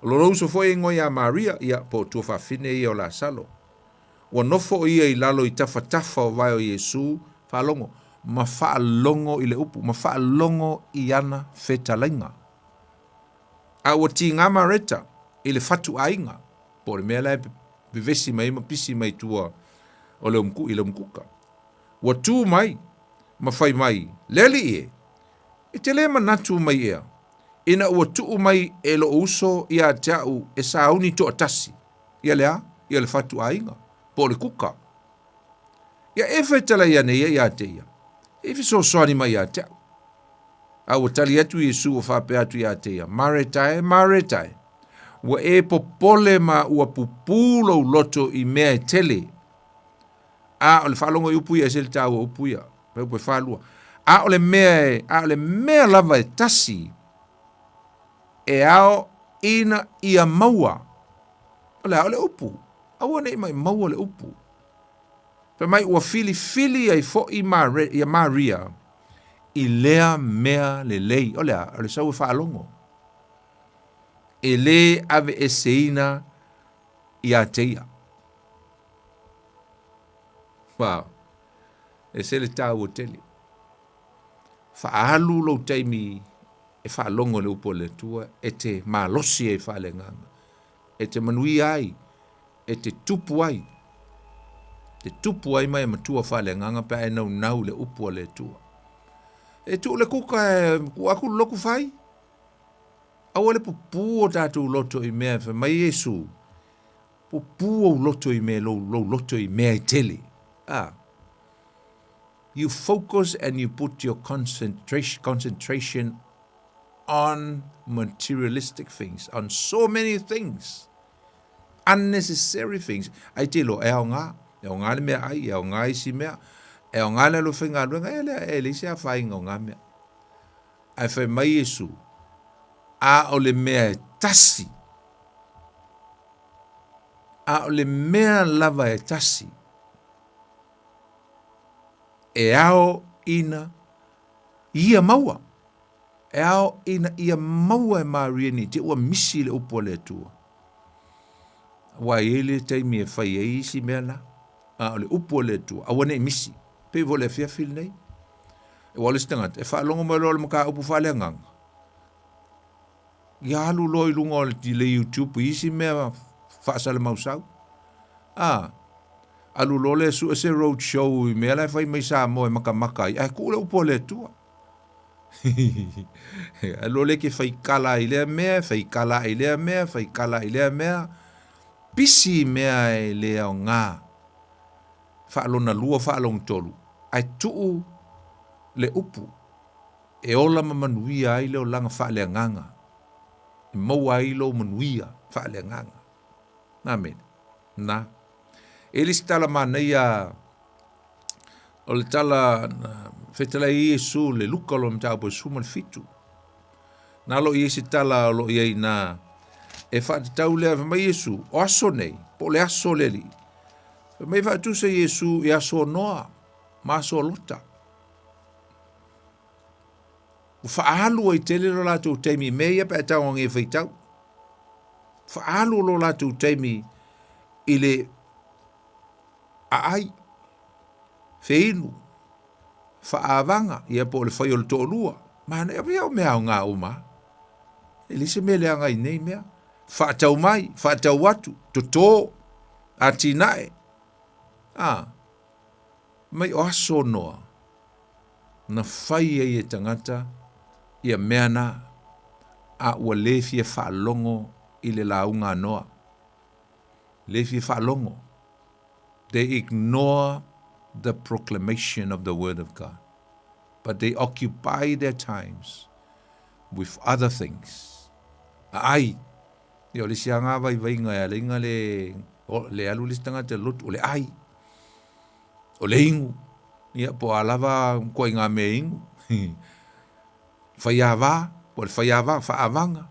Speaker 18: O lo rauso foi ingo ia Maria ia po tua fa fine ia o la salo. Ua nofo o ia i lalo i tafa o vai o Yesu fa longo. Ma fa longo i le upu. Ma fa longo i ana feta lainga. A ua ti ngā Marita i le fatu ainga. Po le mea lai bevesi mai ma pisi mai tua o le umku i le umkuka. Ua tu mai ma fai mai leli ie. I te le manatu mai ea. Ina ua tuu mai e lo uso ia teau e sauni to atasi. Ia lea, ia le fatu ainga. Po le kuka. Ia efe tala ia ne ia te ia. Efe so soani mai ia teau. A ua tali atu Yesu o whape atu ia te ia. Maretae. Ua e popole ma ua pupulo loto i mea e tele. A o le whalongo i upuia e sele tau o upuia. Pe whalua. A o le mea lava e tasi. E ao ina ia maua. O le upu. Aua nei mai maua le upu. Pe mai ua fili ai fo i Maria. I lea mea le lei. O le sau e whaalongo. E le ave e seina i a teia. Wow. E se le tau o tele. Whaalu lo teimi e whaalongo le upo le tua. E te malosi e whaale nganga. E te manui ai. E te tupu ai. Te tupu ai mai matua whaale nganga pa e nau le upo le tua. E tu le kuka e aku loku whai. Awa le pupu o tātou loto i mea wha mai Yesu. Pupu o loto i mea lo loto i mea i tele. You focus and you put your concentration on materialistic things, on so many things, unnecessary things. Ai te lo e o ngā le mea ai, e o ngā isi mea, e o ngā le lo whinga ruenga, e le isi a whainga o ngā mea. Ai whai mai Yesu, a o le mea tasi, a o le mea lava e tasi, e ao ina ia maua. E ao ina ia maua e Maria ni te ua misi le upo le tua. Wa ele teimi e whai e isi mea la. A o le upo le tua. A wane e misi. Pe vo le fia fil nei. E wale stangat. E wha longo mai lo le maka upu whale ngang. ia alu loi lunga o le YouTube isi mea whaasale mausau. Alu lo le su se road show i mea lai whai mai Samoa e maka ai kule upo le tua. Alu le ke whai kala i lea mea, whai kala i lea mea, whai kala i lea mea, pisi mea e lea o ngā. Whaalona lua, whaalong tolu. Ai tuu le upu. E ola mamanuia ai leo langa whaalea nganga. I maua ai lo manuia whaalea nganga. Amen. Na. Elis tala manaya o le tala whetala i Iesu le luka lo mtau po sumal fitu. Na lo Iesi tala lo iei na e whaatitau lea mai Iesu o aso nei, po le aso le li. Mai whaatu se Iesu i aso noa, ma aso lota. Whaalu ai tele lo lātou teimi mea pa tau o nge whaitau. Whaalu lo lātou teimi i le ai feinu faavanga ia po le fai o le tolua mana e o mea o ngā uma elise me le anga i nei mea whaatau mai, whaatau watu to tō a tinae mai o aso noa na fai e tangata ia mea na a ua lefie whaalongo i le launga noa lefie whaalongo. They ignore the proclamation of the word of God. But they occupy their times with other things. Ai, yo le sianga vai nga le inga le alu listanga te lut o le ai. O le ingu. Ia po alava ko inga me ingu. Faiava, po faiava, faavanga.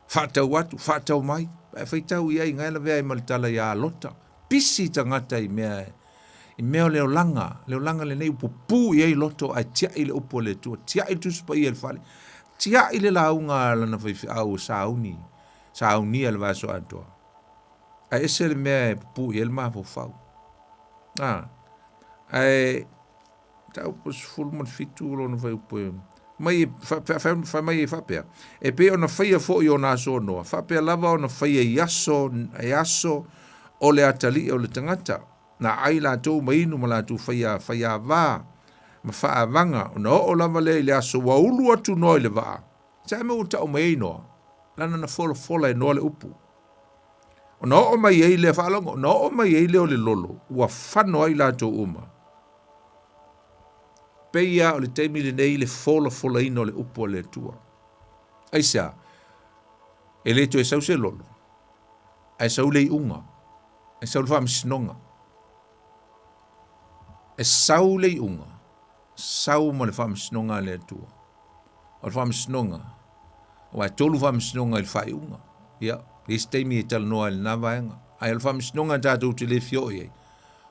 Speaker 18: Fatau watu, fatau mai. Faitau ia inga la vea maltala ya lota. Pisi tangata i mea leo langa le nei upupu i ei loto a tia i le upo le tua, tia i tuspa i el fale, tia i le launga lana whaifi au sauni al vaso antoa. A ese le mea pupu i el maa fau. Tau pos fulman fitu lo na whai upo e. Mai mai e whapea. E pe o na whaia fo i o na so noa. Whapea lava o na whaia i aso, o le atali o le tangata na ai la tō mainu ma la tō whaia wā ma whaavanga o na o lava le aso wa ulu atu noi le wā sa me uta o mai noa lana na fola e noa le upu o na o mai ei le whaalongo na o mai ei le o le lolo ua whano ai la tō uma peia o le teimi le nei le fola ino o le upu o le tua aisa e le to e sau se lolo ai sau le unga e sau le whaamisnonga. E sau le unga. Sau mo le whaamisnonga le atua. O le whaamisnonga. O ai tolu whaamisnonga i le whai unga. Ia, le steimi e tala noa le nawaenga. Ai le whaamisnonga tātou te le fio i.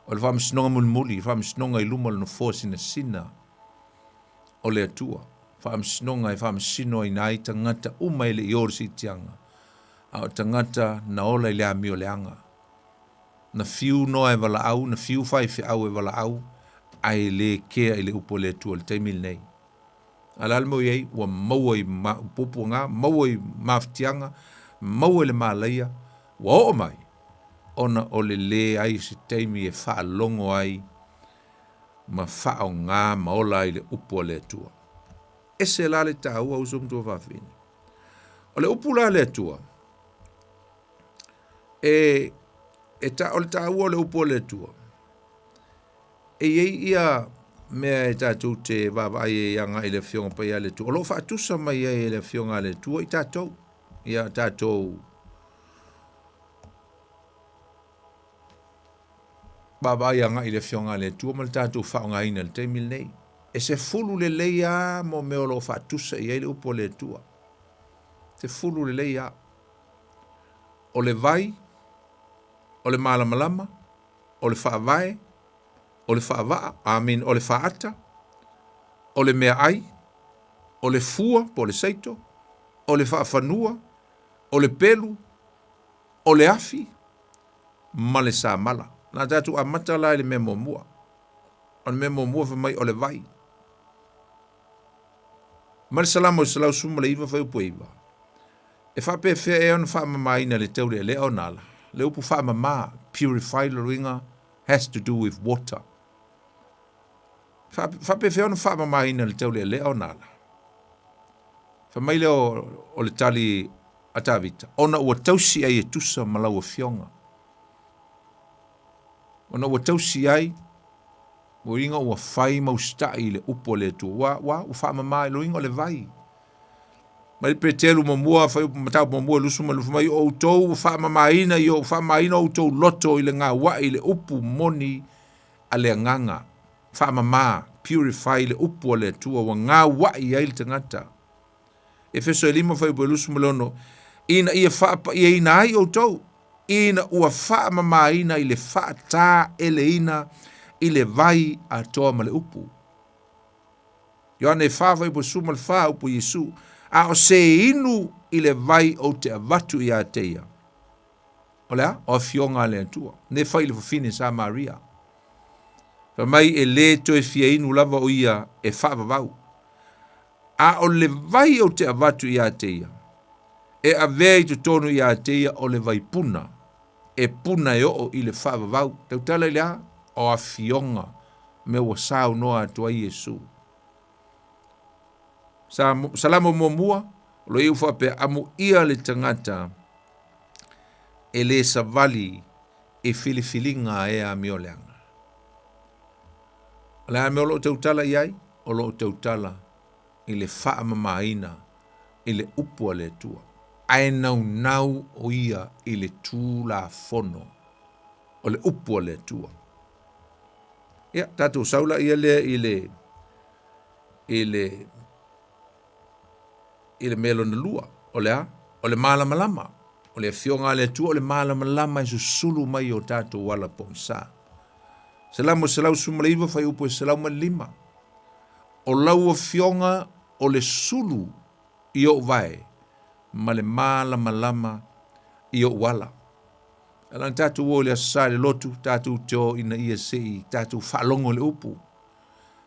Speaker 18: O le whaamisnonga mulmuli, le whaamisnonga i luma le no fōsina sina. O le atua. Whaamisnonga i whaamisino i nai tangata uma i le iorsi tianga. A o tangata na ola i le amio le anga. Na fiu noa e wala au, na fiu whai au e wala au, ai le kea i le upo le tua, le teimil nei. Alal mo iei, ua maua i pupunga, maua i maftianga, maua le malaia, ua o mai, ona o le ai si teimi e wha longo ai, ma wha o ngā maola i le upo le tua. Ese la le tāua usum tua whawhine. O le upo la le tua, o le tāua le upo le tua. E iei ia mea e tātou te wawai e anga i le fionga pai a le tua. O lo whaatusa mai e le fionga le tua i tātou. Ia tātou wawai anga i le fionga le tua, ma le tātou whaonga ina le teimil nei. E se fulu le leia mo meo lo whaatusa i e le upo le tua. Se fulu le leia. O le vai, o le malamalama, o le whaavae, o le whaavaa, o le whaata, o le mea ai, o le fua, po le seito, o le whaafanua, o le pelu, o le afi, ma le sa mala. Nā tātu a mata lai le memo mua. O le memo mua whamai o le vai. Ma le salamo i salau suma le iwa whai upo iwa. E whapewhia e on whamamaina le tau le o nala. Le upu whamama, purify le ringa, has to do with water. Whapewhia on whamamaina le tau le o nala. Whamaile o le tali atavita. Ona ua tausi ai e tusa malau o fionga. Ona ua tausi ai, mo inga ua whai maustai le upo le tu. Wa whamama lo inga le vai. Mai pretelu mamua fai matau mamua lusu malufu mai o tou whamamaina i o whamamaina o tou loto i le ngā wa i le upu moni a le nganga. Whamama, purify le upu le tua wa ngā wa i aile tangata. E feso e lima fai lusu malono, ina ia whapa ia ina ai o tou, ina ua whamamaina i le whata ele ina i le vai a toa ma le upu. Ioane whawai po sumal wha upu Yesu, a o se inu i le vai o te avatu i a teia. O lea, o fionga le atua. Ne whai le fafine sa Maria. Fa mai e le to e fia inu lava o ia e whaavavau. A o le vai o te avatu i a teia. E a vei tu tonu i a teia o le vai puna. E puna e o i le whaavavau. Tau tala i lea, o a fionga me wa sao noa atua Yesu. Salamo momua, lo iu whape amu ia le tangata e le savali e filifilinga e a mioleanga. Le a meo lo tautala iai, o lo tautala i le wha mamaina i le upua le tua. Ai nau o ia i le tū la fono o le upua le tua. Ia, tātou saula ia le i le melo na lua, o le malamalama, o le fionga le tua, o le malamalama i susulu mai o tātou wala pongsa. Selamo selau sumaleiva fai upo e selau malima. O lau o fionga o le sulu i o vai, ma le malamalama i o wala. Alang tātou o le asā le lotu, tātou teo ina ia sei, tātou whaalongo le upu.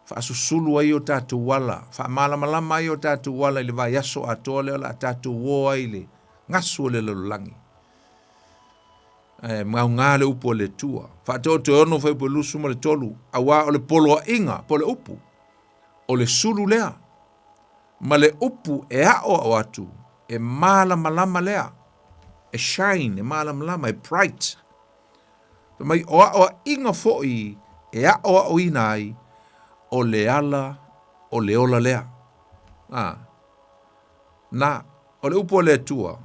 Speaker 18: Whaasusulu ai o tātou wala, whaamalamalama ai o tātou wala i le vai aso atoa leo la tātou woa ai le ngasu le lalangi. Mau ngā le upu o le tua. Whaatoa te ono whai po lusu ma le tolu, a wā o le polo a inga po le upu. O le sulu lea. Ma le upu e ao o atu, e malamalama lea. E shine, e malamalama, e bright. Mai o inga fo'i, e ao o ina ai, o le ala, o le ola lea. O le upo le tua,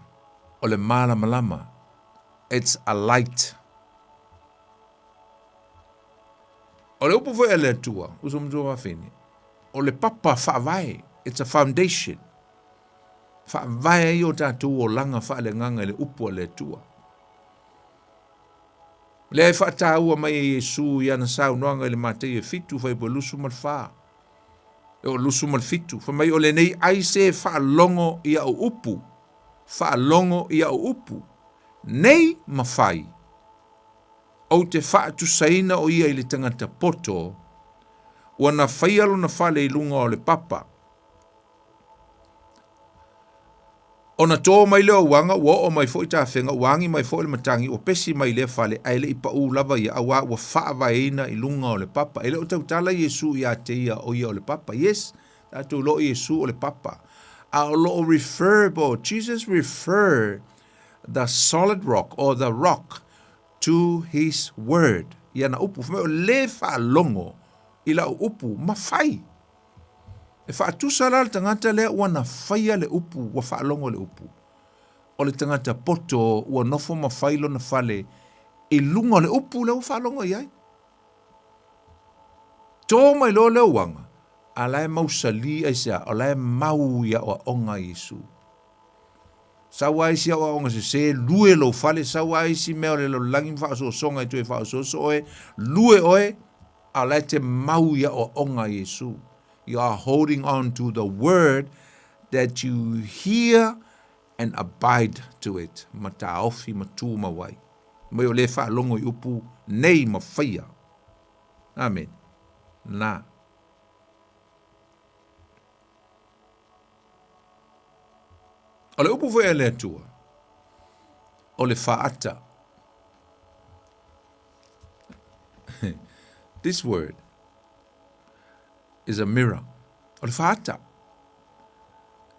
Speaker 18: o le malamalama. It's a light. O le upo foi le tua, uso mtua mafini. O le papa whaavai, it's a foundation. Whaavai i o tātou o langa wha le nganga le upo le tua. Le ai whaataua mai e Yesu i ana sau noanga le matei e fitu whai po lusu mal wha. O lusu mal fitu. Wha mai o le nei aise whaalongo i au upu. Whaalongo i au upu. Nei mawhai. O te whaatu saina o ia i le tangata poto. Ua na whaialo na whale i lunga o le papa. O na tō mai leo wanga, ua o mai fo i tā whenga, wangi mai fo i le matangi, o pesi mai le whale, aile i pa u lava ia, awa ua whaava eina i lunga o le papa. Ele o tau tala Yesu i a te ia o ia o le papa. Yes, tātou lo Yesu o le papa. A o lo refer, bo, Jesus referred the solid rock, or the rock, to his word. Ia na upu, fme o le wha longo, i la upu, ma whai. E whaatusa la le tangata lea ua na whaia le upu, ua whaalongo le upu. O le tangata poto ua nofo ma whailo na whale, i lunga le upu leo whaalongo iai. Tō mai lo leo wanga, a lae mausali aisa, o lae mau ia o onga Yesu. Sawa isi o onga se lue lo whale, sawa isi meo le lo langi whaaso songa i tue whaaso oe, lue oe, a lae te mau ia o onga Yesu. You are holding on to the word that you hear and abide to it. Mataofi matu mawai. Mai o le whaalongo i upu nei mawhaia. Amen. Na. O le upu foi le atua. O le faata. This word is a mirror. O le faata.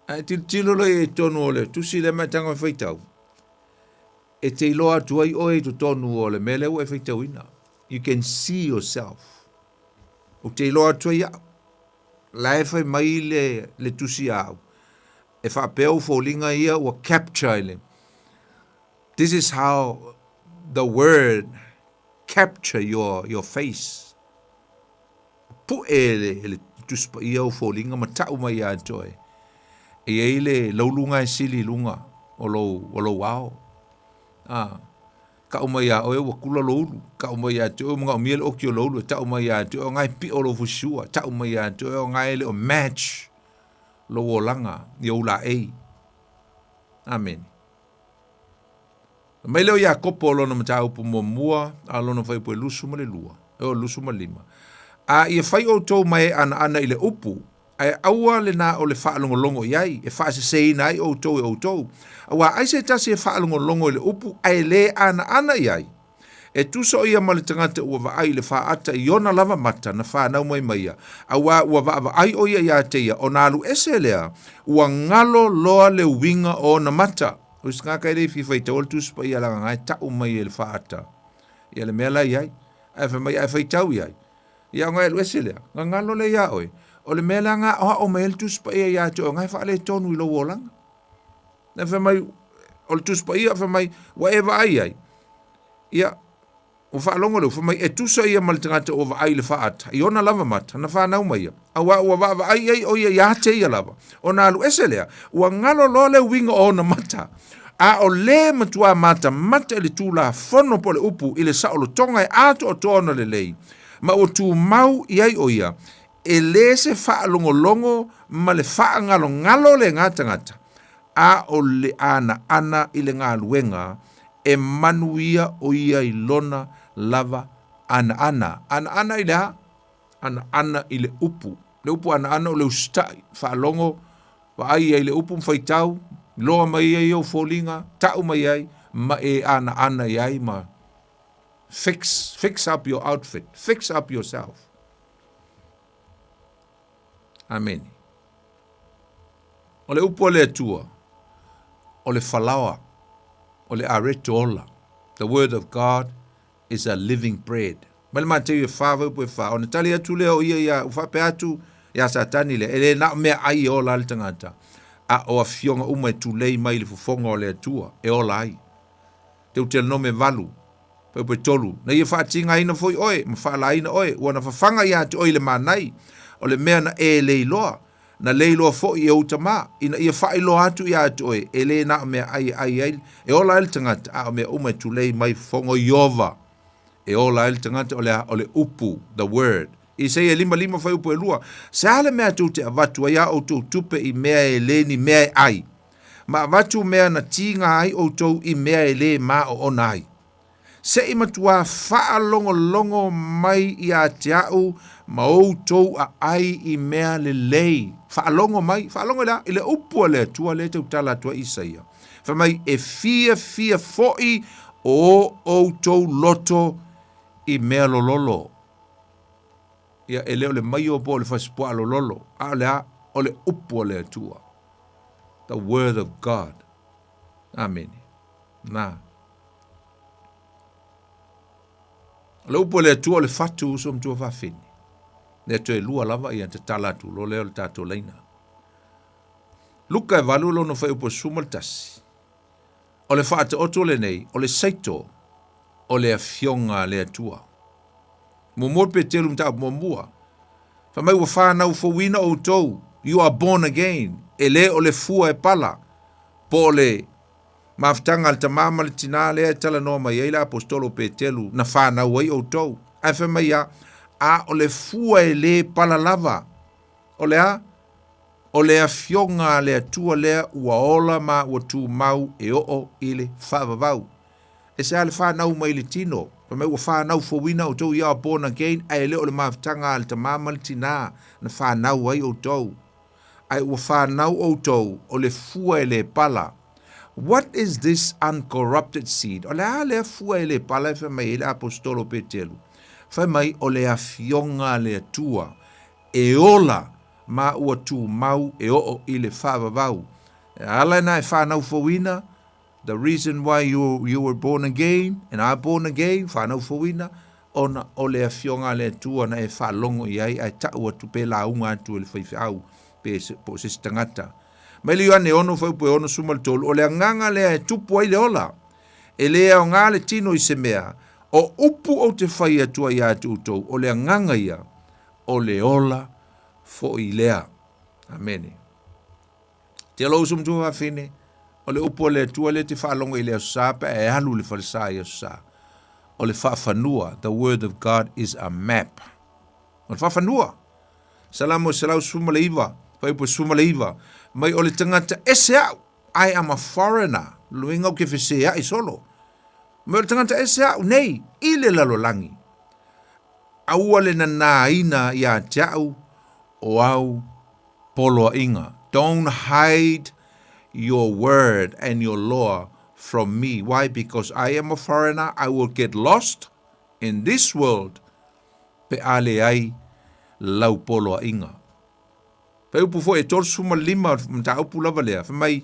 Speaker 18: Ai tilo le tonu o le tusi le matanga faitau. E te iloa tuai oe to tonu o le mele o e faitau ina. You can see yourself. O te iloa tuai au. Lai fai mai le tusi au. E fa peo fōlinga ia o capture ele. This is how the word capture your face. Pu ele tuspa ia o fōlinga ma tau mai a toi. E ele laulunga e sili lunga o lo wao. Ka umai a oe wa kula loulu. Ka umai a te o mga umiele o ki o loulu. Ta umai a te o ngai pi o lo fusua. Ta umai a te o ngai le o match. Lo o langa. I o la ei. Amen. Mai leo ia kopo lo na mata upu mo mua. A lo na fai po lusu ma le lua. E o lusu ma lima. A ia fai o tau mai ana ile upu. Ai aua le na o le whaalongolongo iai, e whaase nai o tau e o tau. Awa aise tasi e whaalongolongo i le upu, ai le ana iai. E tuso ia ma le tangata ua vaai le whaata i ona lava mata na whanau mai maia. Awa ua vaai o ia te ia, o nalu ese lea, ua ngalo loa le winga o na mata. O iskaka e rei whiwhaita o le tuspa ia langa ngai tau mai e le whaata. Ia le mea iai, ai whamai ai whaitau iai. Ia ngai lu ese lea, ngalo le ia oi. O le mea nga o mael tuspa ia te o ngai whaale tonu i lo wolanga. Na whamai, o le tuspa ia whamai, whatever ai. Ia, o whaalongo leo, whamai e tusa ia malitangata o ai le whaata. I ona lava mata, na whanau mai ia. A wa ai o ia te ia lava. O na alu ese lea, ua ngalo loa le winga o na mata. A o le matua mata le tūla whono po le upu i le saolo tonga e ato o tōna le lei. Ma o tū mau iai o ia, e le se whaalongolongo ma le whaangalo le ngata. A o le ana i le ngā luenga e manuia o ia i lona lava ana i le ha, ana i le upu. Le upu ana o le ustai, whaalongo, wa ai le upu mwhaitau, loa mai ai o fōlinga, tau mai ai, ma e ana iai ma. Fix up your outfit, fix up yourself. Amen. O le upo le atua, o le falawa, o le areto ola. The word of God is a living bread. Mele mateu e whawa upo e wha. O ne tali atu leo ia uwhape atu, ia satani le. Ele na mea ai ola al tangata. A o a fionga uma e tulei mai le fufonga o le atua. E ola ai. Te utel no me valu. Pe tolu. Na ia whaatinga ina foi oe. Ma whaala ina oe. Ua na whawhanga ia te oe le manai. O le mea na e leiloa. Na leiloa fo i au tama. Ina ia whailo atu ia te oe. E le na mea ai. E ola el tangata. A o mea uma e tulei mai fongo iova. E ola el tangata o le upu. The word. I se e lima whai upu e lua. Se ale mea tu te avatu ia o tu tupe i mea e le ni mea e ai. Ma avatu mea na tinga ai o tu i mea e le ma o ona ai. Se i matua wha longo mai i a te au ma o tu a ai i mea le lei. Wha longo la i le upu le tua le tau tala tua Isaia. Wha mai e fia foi o tu loto i mea lololo. Ia e leo le mai o po le whaspoa lololo. A lea o le upu le tua. The word of God. Amen. Na. Le upu le tua le fatu uso mtua whawhini. Le to e lua lava i ante talatu lo leo le tato leina. Luka e valu lo no whai upu sumal tasi. O le whaate oto le nei, o le saito, o le afionga le atua. Mo pe telu mta mo mua. Fa mai wa fa na fo wina o to. You are born again. Ele o le fua e pala. Po le maftanga al tamama le tinale tala no mai ele apostolo pe telu na fa na wai o to. Ai fa mai a o le fua e le pala lava. O le a fionga le atua le ua ola ma ua tu mau e o ile fa vavau. E se ale fa na mai le tino. Pa mai ua whanau fowina o tau ia born again, ai leo le maftanga al tamama le tina na whanau ai o tau. ai ua whanau outou o le fua e le pala. What is this uncorrupted seed? O le a le fua e le pala e mai le apostolo Petelu. Whai mai o le afionga le atua. E ola ma ua tu mau e o i le whavavau. E ala na e whanau fawina. The reason why you were born again and are born again, whanau fawina, ona o le afionga le atua na e whalongo i ai tau atu pe launga atu le whaiwhau pe po se stangata. Mai li ane ono fau pe ono sumal tolu, o le anganga le e tupu ai le ola, e le au ngā le tino i se mea, o upu o te whai atua i atu utou, o le anganga ia, o le ola fo i lea. Amene. Te alo usum tua whine, o le upu o le atua le te whaalonga i lea sāpa, e halu le whalisa i sā. O le whaafanua, the word of God is a map. O le whaafanua. Salamo salau suma le iwa, whai po suma le iwa, mai o le tangata ese au, I am a foreigner, luinga o ke whese ai solo. Mai o le tangata ese au, nei, i le lalolangi. Aua le na ina ia tiau, o au polo inga. Don't hide your word and your law from me. Why? Because I am a foreigner, I will get lost in this world. Pe ale ai lau polo inga. Pe upu fo e tol suma lima mta upu lava lea. Fe mai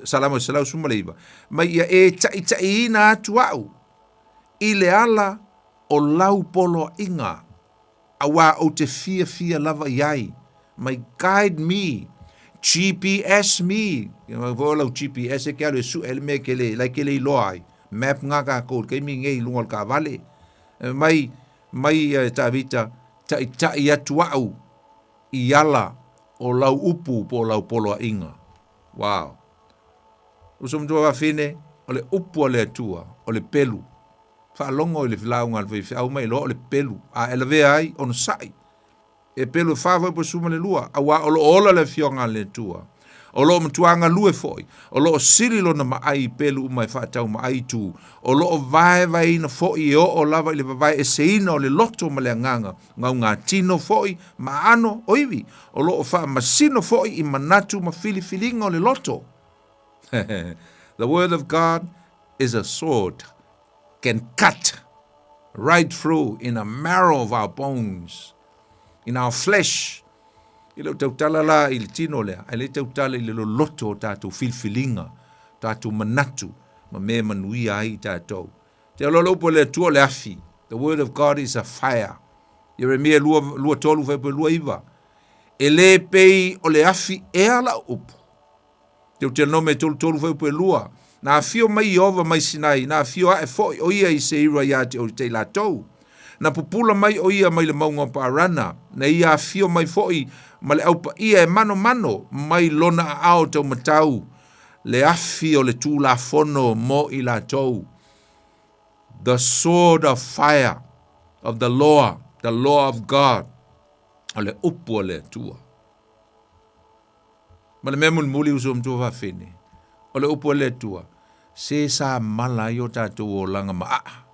Speaker 18: salama salau suma leiva. Mai ia e ta ina atu au. I le ala o lau polo inga. Awa o te fia lava iai. Mai guide me. GPS me. Ia vo lau GPS e kia le su elme ke le lai ke le loai. Map nga ka ko ke mi ngei lungal ka vale. Mai ta vita ta atu au. I ala o lau upu po lau polo inga. Wow. Usum tua whine, o le upu o le atua, o le pelu. Whaalongo i le whilaunga al whiwhi au mai lo o le pelu. A elave ai, ono sai. E pelu whawai po suma le lua. A wa o lo ola le fionga le atua. O lo mtuanga lue foi. O lo sirilo na maai pelu umai whaatau maai tu. O lo vai ina foi o lava i le vai e seina o le loto ma le anganga. Ngau ngā tino foi ma ano oiwi. O lo wha masino foi i manatu ma filifilinga o le loto. The word of God is a sword. Can cut right through in the marrow of our bones. In our flesh. I leo tautala la i le tino lea, ai le tautala i le loto o tātou filfilinga, tātou manatu, ma me manuia ai tātou. Te alolo upo le tua le afi, the word of God is a fire. Jeremia lua tolu whaipo lua iwa. E le pei o le afi e ala upo. Te te nome tolu whaipo lua. Na fio mai ova mai sinai, na fio a e foi o ia i se ira ia te o te la tou. Na pupula mai o ia mai le maunga pa rana, na ia fio mai foi, ma le aupa ia e mano mai lona a ao tau matau, le afi o le tū la fono mo i la tau. The sword of fire of the law of God, o le upu o le tua. Ma le memul muli usum tua whawhine, o le upu o le tua, se sa mala i o tātou o langa maa.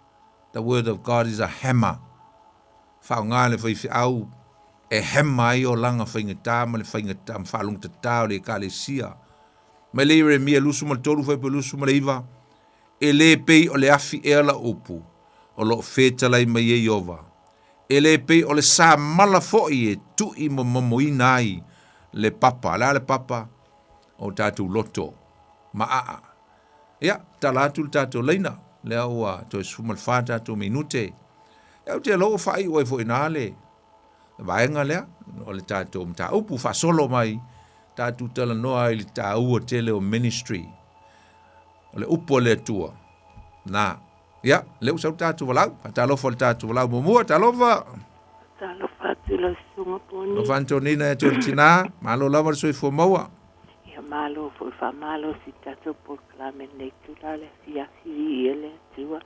Speaker 18: The word of God is a hammer. Whao ngā le whaiwhi au, e hema i o langa whaingata, ma le whaingata, ma whalung tatao le ka le sia. Ma le ire mia lusu ma le tolu whaipa lusu ma le iwa, e le pei o le afi e ala upu, o lo whetalai mai e iova. E le pei o le sa mala foi e tu i mo inai le papa, le papa, o tātou loto, ma a. Ia, talatu tātou leina. Le aua to sumal fata to minute e te lo fai o fo inale vai ngale o le tato mta upu fa solo mai tatu tala no ai le ta u tele o ministry le upu le tua na ya le usa tatu wala ta lo fo tatu wala mo ta lo va
Speaker 19: tu lo sunga poni
Speaker 18: no fantonina to tina malo lava so fo moa
Speaker 19: malo fo fa malo si tato proclame nei tulale sia si ele tua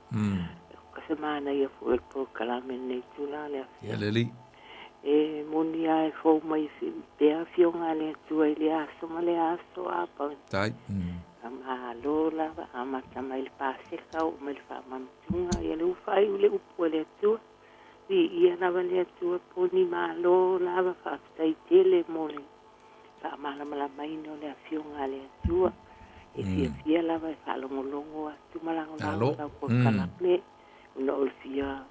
Speaker 19: ka semana ia fo el proclame nei tulale
Speaker 18: ya leli
Speaker 19: e monia e fo mai si pe afionga le tua ile aso male aso apa
Speaker 18: tai
Speaker 19: malo la ama tamai pase ka o me fa mamtunga ia le fai le upole tua ia na vale tua poni malo la fa stai tele mole whaamalama ino le afionga le atua. E fia lava e whaalongolongo atu malango lau po kalame. Una olfia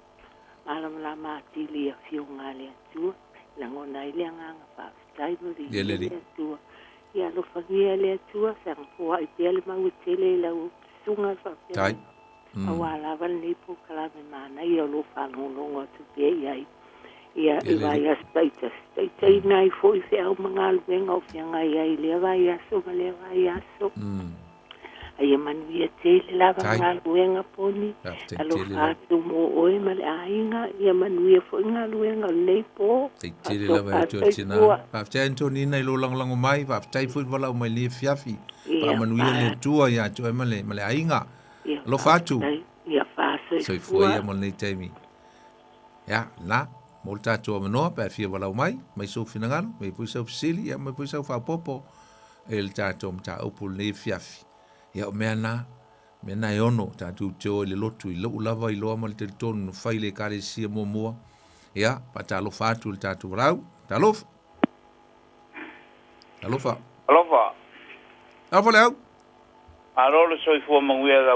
Speaker 19: malama atili afionga le atua. Langona ile anganga whaafitai no le atua. Ia lo fangia le atua sang fua I pia le mawitele lau sunga whaafitai. Awala wal ni po kalame mana ia lo whaalongolongo atu pia iai. Ia vai aspaitas. Tei nai foi se au mangal venga o fianga ia le vai aso le vai aso. Ai manuia tele lava mangal venga poni. Alo fatu mo oi male ainga ia manuia foi ngal venga nei po.
Speaker 18: Tele lava tina. Pa tentoni nei lo lang mai pa tai foi wala mai le fiafi. Pa manuia le tua ia to male ainga. Lo fatu.
Speaker 19: Ia faso.
Speaker 18: So foi ia mo nei temi. Ya, na Molta to manoa pa fia wala mai so finangalo mai puisa sili ya mai puisa fa popo el tato mta opul ne fiafi ya mena yono tatu to le lotu lo lava I lo mal te ton faile kale si momo ya patalo fatu el tatu rau talof alofa afolao
Speaker 20: arolo soi fu manguia da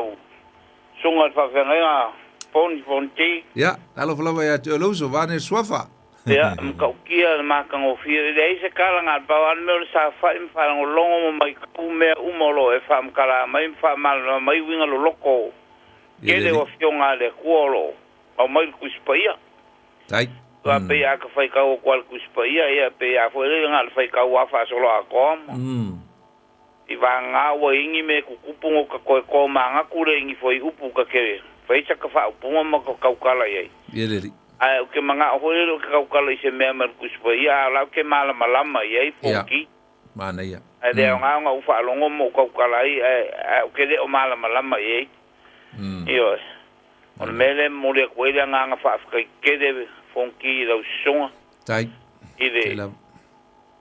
Speaker 20: sunga fa venga Fonti.
Speaker 18: Ja, hallo vlak ja teoloso wanneer swafa.
Speaker 20: Ja, mkaukia makang ofir deze kala ngat bawan mel sa fa im fa longo mai ku me umolo e fa mkala mai fa mal mai winga lo loko. Kele o fionga le kuolo. O mai ku spaia.
Speaker 18: Tai.
Speaker 20: Wa pe ya ka fa ka o kwal ku spaia ya pe ya fo le ngal fa ka wa fa solo akom. Ivanga wo ingi me ku kupungo ka ko manga ku le ingi fo upu ka kere. Faisa ka fa puma ma ko kaukala ye.
Speaker 18: Yeleri.
Speaker 20: Ai o ke manga hole ka kaukala se me mer kuspa ya la ke mala malama ye poki.
Speaker 18: Mana ya.
Speaker 20: Ai de nga u fa longo mo kaukala ai o ke de o mala malama ye. Yo. On mele mo le ko ile nga fa ka ke de fonki la songa.
Speaker 18: Tai.
Speaker 20: Ile.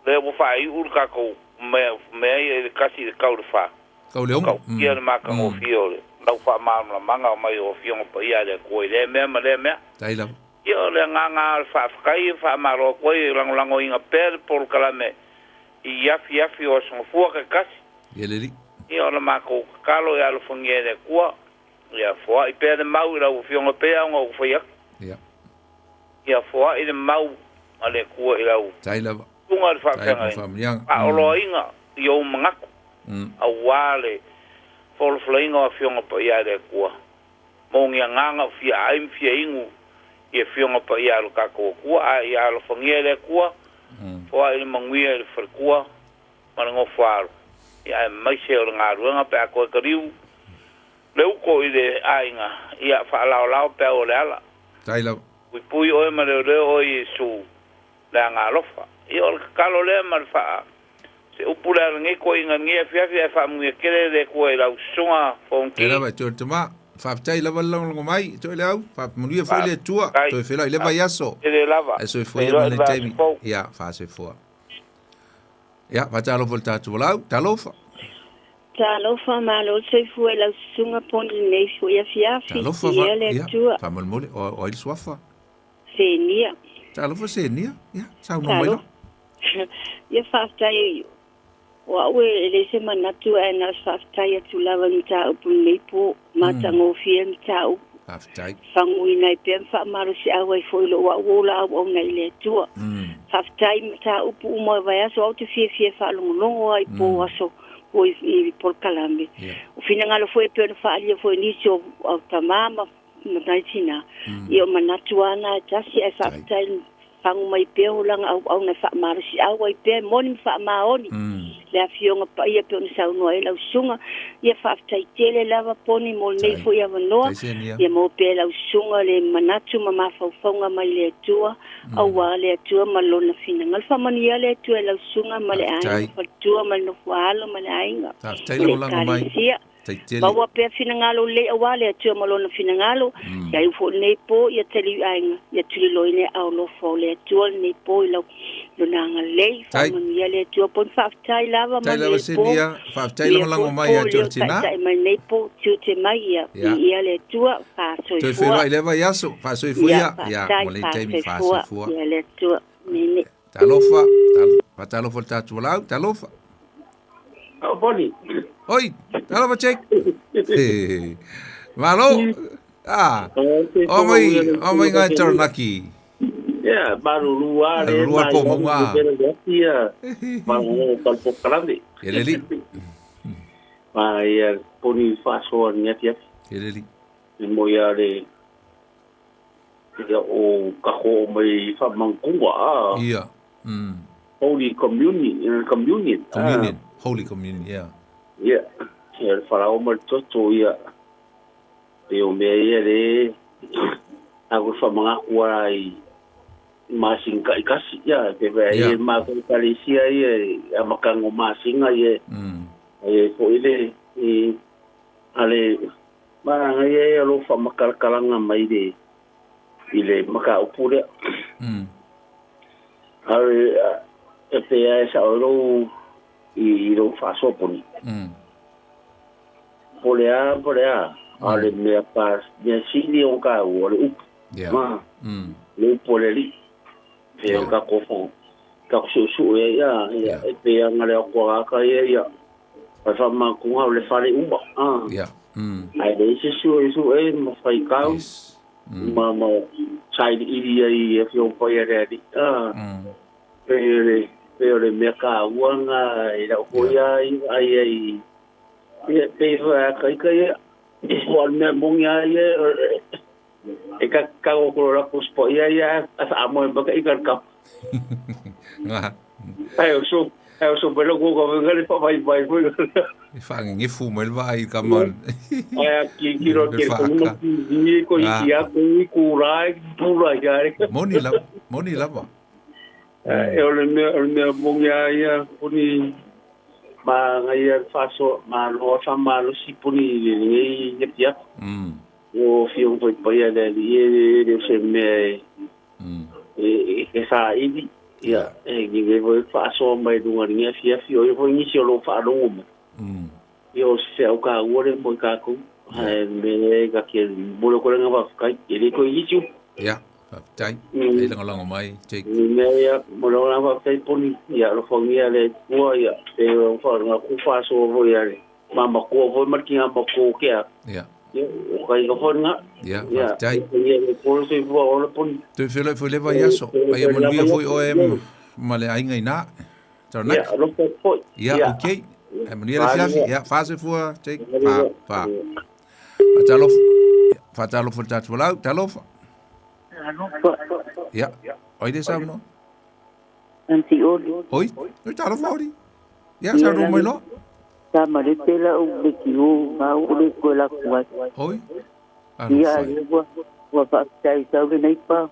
Speaker 20: Le bo fa I ur ka ko me kasi de kaur fa.
Speaker 18: Kauleong.
Speaker 20: Kia ma ka mo fiole. Lau fa manga mai o fionga pa ia le koe le mea
Speaker 18: Tai la.
Speaker 20: Ia le nganga fa kai fa maro koe lango inga per por kalame I yafi o so fua ka kasi
Speaker 18: Yeleri.
Speaker 20: Ia le mako kalo ia le fongie le kua ia fua I per mau la o fionga pe o fa ia ia fua I le mau ale kua I lau
Speaker 18: Tai la.
Speaker 20: Tunga le fa kanga a olo inga Io mangaku Awale Fol flainga fionga pa ia le kua. Mongia nganga fia aim fia ingu. Ia fionga pa ia lo kako kua. Ia lo fangia le kua. Foa ili manguia ili farkua. Marango faru. Ia maise o ngā ruanga pe a koe kariu. Leu ko I le ainga. Ia fa lao pe o le ala.
Speaker 18: Tai la.
Speaker 20: Pui oe ma leo o Yesu. Le ngā lofa. Ia o kalo le ma le faa. Se upula ngi ko inga ngi fia fa mu kele de ko la sunga fonki
Speaker 18: Era ba to tama fa tai la balong mai to le au fa mu ye foi le tua to fe la le va yaso
Speaker 20: ele lava
Speaker 18: eso foi le temi ya fa se foi ya va ta lo volta to la ta lo fa
Speaker 21: ma lo se foi la sunga pon nei foi ya fia
Speaker 18: ya le tua fa mo o il sofa
Speaker 21: senia
Speaker 18: ta lo fa senia ya sa no mai lo
Speaker 21: ya fa tai wa we le se manatu ana faftai tu lava nta upulepo matango fiem tau
Speaker 18: faftai
Speaker 21: fangui nai pem fa maru si awai foi lo wa wola o ngai le tu faftai ta upu mo vai aso au te fie fa longo ai po aso o I por calambe o finanga lo foi pe fa ali foi niso au tamama na tina io manatu ana tasi ai faftai fangu mai pe lang au na fa maru si awai pe moni fa maoni le afionga pa ia pe ona sau noa la sunga ia faftai tele lava poni mo nei fo ia vanoa ia mo pe la sunga le manatu mama faufunga mai le tua au wa le tua malona fina ngal fa mania le tua la sunga male ai fa tua mal no falo male ainga
Speaker 18: faftai lo lango mai
Speaker 21: bawa pe fina ngalo le wa le tua malona fina ngalo ia fo nei po ia tele ainga ia tuli loine au lo fo le tua nei po lo nanga le fa mania le tua pon faftai lava
Speaker 18: Tai lava senia, faftai lango mai a Georgina.
Speaker 21: Tai mai nei po te mai ia le tua fa soi
Speaker 18: fua. Toi fero ai leva yaso, fa soi fua ia, mo le taimi fa soi fua.
Speaker 21: Ia le tua mene.
Speaker 18: Talofa, Fatalofa tatu walau, talofa.
Speaker 2: Oh, Bonnie.
Speaker 18: Oi, talofa check. Malo. O mai ngai taranaki.
Speaker 2: Ya, baru luar le.
Speaker 18: Luar po maunga.
Speaker 2: Ya, baru kalpo kalami.
Speaker 18: Eleli.
Speaker 2: Ia poni faso ni atia.
Speaker 18: Eleli.
Speaker 2: Mo ia le ia o kaho mai fa mangkunga.
Speaker 18: Ia.
Speaker 2: Holy Communion.
Speaker 18: Communion. Holy Communion, yeah.
Speaker 2: Ia. Ia farao mar toto ia. E o mea ia le aku fa manga kuai masing ka ikasi ia te ia ma ko kalisia ia makango masinga ia. Ko ile ale maranga ia lo fa makalkalanga mai de ile maka upure. Ale e pe esa lo i lo fa soponi. Polea ale me pas bien sili on ka o le up. Ma. Le poleli. E o ka ko fo. Ka su ia e pe ngale ko ka ia. Pa fa ma ku ha le fale umba.
Speaker 18: Ja.
Speaker 2: Ai de su e mo fai ka. Ma sai idia i e fio po ia re. Pero me ka wanga i la ko ia ai pe fa kai Wal me mongia ye eka kago ko ra kuspo ya asa amo ba ka ikar kap ayo so belo go ngale pa vai
Speaker 18: fa ngi fu mel vai kaman
Speaker 2: aya ki ro ke ko no ni ko ia ko ku ra pura ya
Speaker 18: moni la ba
Speaker 2: me mongia ya puni ma ngai faso ma lo si puni ni ya o fio foi poia de se me sa idi ya ni voi faso mai dunga ni fio foi ni lo fa lo yo se o ka ore mo ka ku me ga ke bolo ko nga ba kai ele ko yichu
Speaker 18: ya tai ai lang mai check
Speaker 2: me ya mo lo ba kai poni ya lo fo ya le ko ya e o fa nga ku faso vo ya le mama ko vo markinga ba ko ke
Speaker 18: ya
Speaker 2: kai ko nga
Speaker 18: ya tai
Speaker 2: ya ko se vo o poni
Speaker 18: tu fele foi leva yaso ai mo via foi o male ai ngai na tarna
Speaker 2: ya lo ko
Speaker 18: ya okay ai mo ia fiafi ya fase foi check pa fatalo for tatu la talofa ja, oi de saam no?
Speaker 21: Anti odi.
Speaker 18: Oi, oi talo fori. Ja, sa ro mai lo.
Speaker 21: Sa mare tela o de kiu, ma o de ko la kuat.
Speaker 18: Oi.
Speaker 21: Ja, wa pa tai sa ve nei pa.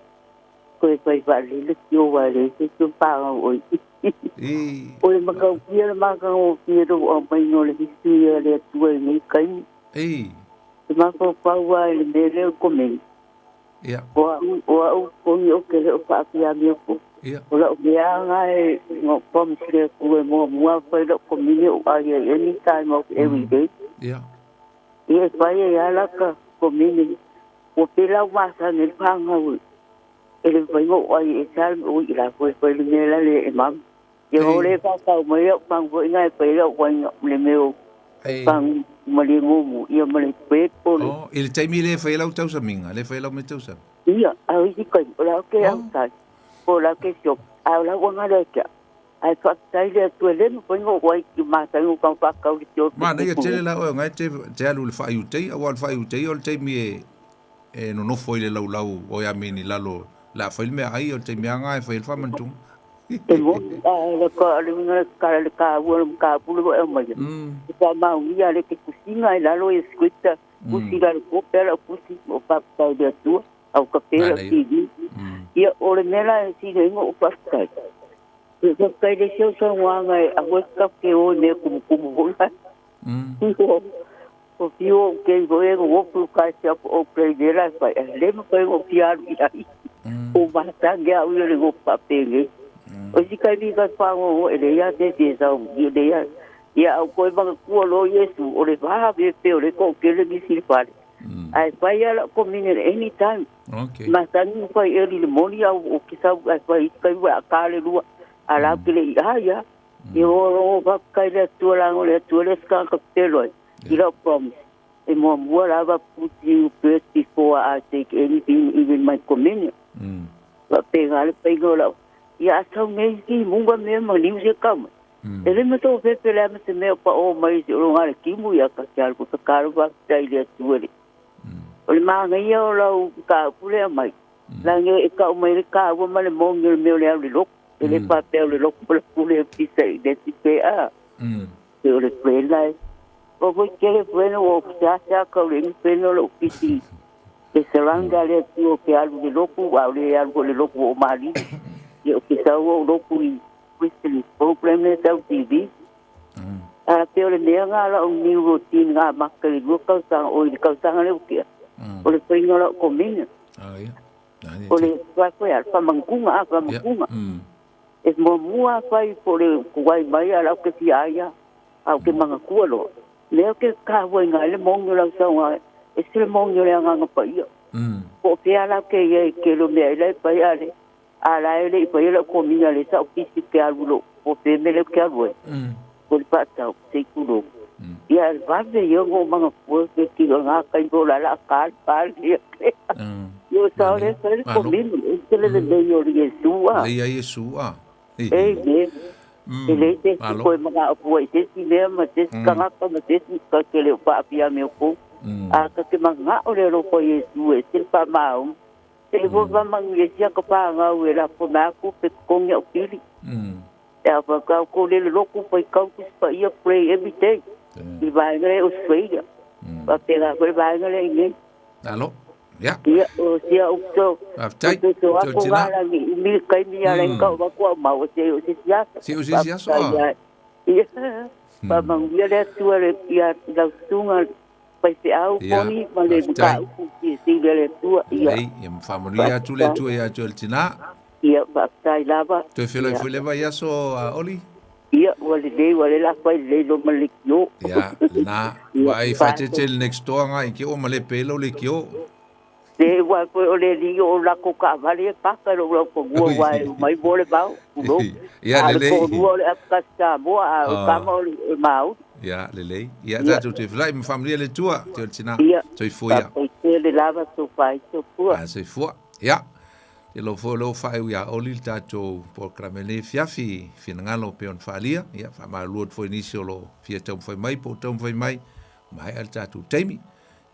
Speaker 21: Ko e pai va le kiu wa le se tu pa oi. Oi ma ka o ro o mai no le history le tu ni kai. Ma ko pa wa le mere ko me.
Speaker 18: Ja.
Speaker 21: O ni o ke o pa pia mi ko.
Speaker 18: Ja.
Speaker 21: O la bia ngai ngo pom se ku mo fa lo ko mi o ai any time of every day.
Speaker 18: Ja.
Speaker 21: E pa ya la ka ko mi o pela wa sa ni pa ngau. Ele vai ngo ai e sa o ila ko le me la le mam. Ye o le pa ka mo yo pang vo ngai pe lo wa le me o. Pang malingumu ia mali pet pole.
Speaker 18: Oh, ele tai mi le fai lau tau sa minga, le fai lau me tau sa.
Speaker 21: Ia, ai di kai, ola ke au tai. Ola ke shop, ala wanga le ka. Ai fa tai le tu le no pongo wai ki ma tai no kan fa ka u
Speaker 18: Ma nei tele la o ngai te alu le fai u tei, au fai u tei o le tai mi e no foi le lau o ya mini lalo. La fai me ai o te mi anga e fai fa mantung.
Speaker 21: E mo le ka le ka wo ka pulo e mai. Ka ma ia le ke kusina e lalo e skuita kusina le ko pera kusi o pa ta de tu au ka pera ki. Ia o le mela e si le ngo pa ta. E ka kai de sio so wa ngai a wo ka ke o ne ku ho la. O fio ke go e go pu ka se o play de la pa le mo ko o piar ia. O ba ta ga u le go pa pe o si kai vi ka pa o ele ya te sa o ele ya o ko ba ku lo yesu o le va be pe o le ko ke le si pa ai pa ya la ko min anytime
Speaker 18: okay
Speaker 21: ma tan ko e le moni o ki sa ai pa kai wa ka le lu ala kile ya yo va kai le tu la ngole tu le ska ka pelo ilo promise e mo la va put you first before I take anything even my communion va pegar la ya sa me ki munga me ma liu se kam ele me to pe pela me se me pa o mai se o ngale ki mu ya ka kar ko ka va dai le tu le o ma ngai yo lo ka pule mai la nge e ka mai ka wo ma le mo nge me le le lo ele pa pe le lo pule pisa identite a yo le pela o voi kere bueno o sa ka le pelo lo pisi e se ranga le tu ke algo de loco o le algo de loco o mali yo que sa o loco i questo problema da TV a pe le nga la un new routine nga makali go ka sa o le ke o le pringo lo comino o le kwa kwa pa mangunga es mo mua fai por el kuai mai ala que si haya au que manga kualo leo que ka wa nga le mongo la sa wa es el mongo le nga pa yo o pe ala que lo me le pa ya le ala ele pa yo ko mi le sa o pisi que algo o pe me le que algo por pata se kulo ya el barbe yo go manga que nga ka go la pa yo sa le ko mi le yo Yesua
Speaker 18: le Yesua
Speaker 21: ele te foi mga apoy te cinema te kanga ka te ka que le pa pia meu ko a ka que mga o le ro ko Yesu e pa mau te vo va mangesia ka pa nga o la po na ku pe kong ya pili ya pa ka ko le ro ku pa ka ku pa ia pray every day i va ngre o sveia pa pega ko va ngre nge
Speaker 18: alo ya
Speaker 21: o sia o so
Speaker 18: aftai
Speaker 21: tina mi kai mi ala ka va ko ma o se o sia
Speaker 18: so
Speaker 21: ya pa mang ya le tu le ya la tunga pa se au poni ma le ka si le tu ya
Speaker 18: ya familia tu le tu ya tina
Speaker 21: ya pa tai lava
Speaker 18: tu fele va ya so oli
Speaker 21: ya wale la pa le lo malikyo
Speaker 18: ya na vai fa te next door ngai ki o male pelo le kyo
Speaker 21: se wa ko le li o la ko ka vale pa ka lo ko go wa mai bole ba ulo
Speaker 18: ya le
Speaker 21: ko go le ka sta bo a ka mo mau
Speaker 18: ya le ya da tu te fly mi familia le tua te tina toi foia
Speaker 21: le lava so pai so pu
Speaker 18: se fo ya te lo fo lo fa ya oli tato por cramene fiafi finangalo pe on falia ya fa ma luot fo inicio lo fieta foi mai po tom foi mai al tato temi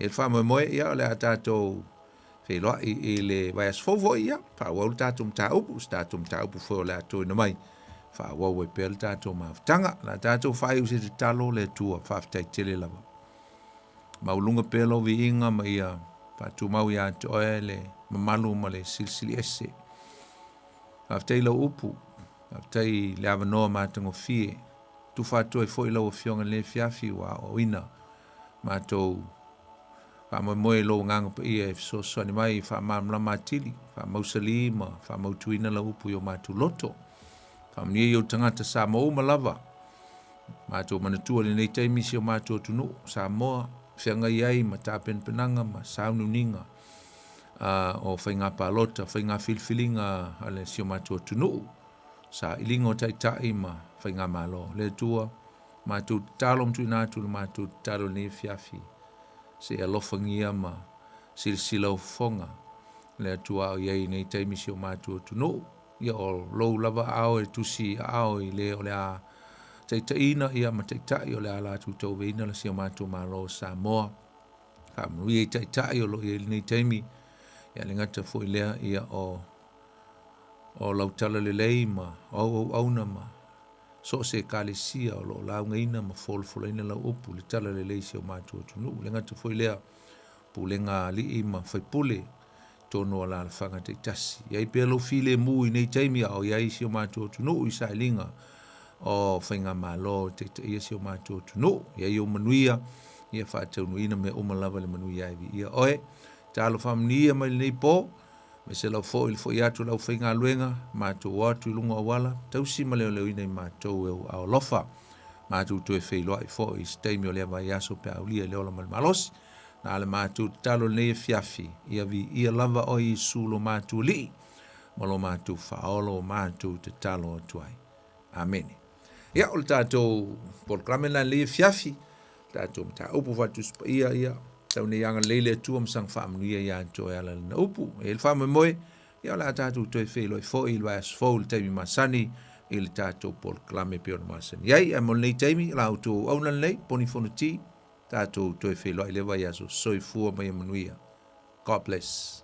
Speaker 18: el fa mo ya le tato fe lo le vai as fovo ia pa wa tatum taupu fo la to no mai fa wa we pel tato ma tanga la tato fa u se talo le tua fa ta tele la ma ulunga pelo vi inga ma ia pa tu mau ia to ele malu ma le silsili esse afta ilo upu afta I le avano ma tango fie tu fa to e fo ilo fionga le fiafi wa o ina ma to fa mo lo ngang pa ia so ni mai fa mamla matili fa mausali ma fa mautuina la upu yo matu loto fa mni yo tangata Samoa malava ma to manatua le nei taimi si o matu tunu Samoa fenga iai ma tapen penanga ma saunu ninga o fainga palota fainga filfilinga ale si o matu tunu sa ilingo tai ma fainga malo le tua matu talom tu na tu matu talo ni fiafi se alofangia ma silsila o fonga le tua ye nei taimi si o matu tunu ia o lo lava ao e tusi ao I le o le a taitaina ia ma taitai o le ala tu tau veina la si o matu malo Samoa ka mnui e taitai o lo ye nei taimi ia le ngata foi lea ia o lautala le lei ma au na ma so se kalesia o lo laungaina ma folfolaina la upu le tala le lei si o matu tunu le ngata foi lea pulenga li ma fai pule tono ala la fanga te tasi ia pelo file mu nei taimi o ia si o matu tunu I sailinga o fainga malo te ia si o matu tunu ia yo manuia ia fa taunuina me umalava le manuia ia oe talo famnia mai nei po me se la fo il fo ia tu la fainga luenga ma tu watu lunga wala tausi ma le ina ma tu o lofa ma tu e fe lo I fo I stemio le va ia so pe aulia le ola mal malos na le ma tu talo nei fiafi ia vi ia lava o I sulo ma tu li ma lo ma tu fa olo ma tu te talo tuai Amene. Ia o le tātou polkrame na le fiafi, tātou mta upu whatu spa ia, tau ne yanga leile atua msang whaamanuia ia anto e ala na upu, e le whaama moe, ia la tātou toi wheloi fo i lwa asfo le teimi masani, i le tātou polkrame pio na masani. Iai, a mon nei teimi, la auto aunan lei, poni fono ti, tātou toi wheloi le vai aso, soi fua mai amanuia. God bless.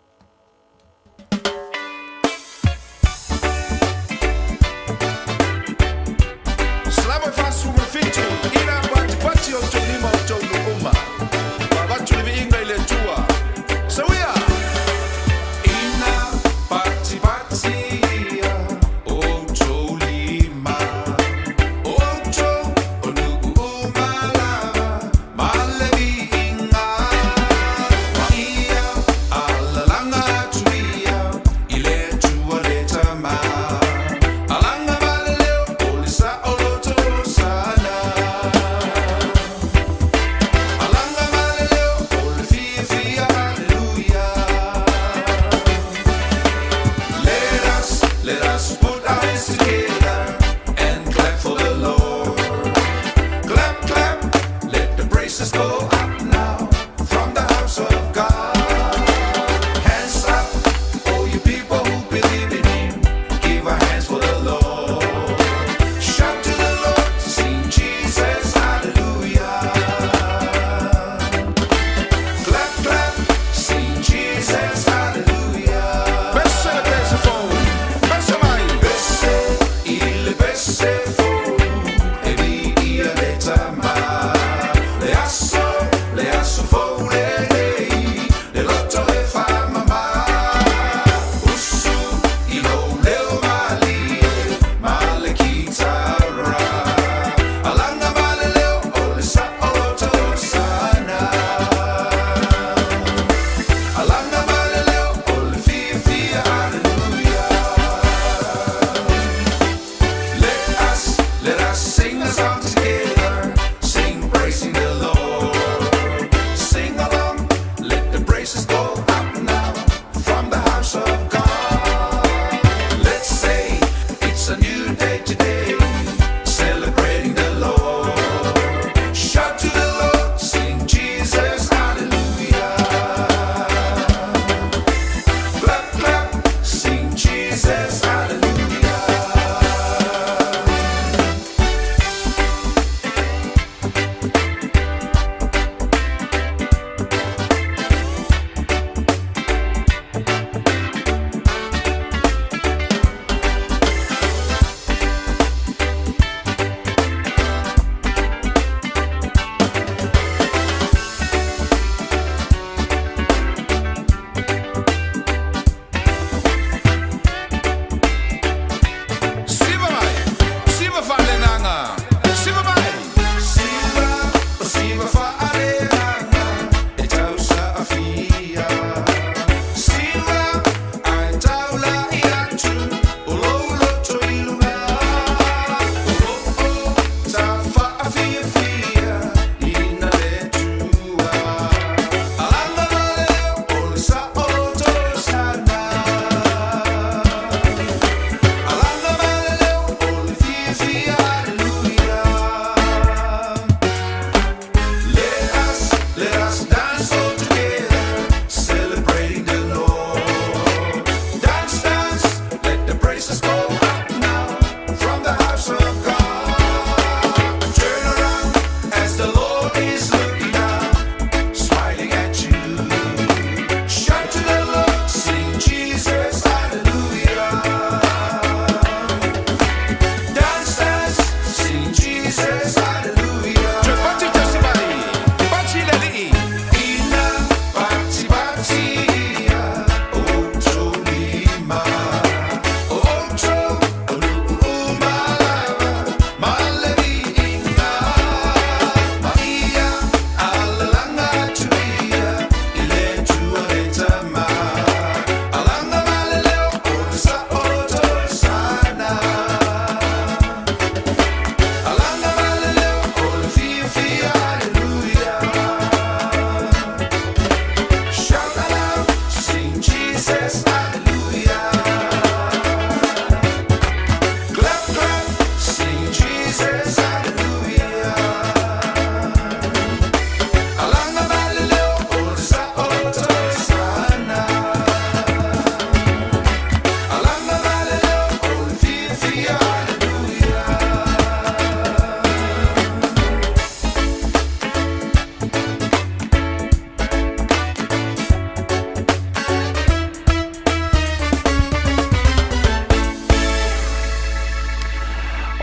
Speaker 17: Slava fasu mafitu ina pati o tonima o tonu uma. Babatu livi inga ile tua. Sawia. Ina pati ya o tolima. O to onu umala. Malevi inga. Wa ia ala la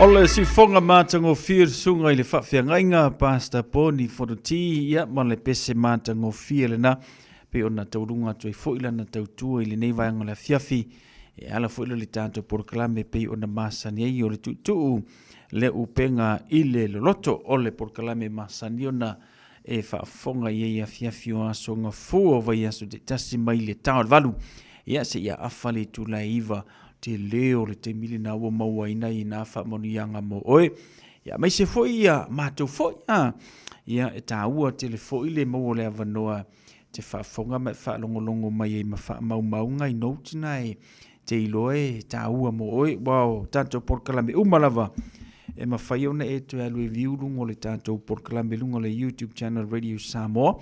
Speaker 5: Ole si fonga matango fir sunga ile whawhiangainga pasta poni wharuti ia ma le pese matango fir na pe ona taurunga tui foila na tautua ile nei vaenga la fiafi e ala foila le tanto porklame pe ona masani ei o le tutu le upenga ile loloto ole porklame masani ona e whafonga ia fiafi o asonga fua vai asu te tasi mai le tau valu ia se ia afale tu la iva te leo le te mili na ua maua ina i na wha moni anga mo oe. Ia mai se foi ia, mātou foi ia e tā ua te le foi le maua le avanoa te whafonga mai whalongolongo mai e ma wha mau ngai noutina e te iloe tā ua mo oe. Wow, tātou porkalame umalava e ma whai ona e tu alue viu lungo le tātou porkalame lungo le YouTube channel Radio Samoa.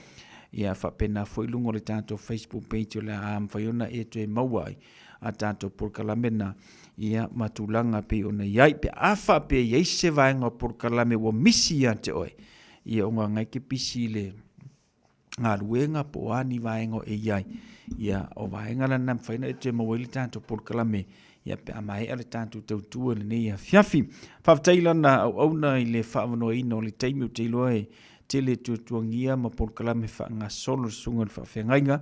Speaker 5: Ia whapena foi lungo le tātou Facebook page o le whai ona e tu e mauai. A tātou porkalame na ia matulanga pe ona iai pe awha pe iai se vaenga porkalame wa misi ia te oe ia onga ngai ke pisi le ngā ruenga po ani vaenga e iai ia o vaenga la nam whaina e te maweli tātou porkalame ia pe amae ale tātou tautua le nei a fiafi whaftaila na au na i le whaavanoa ina o le teimi o te iloa e te le tuatuangia ma porkalame wha ngā solo sunga le whawhengainga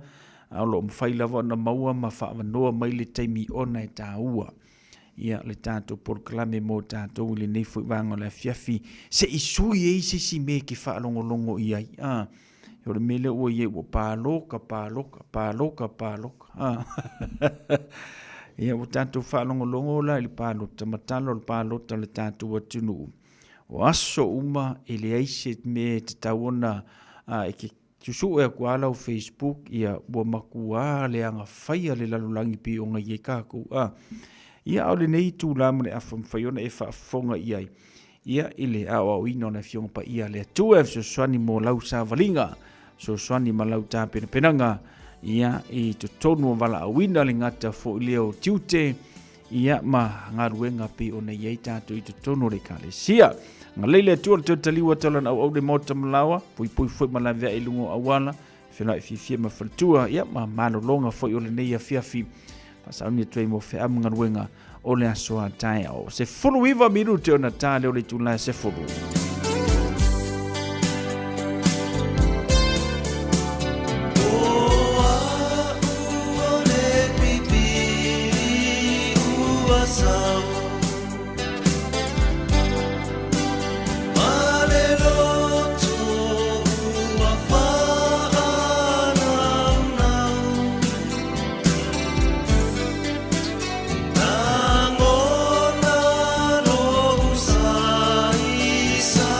Speaker 5: Aulo mwhailawa na maua ma whaamanoa mai le teimi ona e tā ua. Ia le tātou porklame mō tātou le nei fui wanga le fiafi. Se isui e se si me ki whaalongolongo i ai. Yo le mele ua ie ua pāloka. Ia ua tātou whaalongolongo la ili pālota matalo le pālota le tātou atunu. O aso uma ele aise me te tauona e ke Tusu e kuala o Facebook ia ua makua le anga whaia le lalulangi pi o ngai e kāku. Ia au le nei tū lamu le awha mwhaiona e whaafonga iai. Ia ile au au ino na fionga pa ia le tuef so swani mo lau sa valinga. So swani ma lau tā pena penanga. Ia i to tonu wala awina le ngata fo ileo tiute. Ia ma ngaruenga pi o nei ei tātu i to tonu le kale sia. Nga leile atua le taliwa talan au le mota malawa, pui foi malavea i lungo awala, whina i fifia ma whaltua, ia ma malolonga foi o le nei a fiafi, pasauni atuai mo whea mga ruenga o le asoa tae au. Se fulu iwa miru te ona tā leo le tūlai se fulu.
Speaker 9: Isa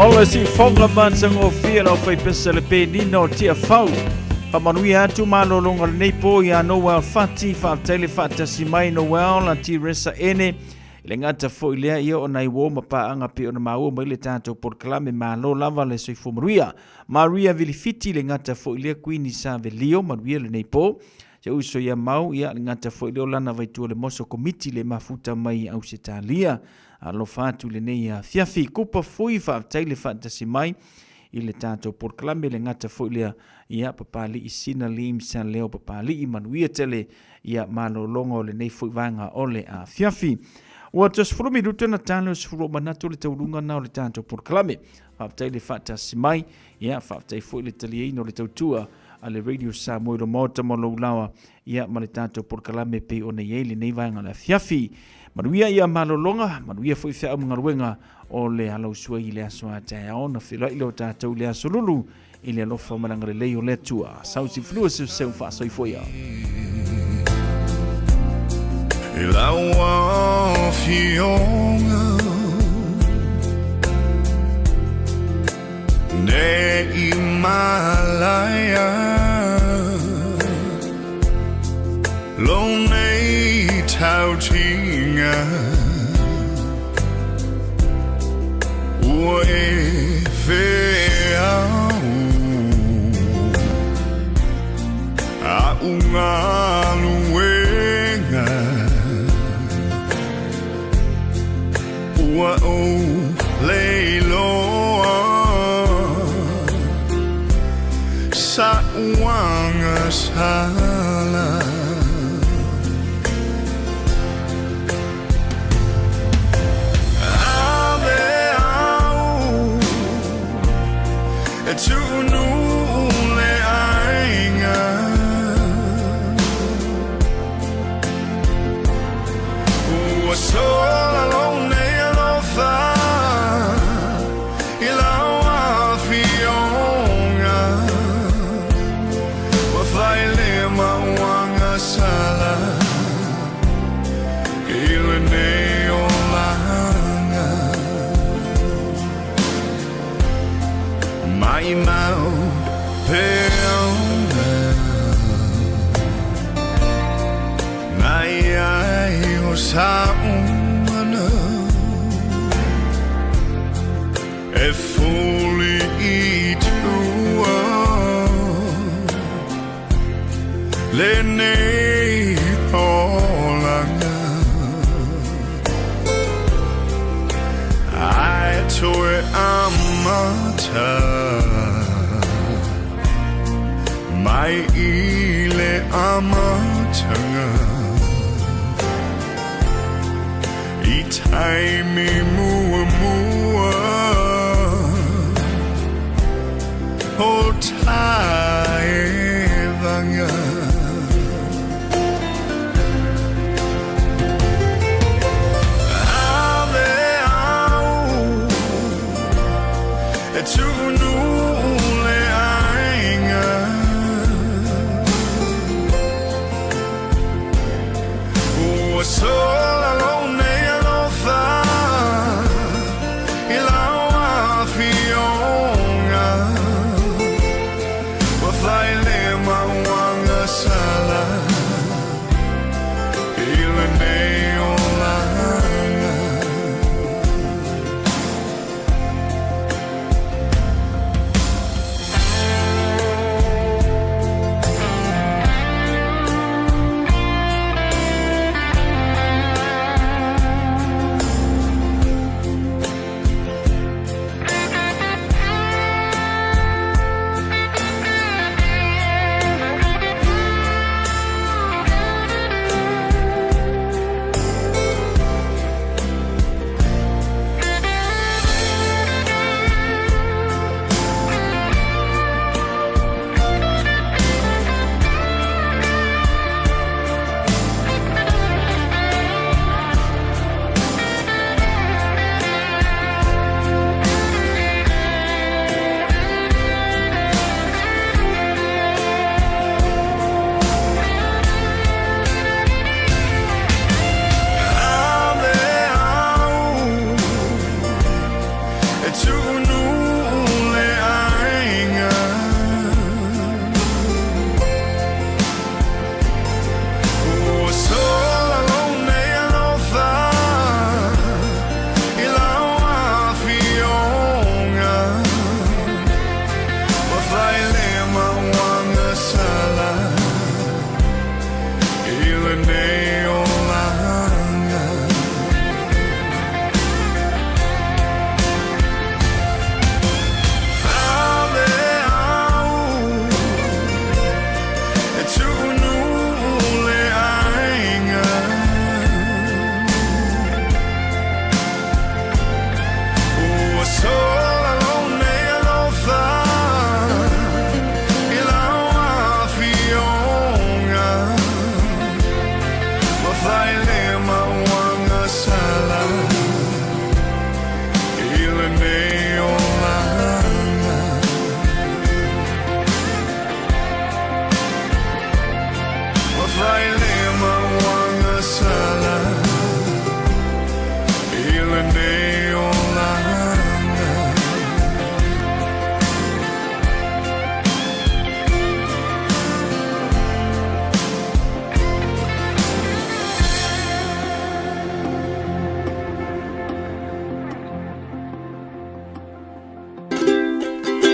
Speaker 5: Ola si fonga mansang o fia o fai pesale pe nino tia fau. Pamanui atu malolonga nei po ia Noel fati fa tele fata si mai Noel la ti resa ene. Le ngata fo ilea ia o nai wo mapa anga pe ona mau mai le tato por klame malo lava le soi fo Maria vilifiti le ngata fo ilea kuini sa velio manuia le nei po. Se uso ia mau ia le ngata fo ilea lana vaitua le moso komiti le mafuta mai au se talia. Alo fatu le nei fiafi kupa fui fa taile fantasi mai i le tato por klame le ngata fo ilea ia papali i sina lim san leo papali i manuia tele ia malolonga le nei fo vanga ole a fiafi. Ua tos frumi ruta na talo sfuro manatu le taurunga na o le tato por klame. Whaptai le whatasi mai, ia whaptai fo le talieino le tautua a le radio Samoa lo mota mo lo lawa ia ma le tato por klame pe o nei ele nei vanga la fiafi. Manuia ia malolonga, manuia fo i whea mga ruenga o le halau sua i le asoa tae aona whila i leo tātou le aso lulu i le alofa malanga le leo le tua. Sauti flua se seu whaasoi foia.
Speaker 17: lawa fionga ne Himalaya lonely tautinga ue feau a ungaluenga ua o leiloa sa uanga sala Tunu le ainga Ua sola lone alofa Ilawa fionga Wa faile mawanga sala Ile neolanga Mai mau peona Nai ai o saumana E fuli I tua Le nei olanga Ai toe amata Mai ile amatanga I taimi mua mua O taevanga Ave au E tunu le ainga Sola lone alofa Ilawa fionga Wa faile mawanga sala Ile neolanga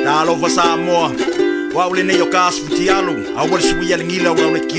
Speaker 3: Da alova Samoa. Wa ule ne yo kas futialu. Awal suwi alingila wa ule